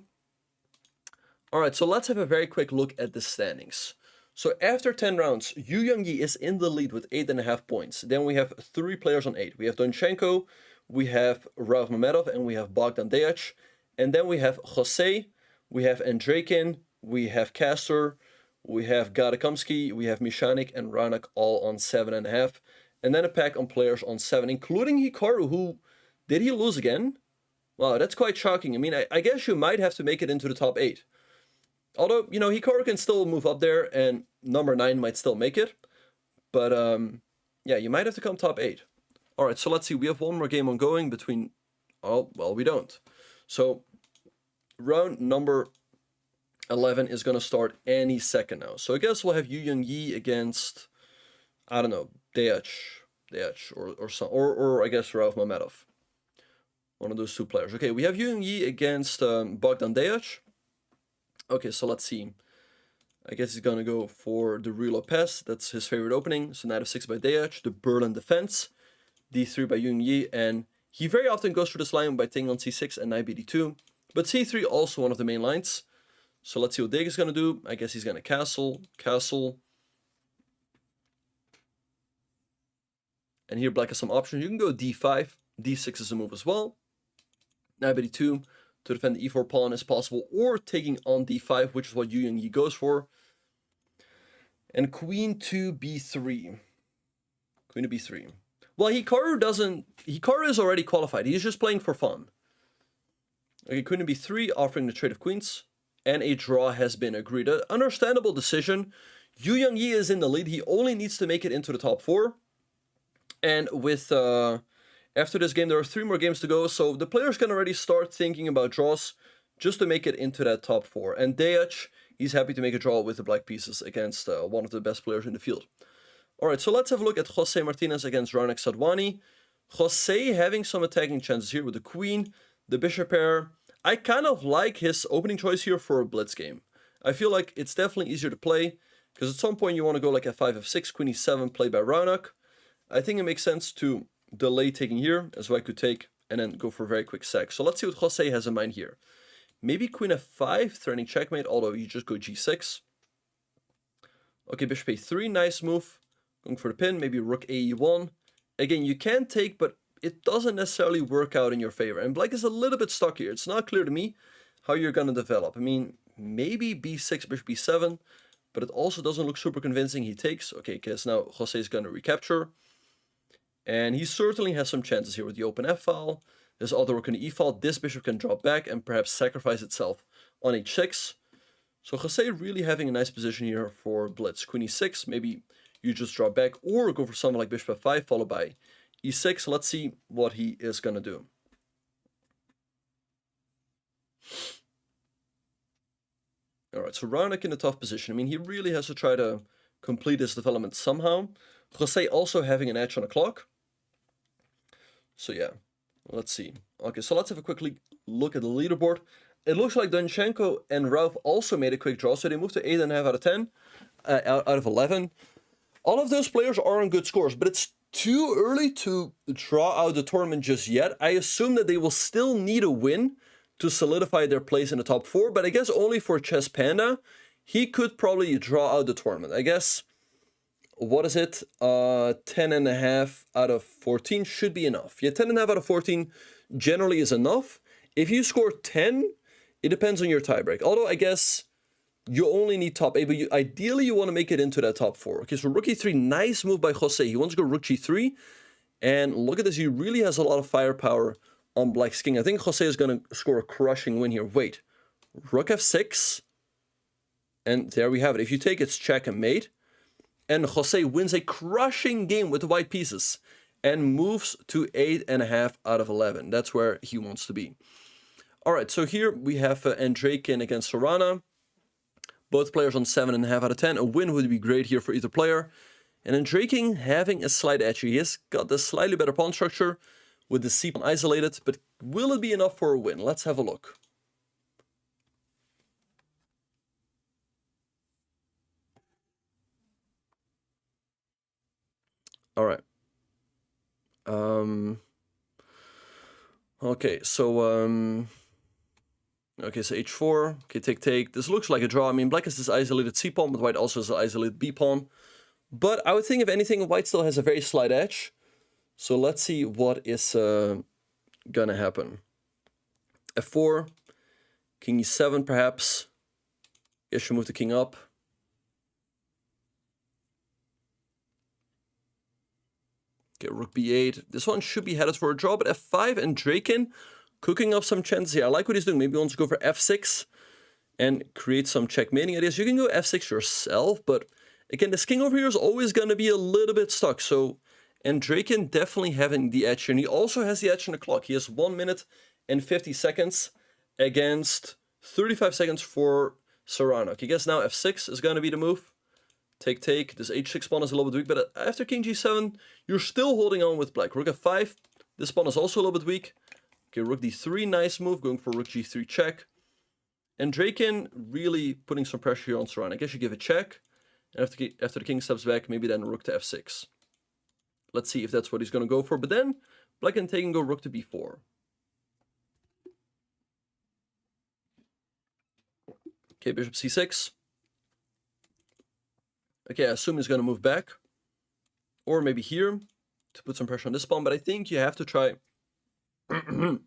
All right, so let's have a very quick look at the standings. So after 10 rounds, Yu Yongyi is in the lead with 8.5 points. Then we have 3 players on 8. We have Donchenko, we have Rauf Mamedov, and we have Bogdan Dejic. And then we have Jose, we have Andreikin, we have Castor, we have Gadakomsky, we have Michanik, and Raonic all on 7.5. And then a pack on players on 7, including Hikaru, who, did he lose again? Wow, that's quite shocking. I mean, I guess you might have to make it into the top 8. Although, you know, Hikaru can still move up there, and number 9 might still make it. But, yeah, you might have to come top 8. All right, so let's see. We have one more game ongoing between... Oh, well, we don't. So, round number 11 is going to start any second now. So I guess we'll have Yu Yongyi against... I don't know, Dejic, or I guess Rauf Mamedov. One of those two players. Okay, we have Yu Yongyi against Bogdan Dejic. Okay, so let's see. I guess he's going to go for the Ruy Lopez. That's his favorite opening. So knight f6 by Dejic, the Berlin defense, d3 by Yu Yongyi, and he very often goes for this line by taking on c6 and knight bd2. But c3 also one of the main lines. So let's see what Dejic is going to do. I guess he's going to castle. And here black has some options. You can go d5. d6 is a move as well. Knight b2 to defend the e4 pawn is possible. Or taking on d5, which is what Yu Yongyi goes for. And queen to b3. Queen to b3. Well, Hikaru is already qualified. He's just playing for fun. Okay, queen to b3, offering the trade of queens. And a draw has been agreed. An understandable decision. Yu Yongyi is in the lead. He only needs to make it into the top 4. And with after this game, there are 3 more games to go, so the players can already start thinking about draws just to make it into that top 4. And Dejic, he's happy to make a draw with the black pieces against one of the best players in the field. All right, so let's have a look at Jose Martinez against Raonic Sadwani. Jose having some attacking chances here with the queen. The bishop pair, I kind of like his opening choice here for a blitz game. I feel like it's definitely easier to play, because at some point you want to go like f5, f6, queen e7, played by Raunak. I think it makes sense to delay taking here, as well I could take, and then go for a very quick sack. So let's see what Jose has in mind here. Maybe queen f5, threatening checkmate, although you just go g6. Okay, bishop a3, nice move. Going for the pin, maybe rook ae1. Again, you can take, but it doesn't necessarily work out in your favor. And black is a little bit stuck here. It's not clear to me how you're going to develop. I mean, maybe b6, bishop b7, but it also doesn't look super convincing. He takes. Okay, because now Jose is going to recapture. And he certainly has some chances here with the open f-file. There's other rook on the e-file. This bishop can drop back and perhaps sacrifice itself on h6. So Jose really having a nice position here for blitz. Queen e6, maybe you just drop back or go for something like bishop f5 followed by e6. Let's see what he is going to do. Alright, so Raunak in a tough position. I mean, he really has to try to complete his development somehow. Jose also having an edge on the clock. So yeah, let's see. Okay, so let's have a quick look at the leaderboard. It looks like Donchenko and Ralph also made a quick draw, so they moved to 8.5 out of 10, out of 11. All of those players are on good scores, but it's too early to draw out the tournament just yet. I assume that they will still need a win to solidify their place in the top 4, but I guess only for Chess Panda, he could probably draw out the tournament. I guess, what is it? 10.5 out of 14 should be enough. Yeah, 10.5 out of 14 generally is enough. If you score 10, it depends on your tiebreak. Although I guess you only need top 8, but ideally you want to make it into that top 4. Okay, so rook e3, nice move by Jose. He wants to go rook g3. And look at this, he really has a lot of firepower on black's king. I think Jose is going to score a crushing win here. Wait, rook f6. And there we have it. If you take, it's check and mate. And Jose wins a crushing game with the white pieces and moves to 8.5 out of 11. That's where he wants to be. All right, so here we have Andreikin against Sorana. Both players on 7.5 out of 10. A win would be great here for either player. And Andreikin having a slight edge. He has got the slightly better pawn structure with the c pawn isolated. But will it be enough for a win? Let's have a look. All right. Okay, so okay, so h4. Okay, take. This looks like a draw. I mean, black has this isolated c pawn, but white also has an isolated b pawn. But I would think, if anything, white still has a very slight edge. So let's see what is gonna happen. f4, king e7 perhaps. Guess you move the king up. Okay, rook b8. This one should be headed for a draw, but f5 and Andreikin cooking up some chances here. I like what he's doing. Maybe he wants to go for f6 and create some checkmating ideas. You can go f6 yourself, but again, this king over here is always going to be a little bit stuck. So Andreikin definitely having the edge here. And he also has the edge on the clock. He has 1 minute and 50 seconds against 35 seconds for Sorana. Okay, I guess now f6 is going to be the move. Take. This h6 pawn is a little bit weak, but after king g7, you're still holding on with black. Rook f5. This pawn is also a little bit weak. Okay, rook d3, nice move. Going for rook g3 check. Andreikin really putting some pressure here on Sorana. I guess you give a check. And after the king steps back, maybe then rook to f6. Let's see if that's what he's going to go for. But then black can take and go rook to b4. Okay, bishop c6. Okay, I assume he's going to move back. Or maybe here to put some pressure on this pawn. But I think you have to try to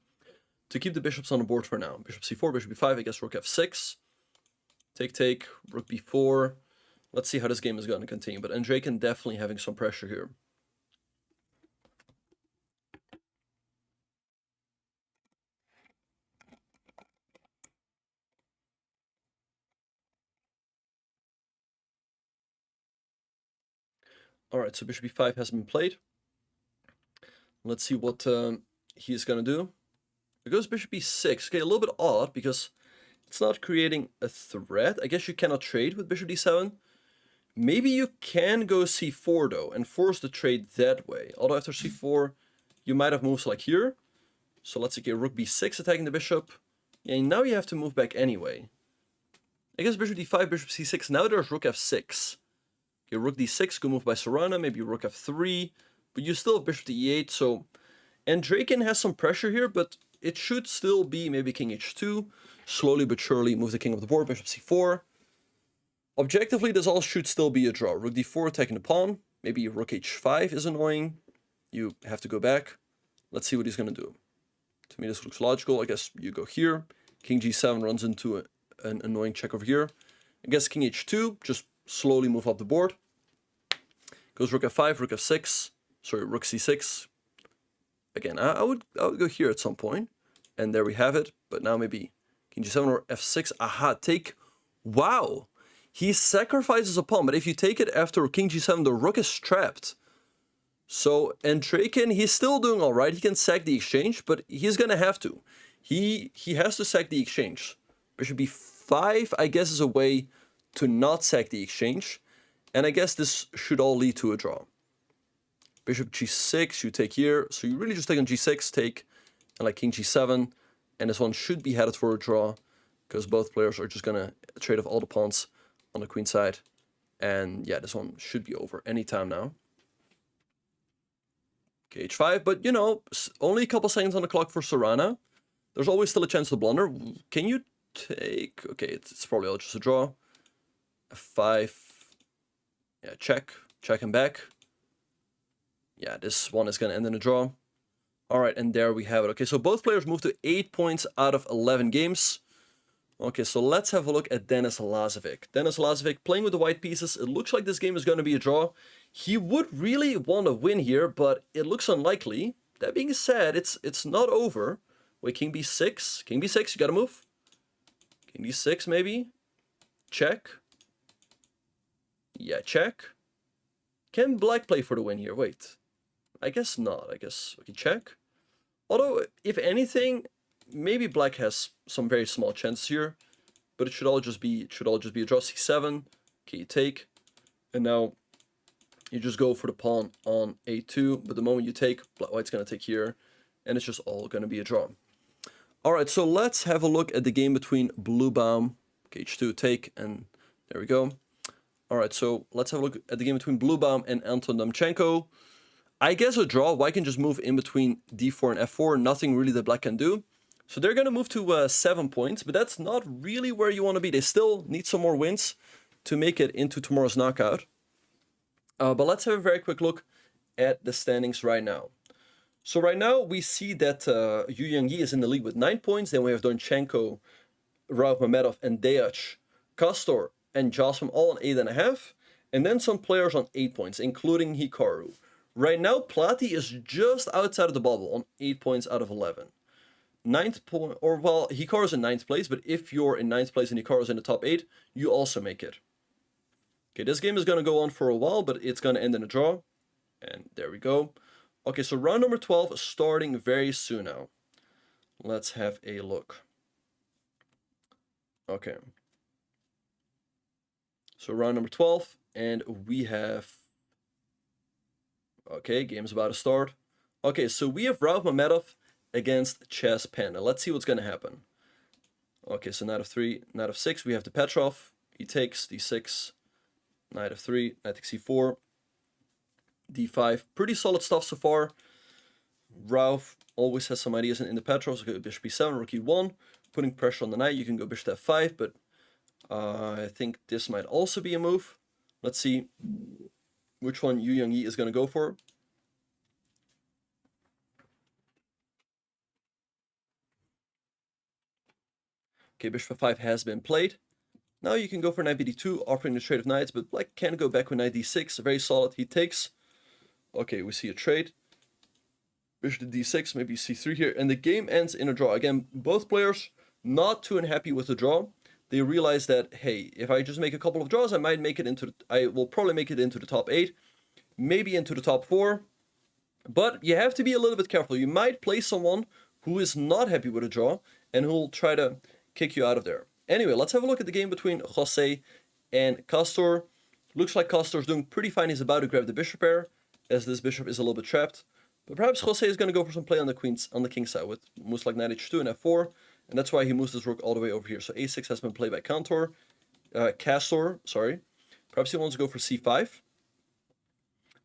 keep the bishops on the board for now. Bishop c4, bishop b5, I guess rook f6. Take, rook b4. Let's see how this game is going to continue. But Andreikin definitely having some pressure here. All right, so bishop b5 has been played. Let's see what he is going to do. It goes bishop b6. Okay, a little bit odd because it's not creating a threat. I guess you cannot trade with bishop d7. Maybe you can go c4 though and force the trade that way. Although after c4, you might have moves like here. So let's see, okay, rook b6 attacking the bishop. Yeah, now you have to move back anyway. I guess bishop d5, bishop c6. Now there's rook f6. Okay, rook d6 could move by Serrana, maybe rook f3. But you still have bishop to e8, so... And Draken has some pressure here, but it should still be maybe king h2. Slowly but surely move the king off the board, bishop c4. Objectively, this all should still be a draw. Rook d4 attacking the pawn. Maybe rook h5 is annoying. You have to go back. Let's see what he's going to do. To me, this looks logical. I guess you go here. King g7 runs into an annoying check over here. I guess king h2, just slowly move up the board. Goes rook f5, rook f6. Sorry, rook c6. Again, I would go here at some point. And there we have it. But now maybe king g7 or f6. Aha, take. Wow. He sacrifices a pawn. But if you take it after king g7, the rook is trapped. So, and Draken, he's still doing all right. He can sack the exchange, but he's going to have to. He has to sack the exchange. Bishop b5, I guess, is a way to not sack the exchange. And I guess this should all lead to a draw. Bishop g6, you take here. So you really just take on g6, take, and like king g7. And this one should be headed for a draw, because both players are just going to trade off all the pawns on the queen side. And yeah, this one should be over anytime now. Okay, h5, but you know, only a couple seconds on the clock for Serrana. There's always still a chance to blunder. Can you take... Okay, it's probably all just a draw. f5. Yeah, check. Check him back. Yeah, this one is going to end in a draw. All right, and there we have it. Okay, so both players moved to 8 points out of 11 games. Okay, so let's have a look at Denis Lazovic. Denis Lazovic playing with the white pieces. It looks like this game is going to be a draw. He would really want to win here, but it looks unlikely. That being said, it's not over. Wait, king b6. King b6, you got to move. King d6 maybe. Check. Yeah, check. Can black play for the win here? Wait. I guess not. I guess, okay, check. Although, if anything, maybe black has some very small chances here, but it should all just be a draw. c7. Okay, you take, and now you just go for the pawn on a2. But the moment you take, white's gonna take here, and it's just all gonna be a draw. All right, so let's have a look at the game between Bluebaum. Okay, h2 take, and there we go. All right, so let's have a look at the game between Bluebaum and Anton Demchenko. I guess a draw. White can just move in between d4 and f4. Nothing really that black can do. So they're going to move to 7 points, but that's not really where you want to be. They still need some more wins to make it into tomorrow's knockout. But let's have a very quick look at the standings right now. So right now we see that Yu Yangyi is in the lead with 9 points. Then we have Donchenko, Rauf Mamedov, and Deac, Castor, and Jasmine all on 8.5. And then some players on 8 points, including Hikaru. Right now, Plati is just outside of the bubble on 8 points out of 11. 9th point, or well, Hikaru's in 9th place, but if you're in 9th place and Hikaru's in the top 8, you also make it. Okay, this game is going to go on for a while, but it's going to end in a draw. And there we go. Okay, so round number 12 is starting very soon now. Let's have a look. Okay. So round number 12, and we have... Okay, game's about to start. Okay, so we have Rauf Mamedov against Chess Panda. Let's see what's going to happen. Okay, so knight of 3, knight of 6. We have the Petrov. He takes d6, knight of 3, knight takes c4, d5. Pretty solid stuff so far. Rauf always has some ideas in the Petrov. So go bishop b7, rook e1, putting pressure on the knight. You can go bishop f5, but I think this might also be a move. Let's see which one Yu Yangyi is going to go for. Okay, bishop f5 has been played. Now you can go for knight bd2, offering the trade of knights, but black can go back with knight d6. Very solid. He takes. Okay, we see a trade. Bishop to d6, maybe c3 here, and the game ends in a draw. Again, both players not too unhappy with the draw. They realize that, hey, if I just make a couple of draws, I might make it into I will probably make it into the top 8, maybe into the top 4. But you have to be a little bit careful. You might play someone who is not happy with a draw and who will try to kick you out of there. Anyway, let's have a look at the game between Jose and Castor. Looks like Castor's doing pretty fine. He's about to grab the bishop pair, as this bishop is a little bit trapped. But perhaps Jose is going to go for some play on the king side with moves like knight h2 and f4, and that's why he moves this rook all the way over here. So a6 has been played by Castor, sorry. Perhaps he wants to go for c5.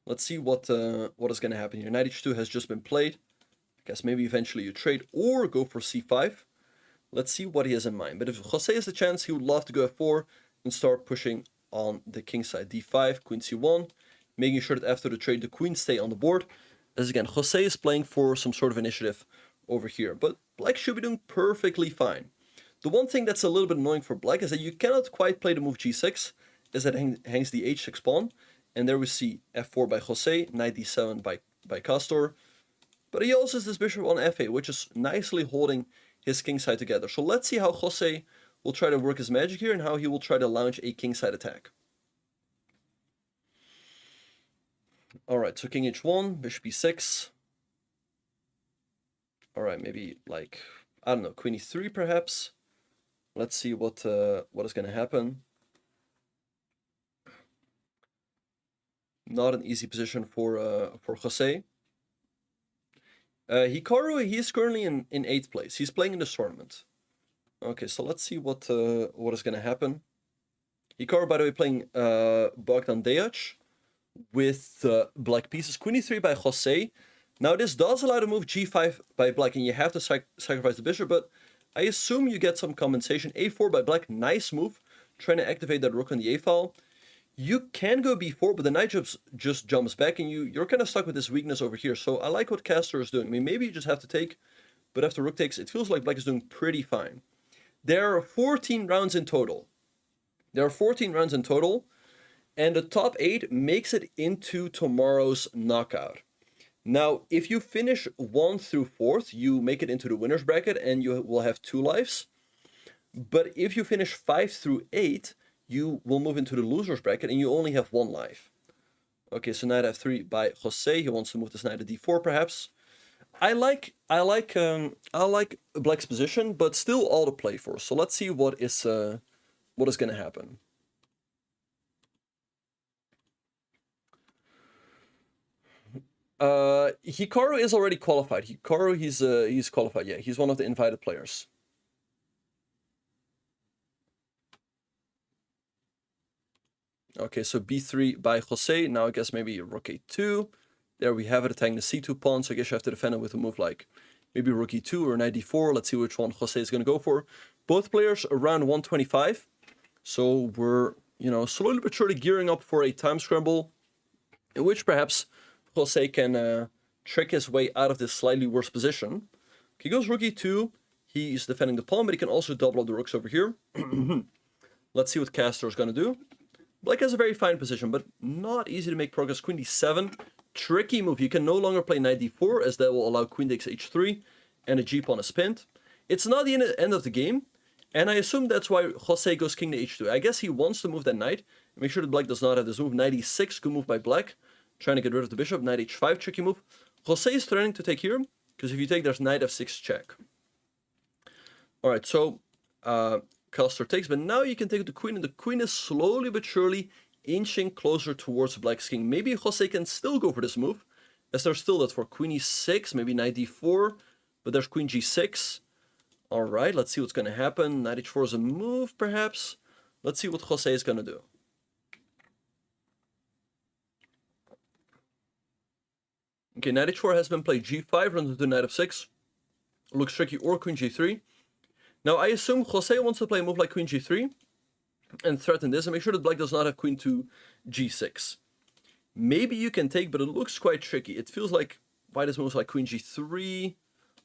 Let's see what is going to happen here. Knight h2 has just been played. I guess maybe eventually you trade or go for c5. Let's see what he has in mind. But if Jose has the chance, he would love to go f4 and start pushing on the king side. d5, queen c1, making sure that after the trade the queens stay on the board. As again, Jose is playing for some sort of initiative over here, but black should be doing perfectly fine. The one thing that's a little bit annoying for black is that you cannot quite play the move g6, as that hangs the h6 pawn, and there we see f4 by Jose, knight d7 by Castor, but he also has this bishop on f8, which is nicely holding his king side together. So let's see how Jose will try to work his magic here and how he will try to launch a king side attack. Alright, so king h1, bishop e6. Alright, maybe like, I don't know, queen e3 perhaps. Let's see what is going to happen. Not an easy position for Jose. Hikaru, he is currently in 8th place. He's playing in this tournament. Okay, so let's see what is going to happen. Hikaru, by the way, playing Bogdan Dejac with black pieces. Queen e3 by Jose. Now this does allow the move g5 by black, and you have to sacrifice the bishop, but I assume you get some compensation. a4 by black, nice move, trying to activate that rook on the a file. You can go b4, but the knight just jumps back, and you're kind of stuck with this weakness over here. So I like what Castor is doing. I mean, maybe you just have to take, but after rook takes, it feels like black is doing pretty fine. There are 14 rounds in total. And the top 8 makes it into tomorrow's knockout. Now, if you finish 1 through 4th, you make it into the winner's bracket and you will have 2 lives. But if you finish 5 through 8, you will move into the loser's bracket and you only have 1 life. Okay, so knight f3 by Jose. He wants to move this knight to d4 perhaps. I like black's position, but still all to play for. So let's see what is going to happen. Hikaru is already qualified. Hikaru, he's qualified. Yeah, he's one of the invited players. Okay, so b3 by Jose. Now I guess maybe rook a2. There we have it, attacking the c2 pawn. So I guess you have to defend it with a move like maybe rook e2 or knight d4. Let's see which one Jose is going to go for. Both players around 125. So we're, slowly but surely gearing up for a time scramble in which perhaps Jose can trick his way out of this slightly worse position. He goes rook e2. He's defending the pawn, but he can also double up the rooks over here. Let's see what Castor is going to do. Black has a very fine position, but not easy to make progress. Queen d7. Tricky move. You can no longer play knight d4, as that will allow queen takes h3, and a g-pawn is pinned. It's not the end of the game, and I assume that's why Jose goes king to h2. I guess he wants to move that knight. Make sure that black does not have this move. Knight e6, good move by black. Trying to get rid of the bishop. Knight h5, tricky move. Jose is threatening to take here, because if you take, there's knight f6 check. Alright, so Castor takes, but now you can take the queen, and the queen is slowly but surely inching closer towards black's king. Maybe Jose can still go for this move, as there's still that for queen e6, maybe knight d4, but there's queen g6. Alright, let's see what's going to happen. Knight h4 is a move, perhaps. Let's see what Jose is going to do. Okay, knight h4 has been played. g5 runs into knight f6. Looks tricky, or queen g3. Now, I assume Jose wants to play a move like queen g3 and threaten this and make sure that black does not have queen to g6. Maybe you can take, but it looks quite tricky. It feels like white is moves like queen g3.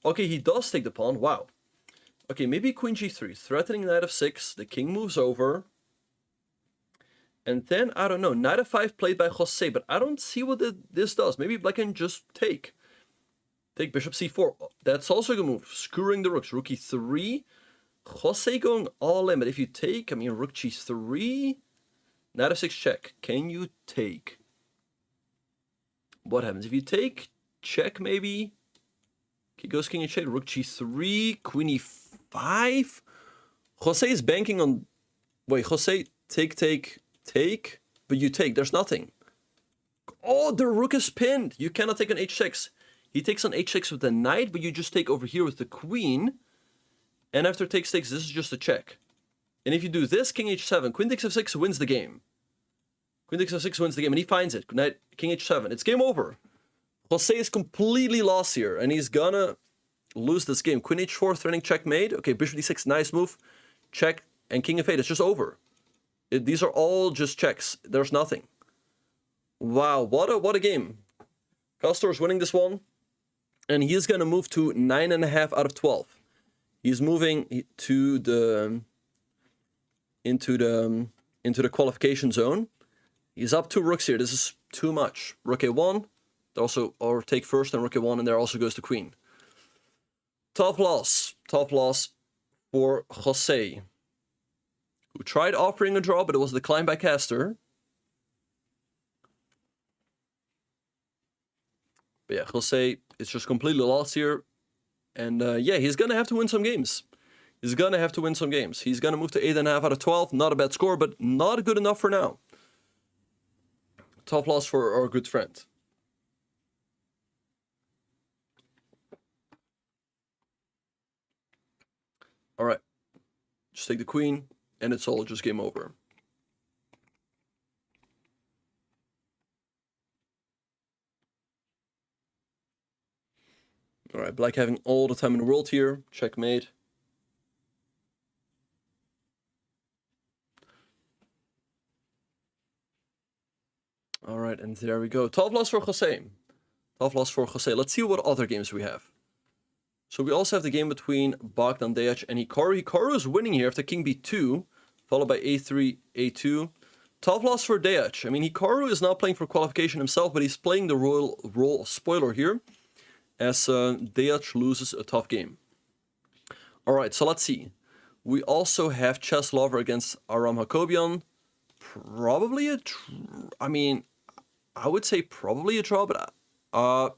Okay, he does take the pawn. Wow. Okay, maybe queen g3, threatening knight f6. The king moves over. And then, I don't know, knight f5 played by Jose, but I don't see what this does. Maybe black can just take. Take bishop c4. That's also a good move. Skewering the rooks. Rook e3. Jose going all in, but if you take, I mean, rook g3. Knight f6 check. Can you take? What happens? If you take, check maybe. Okay, goes king h8. Rook g3. Queen e5. Jose is banking on... Wait, Jose, take, but you take. There's nothing. Oh, the rook is pinned. You cannot take an h6. He takes on h6 with the knight, but you just take over here with the queen. And after takes, this is just a check. And if you do this, king h7, queen takes f6 wins the game. Queen takes f6 wins the game, and he finds it. Knight, king h7. It's game over. Jose is completely lost here, and he's gonna lose this game. Queen h4, threatening checkmate. Okay, bishop d6, nice move. Check, and king f8. It's just over. These are all just checks. There's nothing. Wow, what a game. Castor is winning this one, and he's gonna move to 9.5 out of 12. He's moving to the into the qualification zone. He's up 2 rooks here. This is too much. Rook a1, or take first and rook a1, and there also goes the queen. Tough loss for Jose, who tried offering a draw, but it was declined by Castor. But yeah, Jose is just completely lost here. And yeah, he's going to have to win some games. He's going to move to 8.5 out of 12. Not a bad score, but not good enough for now. Tough loss for our good friend. All right. Just take the queen, and it's all just game over. All right, black having all the time in the world here. Checkmate. All right, and there we go. Tough loss for Jose. Let's see what other games we have. So we also have the game between Bogdan Dejac and Hikaru. Hikaru is winning here after king b2, followed by a3, a2. Tough loss for Dejac. I mean, Hikaru is not playing for qualification himself, but he's playing the role of spoiler here, as Dejac loses a tough game. All right, so let's see. We also have Chess Lover against Aram Hakobian. Probably I would say probably a draw, but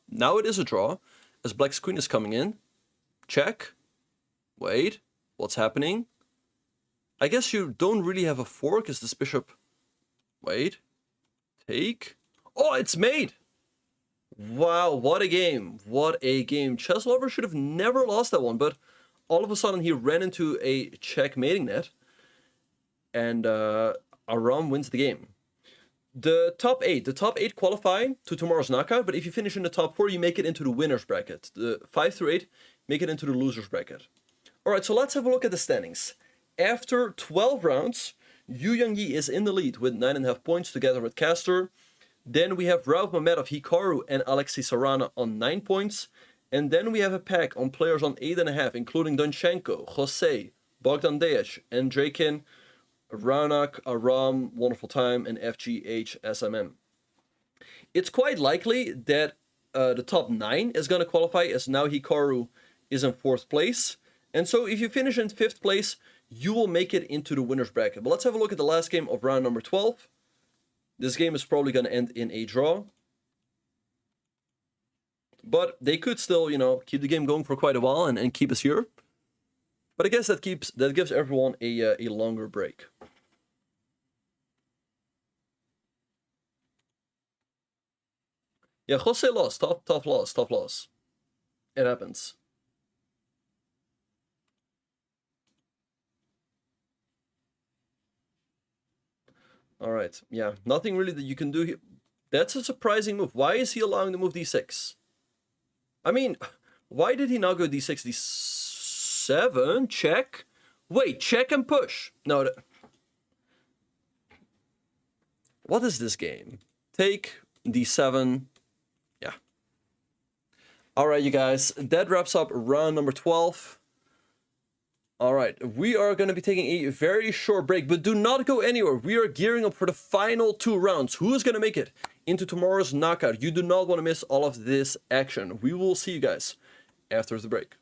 now it is a draw, as black's queen is coming in. Check. Wait, what's happening? I guess you don't really have a fork, as this bishop... Wait. Take. Oh, it's made! Wow, what a game. What a game. Chess Lover should have never lost that one, but all of a sudden he ran into a checkmating net, and Aram wins the game. The top 8 qualify to tomorrow's knockout, but if you finish in the top 4, you make it into the winner's bracket. The 5 through 8 make it into the loser's bracket. All right, so let's have a look at the standings. After 12 rounds, Yu Yangyi is in the lead with 9.5 points together with Castor. Then we have Rauf Mamedov, Hikaru, and Alexei Sarana on 9 points. And then we have a pack on players on 8.5, including Donchenko, Jose, Bogdan Dejac, and Draken, Raunak, Aram, Wonderful Time, and FGH SMM. It's quite likely that the top 9 is going to qualify, as now Hikaru is in 4th place. And so if you finish in 5th place, you will make it into the winner's bracket. But let's have a look at the last game of round number 12. This game is probably going to end in a draw. But they could still, keep the game going for quite a while and keep us here. But I guess that gives everyone a longer break. Yeah, Jose lost. Tough loss. It happens. All right. Yeah, nothing really that you can do here. That's a surprising move. Why is he allowing the move d6? I mean, why did he not go d6, d7? Check. Wait, check and push. No. What is this game? Take d7. Yeah. All right, you guys. That wraps up round number 12. All right, we are going to be taking a very short break, but do not go anywhere. We are gearing up for the final 2 rounds. Who is going to make it into tomorrow's knockout? You do not want to miss all of this action. We will see you guys after the break.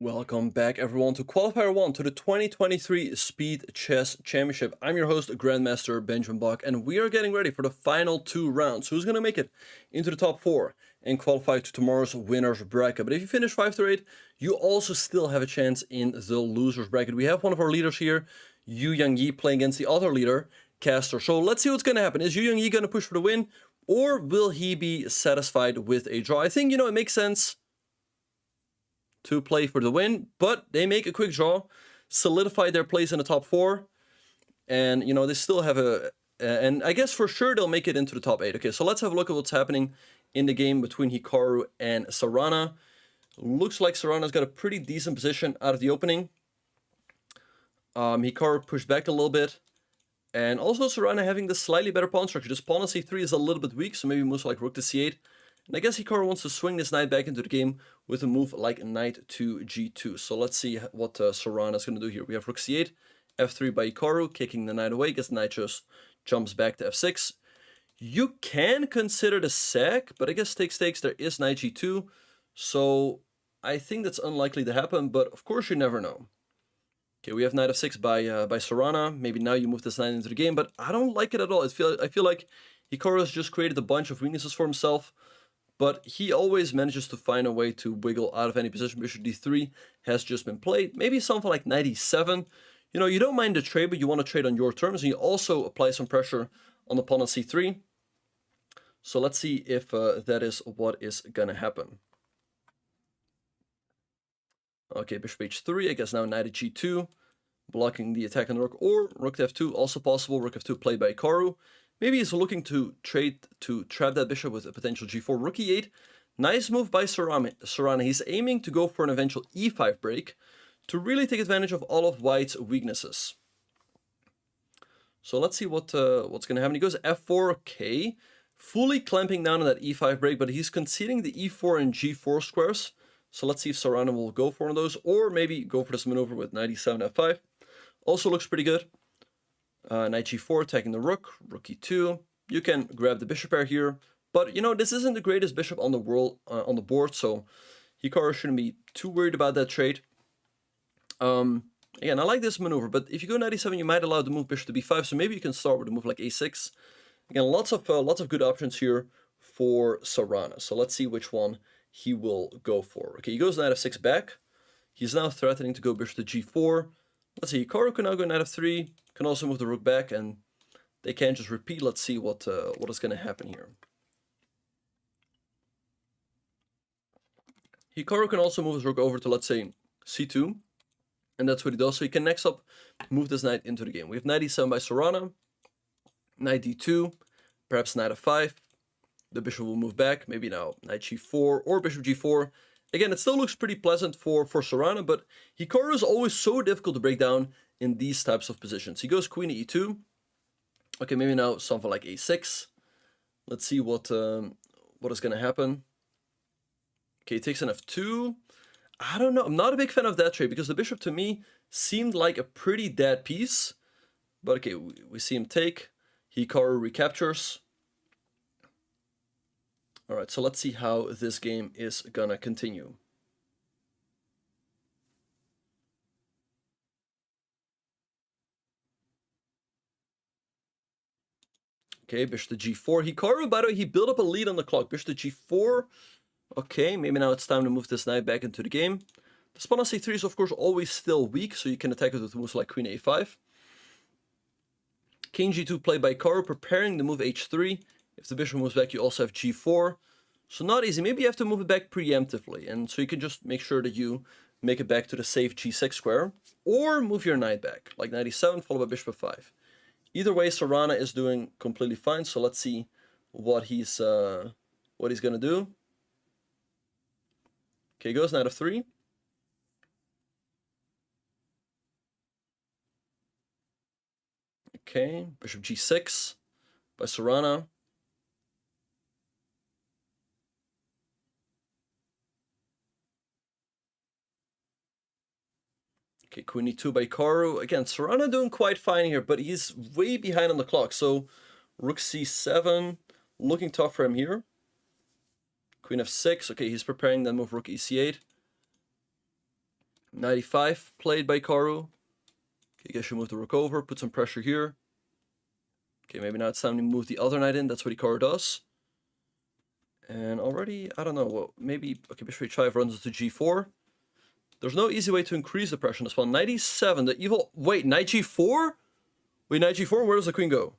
Welcome back, everyone, to Qualifier 1 to the 2023 Speed Chess Championship. I'm your host, Grandmaster Benjamin Bach, and we are getting ready for the final 2 rounds. Who's going to make it into the top 4 and qualify to tomorrow's winner's bracket? But if you finish 5 to 8, you also still have a chance in the loser's bracket. We have one of our leaders here, Yu Yang playing against the other leader, Castor. So let's see what's going to happen. Is Yu Yang going to push for the win, or will he be satisfied with a draw? I think, it makes sense to play for the win, but they make a quick draw, solidify their place in the top 4, and they still have and I guess for sure they'll make it into the top 8. Okay, so let's have a look at what's happening in the game between Hikaru and Sarana. Looks like Sarana's got a pretty decent position out of the opening. Hikaru pushed back a little bit, and also Sarana having the slightly better pawn structure. This pawn on c3 is a little bit weak, so maybe moves like rook to c8. And I guess Hikaru wants to swing this knight back into the game with a move like knight to g2. So let's see what Sarana is going to do here. We have rook c8, f3 by Hikaru, kicking the knight away. I guess the knight just jumps back to f6. You can consider the sack, but I guess takes. There is knight g2. So I think that's unlikely to happen, but of course you never know. Okay, we have knight f6 by Sarana. Maybe now you move this knight into the game, but I don't like it at all. I feel like Hikaru has just created a bunch of weaknesses for himself. But he always manages to find a way to wiggle out of any position. Bishop d3 has just been played. Maybe something like knight e7. You don't mind the trade, but you want to trade on your terms. And you also apply some pressure on the pawn on c3. So let's see if that is what is going to happen. Okay, bishop h3. I guess now knight at g2. Blocking the attack on the rook. Or rook to f2. Also possible. Rook f2 played by Hikaru. Maybe he's looking to trade to trap that bishop with a potential g4. Rook e8. Nice move by Sarana. He's aiming to go for an eventual e5 break to really take advantage of all of white's weaknesses. So let's see what's going to happen. He goes f4, okay. Fully clamping down on that e5 break, but he's conceding the e4 and g4 squares. So let's see if Sarana will go for one of those, or maybe go for this maneuver with knight e7, f5. Also looks pretty good. Knight g4, attacking the rook, rook e2. You can grab the bishop pair here, but this isn't the greatest bishop on the on the board, so Hikaru shouldn't be too worried about that trade. Again, I like this maneuver, but if you go knight e7, you might allow the move bishop to b5, so maybe you can start with a move like a6. Again, lots of good options here for Sarana. So let's see which one he will go for. Okay, he goes knight f6 back. He's now threatening to go bishop to g4. Let's see, Hikaru can now go knight f3. Can also move the rook back, and they can't just repeat. Let's see what is going to happen here. Hikaru can also move his rook over to, let's say, c2, and that's what he does. So he can next up move this knight into the game. We have knight e7 by Sarana, knight d2, perhaps knight f5. The bishop will move back, maybe now knight g4 or bishop g4. Again, it still looks pretty pleasant for Sarana, but Hikaru is always so difficult to break down in these types of positions. He goes queen to e2. Okay, maybe now something like a6. Let's see what is going to happen. Okay, he takes an f2. I don't know. I'm not a big fan of that trade because the bishop to me seemed like a pretty dead piece. But okay, we see him take. Hikaru recaptures. All right, so let's see how this game is going to continue. Okay, bishop to g4. Hikaru, by the way, he built up a lead on the clock. Bishop to g4. Okay, maybe now it's time to move this knight back into the game. The pawn on c3 is, of course, always still weak, so you can attack it with moves like queen a5. King g2 played by Hikaru, preparing the move h3. If the bishop moves back, you also have g4. So not easy. Maybe you have to move it back preemptively, and so you can just make sure that you make it back to the safe g6 square, or move your knight back, like knight e7 followed by bishop f5. Either way, Sarana is doing completely fine. So let's see what he's gonna do. Okay, he goes knight f3. Okay, bishop g6 by Sarana. Okay, queen e2 by Hikaru. Again, Sarana doing quite fine here, but he's way behind on the clock. So rook c7, looking tough for him here. Queen f6. Okay, he's preparing that move rook e8. 95 played by Hikaru. Okay, I guess you move the rook over, put some pressure here. Okay, maybe now it's time to move the other knight in. That's what Hikaru does. And already, I don't know, well, maybe, okay, bishop h5 runs into g4. There's no easy way to increase the pressure on this one. 97, the evil, wait, knight g4? Wait, knight g4, where does the queen go?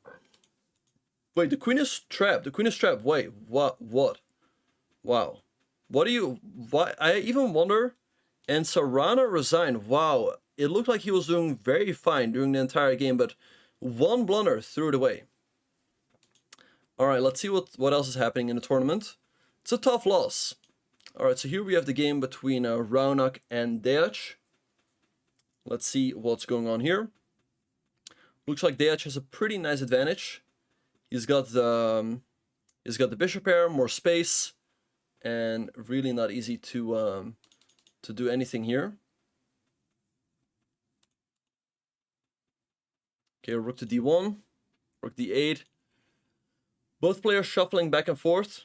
Wait, the queen is trapped, wait, what? Wow. What do you, why, I even wonder, and Serrano resigned, wow, it looked like he was doing very fine during the entire game, but one blunder threw it away. Alright, let's see what else is happening in the tournament. It's a tough loss. Alright, so here we have the game between Raunak and Deac. Let's see what's going on here. Looks like Deac has a pretty nice advantage. He's got the bishop pair, more space, and really not easy to do anything here. Okay, rook to d1, rook d8. Both players shuffling back and forth.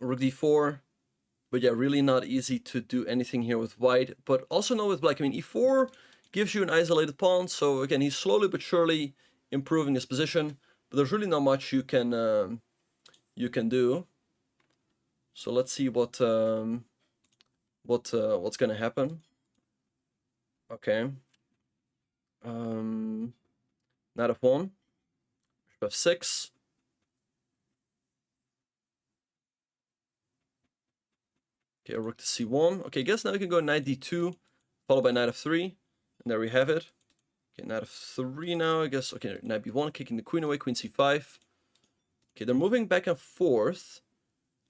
Rook d4. But yeah, really not easy to do anything here with white. But also not with black. I mean, e4 gives you an isolated pawn. So again, he's slowly but surely improving his position. But there's really not much you can do. So let's see what's gonna happen. Okay. Knight f1. Bishop f6. Okay, rook to c1. Okay, I guess now we can go knight d2, followed by knight f3. And there we have it. Okay, knight f3 now, I guess. Okay, knight b1, kicking the queen away, queen c5. Okay, they're moving back and forth.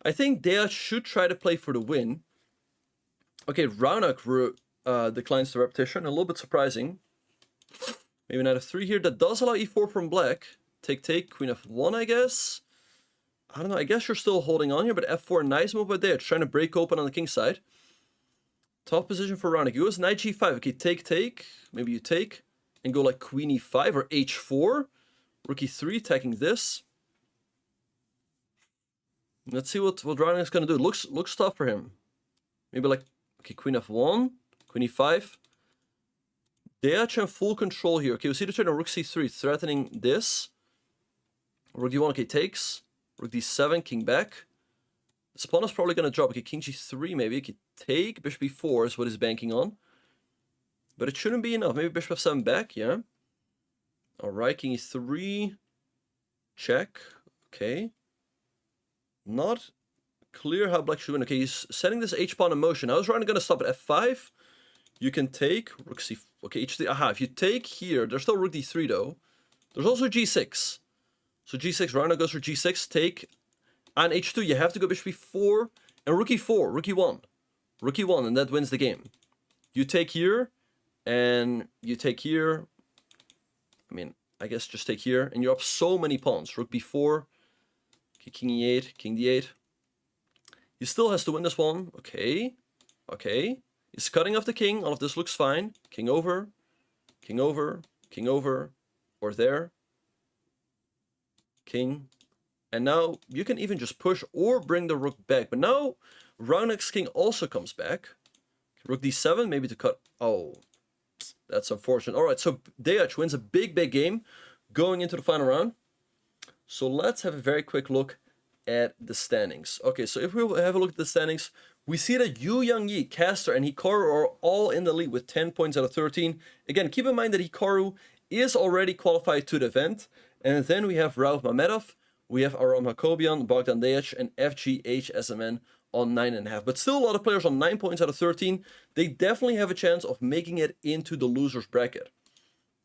I think Deac should try to play for the win. Okay, Raunak declines the repetition. A little bit surprising. Maybe knight f3 here. That does allow e4 from black. Take, queen f1, I guess. I don't know, I guess you're still holding on here, but f4, nice move by Deac, trying to break open on the king side. Tough position for Raunak. He goes knight g5. Okay, take. Maybe you take and go like queen e5 or h4. Rook e3, attacking this. Let's see what Raunak is going to do. It looks tough for him. Maybe like, okay, queen f1, queen e5. Deac in full control here. Okay, we see the turn on rook c3, threatening this. Rook d1, okay, takes. Rook d7, king back. This pawn is probably going to drop. Okay, king g3 maybe. Okay, take. Bishop e4 is what he's banking on. But it shouldn't be enough. Maybe bishop f7 back, yeah. Alright, king e3. Check. Okay. Not clear how black should win. Okay, he's setting this h-pawn in motion. How is Raunak going to stop at f5? You can take. Rook c... Okay, h3. Aha, if you take here, there's still rook d3 though. There's also g6. So g6, Raunak goes for g6, take. On h2, you have to go bishop e4 and rook e4, rook e1. Rook e1, and that wins the game. You take here, and you take here. I mean, I guess just take here, and you're up so many pawns. Rook b4, okay, king e8, king d8. He still has to win this one. Okay, okay. He's cutting off the king. All of this looks fine. King over, king over, king over, or there. King. And now you can even just push or bring the rook back. But now Raunak's king also comes back. Rook d7, maybe to cut. Oh, that's unfortunate. All right, so Deac wins a big game going into the final round. So let's have a very quick look at the standings. Okay, so if we have a look at the standings, we see that Yu Yangyi, Castor, and Hikaru are all in the lead with 10 points out of 13. Again, keep in mind that Hikaru is already qualified to the event. And then we have Rauf Mamedov, we have Aram Hakobian, Bogdan Deac, and FGHSMN on 9.5. But still a lot of players on 9 points out of 13. They definitely have a chance of making it into the losers bracket.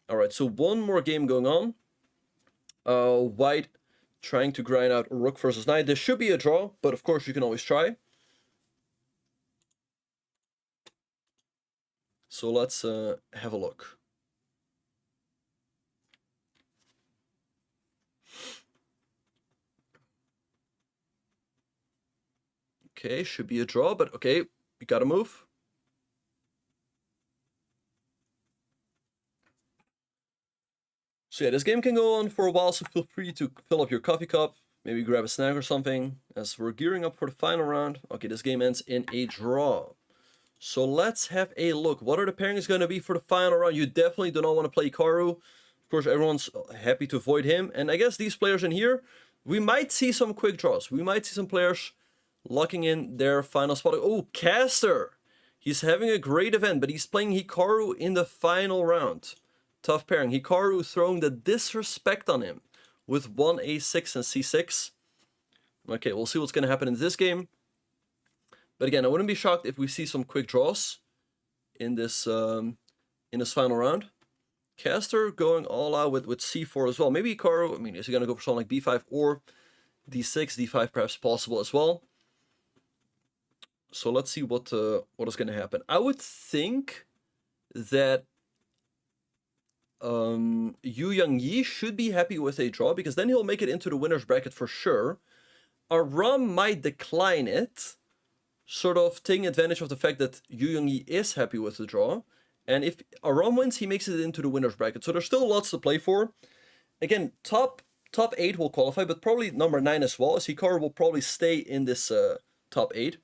Alright, so one more game going on. White trying to grind out rook versus knight. This should be a draw, but of course you can always try. So let's have a look. Okay, should be a draw, but okay, we gotta move. So yeah, this game can go on for a while, so feel free to fill up your coffee cup, maybe grab a snack or something, as we're gearing up for the final round. Okay, this game ends in a draw. So let's have a look. What are the pairings going to be for the final round? You definitely do not want to play Hikaru. Of course, everyone's happy to avoid him. And I guess these players in here, we might see some quick draws. We might see some players locking in their final spot. Oh, Caster! He's having a great event, but he's playing Hikaru in the final round. Tough pairing. Hikaru throwing the disrespect on him with 1a6 and c6. Okay, we'll see what's going to happen in this game. But again, I wouldn't be shocked if we see some quick draws in this final round. Caster going all out with c4 as well. Maybe Hikaru, I mean, is he going to go for something like b5 or d6? d5 perhaps possible as well. So let's see what is going to happen. I would think that Yu Yangyi should be happy with a draw, because then he'll make it into the winner's bracket for sure. Aram might decline it, sort of taking advantage of the fact that Yu Yangyi is happy with the draw. And if Aram wins, he makes it into the winner's bracket. So there's still lots to play for. Again, top 8 will qualify, but probably number 9 as well, as Hikaru will probably stay in this top 8.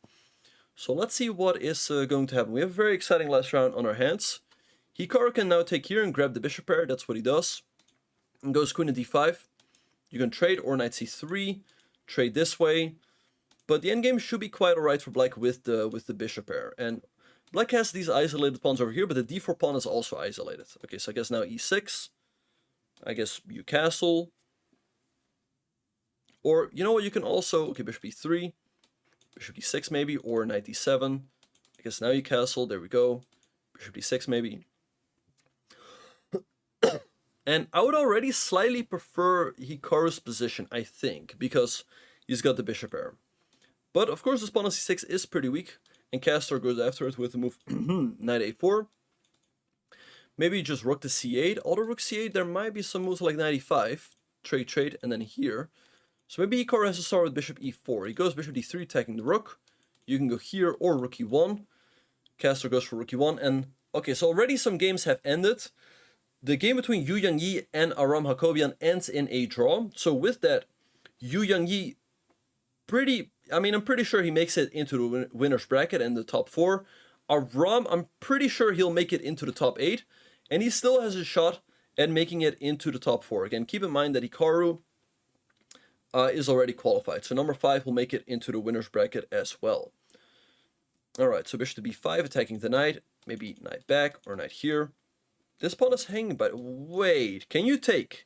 So let's see what is going to happen. We have a very exciting last round on our hands. Hikaru can now take here and grab the bishop pair. That's what he does. And goes queen to d5. You can trade or knight c3. Trade this way. But the endgame should be quite alright for black with the bishop pair. And black has these isolated pawns over here, but the d4 pawn is also isolated. Okay, so I guess now e6. I guess you castle. Or, you know what, you can also... Okay, bishop e3. Bishop d6 maybe, or knight d7. I guess now you castle, there we go. Bishop d6 maybe. And I would already slightly prefer Hikaru's position, I think, because he's got the bishop pair. But of course this pawn on c6 is pretty weak, and Caster goes after it with the move knight a4. Maybe just rook to c8. Although rook c8, there might be some moves like knight e5, trade, and then here. So maybe Hikaru has to start with bishop e4. He goes bishop d3, attacking the rook. You can go here or rook e1. Caster goes for rook e1. And okay, so already some games have ended. The game between Yu Yangyi and Aram Hakobian ends in a draw. So with that, Yu Yangyi I'm pretty sure he makes it into the winner's bracket and the top 4. Aram, I'm pretty sure he'll make it into the top 8. And he still has a shot at making it into the top 4. Again, keep in mind that Hikaru is already qualified. So number 5 will make it into the winner's bracket as well. Alright, so bishop to b5, attacking the knight. Maybe knight back or knight here. This pawn is hanging, but wait, can you take?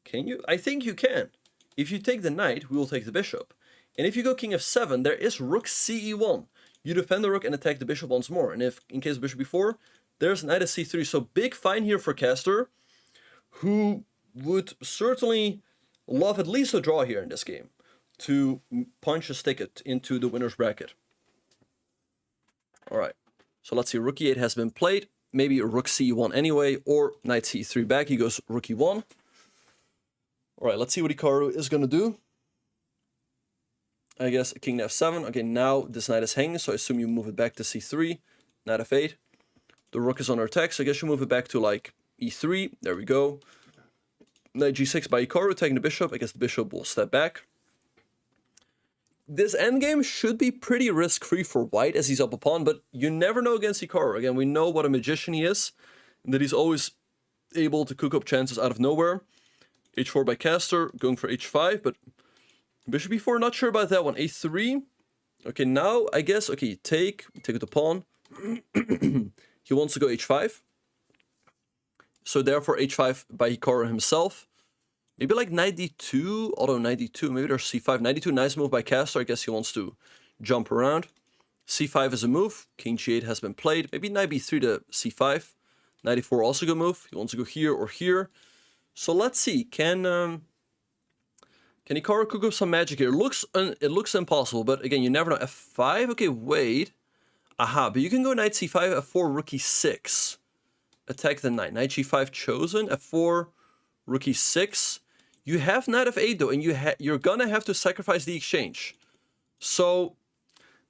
Can you? I think you can. If you take the knight, we will take the bishop. And if you go king f7, there is rook ce1. You defend the rook and attack the bishop once more. And if, in case of bishop b4, there's knight at c3. So big fine here for Caster, who would certainly love at least a draw here in this game to punch his ticket into the winner's bracket. Alright, so let's see, rook e8 has been played. Maybe rook ce1 anyway, or knight c3 back. He goes rook e1. Alright, let's see what Hikaru is going to do. I guess king f7. Okay, now this knight is hanging, so I assume you move it back to c3. Knight f8. The rook is under attack, so I guess you move it back to like e3. There we go. Knight g6 by Hikaru, taking the bishop. I guess the bishop will step back. This endgame should be pretty risk-free for white as he's up a pawn, but you never know against Hikaru. Again, we know what a magician he is, and that he's always able to cook up chances out of nowhere. h4 by Caster, going for h5, but bishop e4, not sure about that one. a3. Okay, now I guess, okay, take with the pawn. He wants to go h5. So therefore h5 by Hikaru himself. Maybe like knight d2, although knight d2, maybe there's c5. Knight d2, nice move by Caster. I guess he wants to jump around. c5 is a move. King g8 has been played. Maybe knight b3 to c5. Knight e4 also a good move. He wants to go here or here. So let's see. Can Hikaru cook up some magic here? It looks impossible, but again, you never know. f5? Okay, wait. Aha, but you can go knight c5, f4, rook e6. Attack the knight. Knight g5 chosen. f4, rook e6. You have knight f8 though, and you're gonna have to sacrifice the exchange. So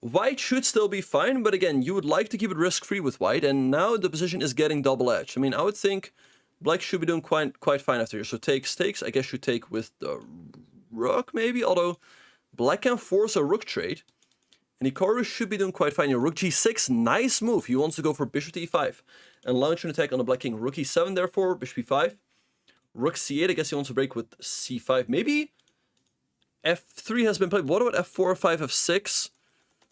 white should still be fine, but again, you would like to keep it risk-free with white, and now the position is getting double-edged. I mean, I would think black should be doing quite fine after here. So takes. I guess you take with the rook maybe, although black can force a rook trade. And Hikaru should be doing quite fine here. Rook g6, nice move. He wants to go for bishop to e5 and launch an attack on the black king. Rook e7, therefore, bishop e5. Rook c8, I guess he wants to break with c5. Maybe f3 has been played. What about f4 or 5, f6?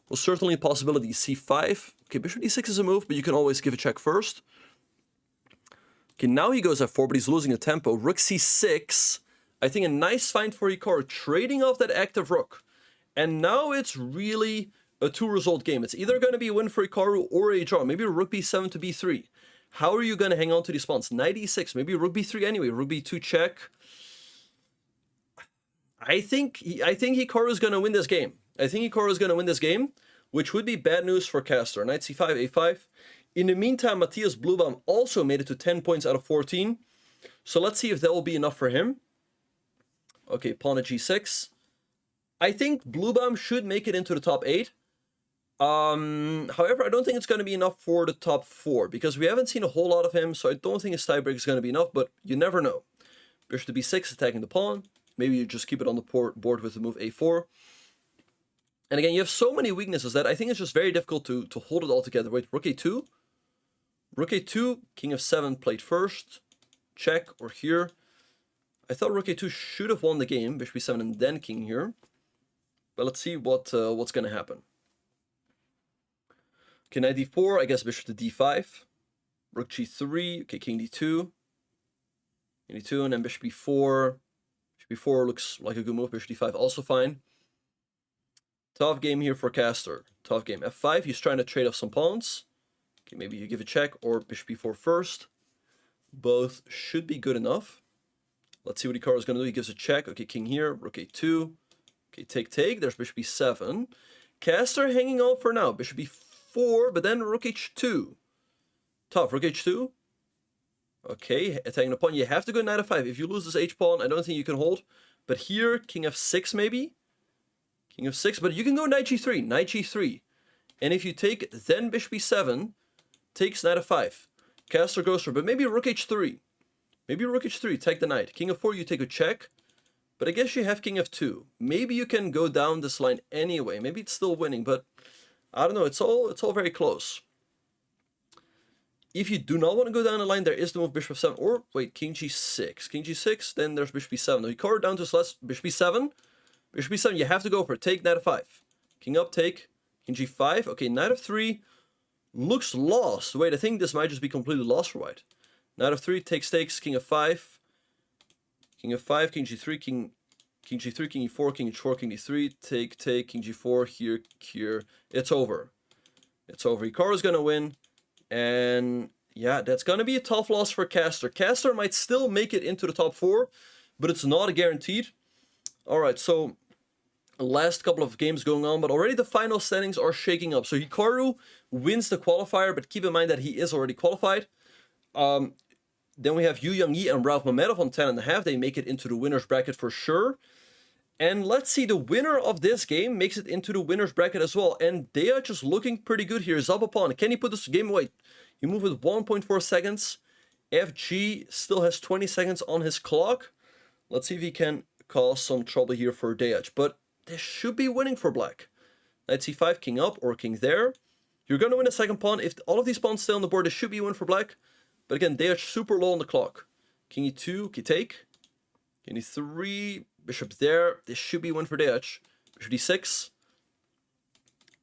Well, certainly a possibility. c5. Okay, bishop d6 is a move, but you can always give a check first. Okay, now he goes f4, but he's losing a tempo. Rook c6. I think a nice find for Hikaru, trading off that active rook. And now it's really a 2-result game. It's either going to be a win for Hikaru or a draw. Maybe rook b7 to b3. How are you going to hang on to these pawns? Knight e6, maybe rook b3 anyway. Rook b2 check. I think Hikaru is going to win this game. I think Hikaru is going to win this game, which would be bad news for Caster. Knight c5, a5. In the meantime, Matthias Bluebaum also made it to 10 points out of 14. So let's see if that will be enough for him. Okay, pawn at g6. I think Bluebaum should make it into the top 8. However, I don't think it's going to be enough for the top 4 because we haven't seen a whole lot of him, so I don't think his tiebreak is going to be enough, but you never know. Bishop to b6, attacking the pawn. Maybe you just keep it on the board with the move a4. And again, you have so many weaknesses that I think it's just very difficult to hold it all together. Wait, rook a2. Rook a2, king of 7 played first. Check, or here. I thought rook a2 should have won the game. Bishop b7 and then king here. But let's see what's going to happen. Okay, knight d4, I guess bishop to d5. Rook g3, okay, king d2. King d2, and then bishop b4. Bishop b4 looks like a good move. Bishop d5 also fine. Tough game here for Caster. Tough game. f5, he's trying to trade off some pawns. Okay, maybe you give a check or bishop b4 first. Both should be good enough. Let's see what Hikaru is going to do. He gives a check. Okay, king here, rook a2. Okay, take. There's bishop b7. Caster hanging on for now. Bishop b4, but then rook h2. Tough, rook h2. Okay, attacking the pawn. You have to go knight f5. If you lose this h-pawn, I don't think you can hold. But here, king f6 maybe. King of 6, but you can go knight g3, knight g3. And if you take, then bishop b7, takes knight f5. Caster goes for, but maybe rook h3. Maybe rook h3, take the knight. King of 4, you take a check. But I guess you have king of 2. Maybe you can go down this line anyway. Maybe it's still winning, but I don't know. It's all very close. If you do not want to go down the line, there is the move bishop 7. Or, wait, king g6. King g6, then there's bishop b7. Now you cover down to his last bishop b7. Bishop b7, you have to go for it. Take knight f5. King up, take. King g5. Okay, knight f3 looks lost. Wait, I think this might just be completely lost for white. Knight f3 takes, king f5. King f5, king g3, king g3, king e4, king h4, king d3. Take, king g4, here. It's over. It's over. Hikaru's going to win. And yeah, that's going to be a tough loss for Caster. Caster might still make it into the top 4, but it's not a guaranteed. Alright, so last couple of games going on, but already the final standings are shaking up. So Hikaru wins the qualifier, but keep in mind that he is already qualified. Then we have Yu Yang-yi and Rauf Mamedov on 10.5. They make it into the winner's bracket for sure. And let's see, the winner of this game makes it into the winner's bracket as well. And they are just looking pretty good here. Zabapon, can he put this game away? He moved with 1.4 seconds. FG still has 20 seconds on his clock. Let's see if he can cause some trouble here for Dejac, but this should be winning for black. Knight c5, king up, or king there. You're going to win a second pawn. If all of these pawns stay on the board, this should be a win for black. But again, Dejac super low on the clock. King e2, king take. King e3, bishop there. This should be a win for Dejac. Bishop d6.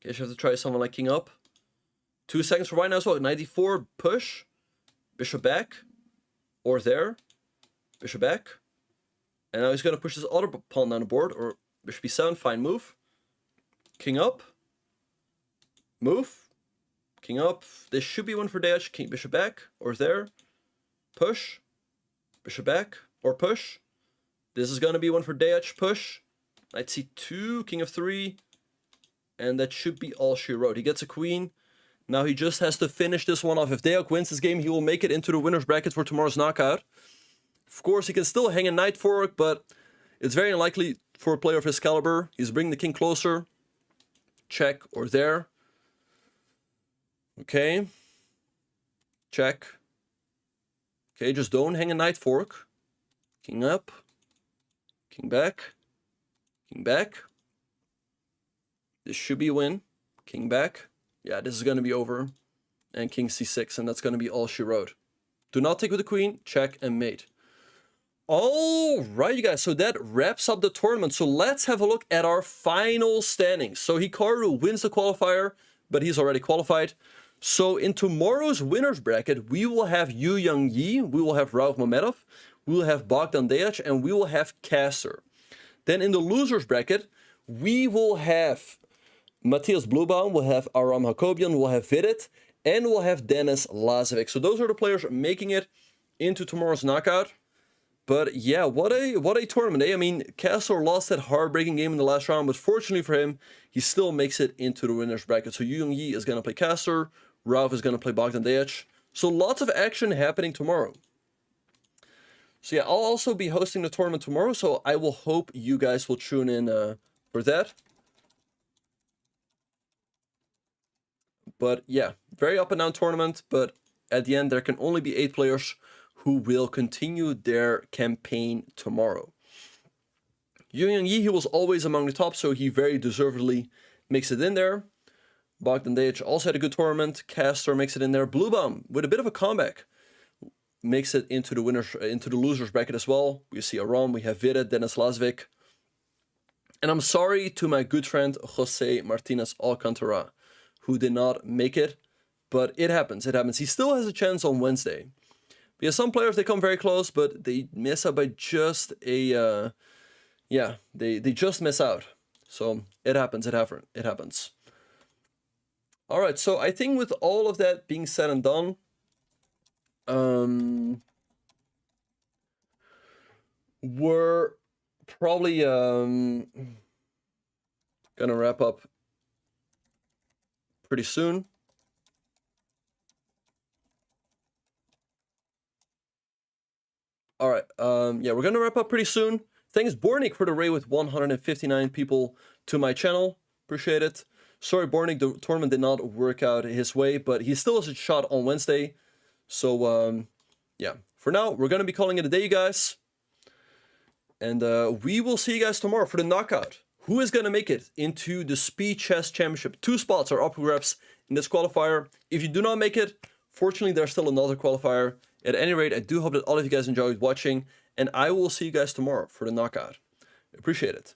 Okay, you have to try someone like king up. 2 seconds for white now as well. Knight d4, push. Bishop back. Or there. Bishop back. And now he's going to push this other pawn down the board, or bishop b7, fine move. King up. Move. King up. This should be one for Dejac. King, bishop back, or there. Push. Bishop back, or push. This is going to be one for Dejac, push. Knight c2, king of 3. And that should be all she wrote. He gets a queen. Now he just has to finish this one off. If Dejac wins this game, he will make it into the winner's bracket for tomorrow's knockout. Of course, he can still hang a knight fork, but it's very unlikely for a player of his caliber. He's bringing the king closer. Check, or there. Okay. Check. Okay, just don't hang a knight fork. King up. King back. King back. This should be a win. King back. Yeah, this is going to be over. And king c6, and that's going to be all she wrote. Do not take with the queen, check and mate. All right, you guys, so that wraps up the tournament. So let's have a look at our final standings. So Hikaru wins the qualifier, but he's already qualified. So in tomorrow's winners bracket, we will have Yu Young-yi, we will have Rauf Mamedov, we will have Bogdan Dejac, and we will have Kasser. Then in the losers bracket, we will have Matthias Blubaum, we'll have Aram Hakobian, we'll have Vidit, and we'll have Denis Lazovic. So those are the players making it into tomorrow's knockout. But yeah, what a tournament, eh? I mean, Kasser lost that heartbreaking game in the last round, but fortunately for him, he still makes it into the winners bracket. So Yu Young-yi is going to play Kasser, Rauf is going to play Bogdan Dejac. So lots of action happening tomorrow. So yeah, I'll also be hosting the tournament tomorrow, so I will hope you guys will tune in for that. But yeah, very up and down tournament, but at the end there can only be 8 players who will continue their campaign tomorrow. Yu Young-yi, he was always among the top, so he very deservedly makes it in there. Bogdan Dejac also had a good tournament. Kasser makes it in there. Blubaum with a bit of a comeback makes it into the winners, into the losers bracket as well. We see Aram, we have Vidit, Denis Lazovic. And I'm sorry to my good friend Jose Martinez Alcantara, who did not make it, but it happens, it happens. He still has a chance on Wednesday. Because some players, they come very close, but they miss out by just a, they just miss out. So it happens, it happens. All right, so I think with all of that being said and done, we're probably gonna wrap up pretty soon. All right, yeah, we're gonna wrap up pretty soon. Thanks, Bornik, for the raid with 159 people to my channel. Appreciate it. Sorry, Bornik, the tournament did not work out his way, but he still has a shot on Wednesday. So, yeah, for now, we're gonna be calling it a day, you guys. And we will see you guys tomorrow for the knockout. Who is gonna make it into the Speed Chess Championship? 2 spots are up for grabs in this qualifier. If you do not make it, fortunately, there's still another qualifier. At any rate, I do hope that all of you guys enjoyed watching, and I will see you guys tomorrow for the knockout. Appreciate it.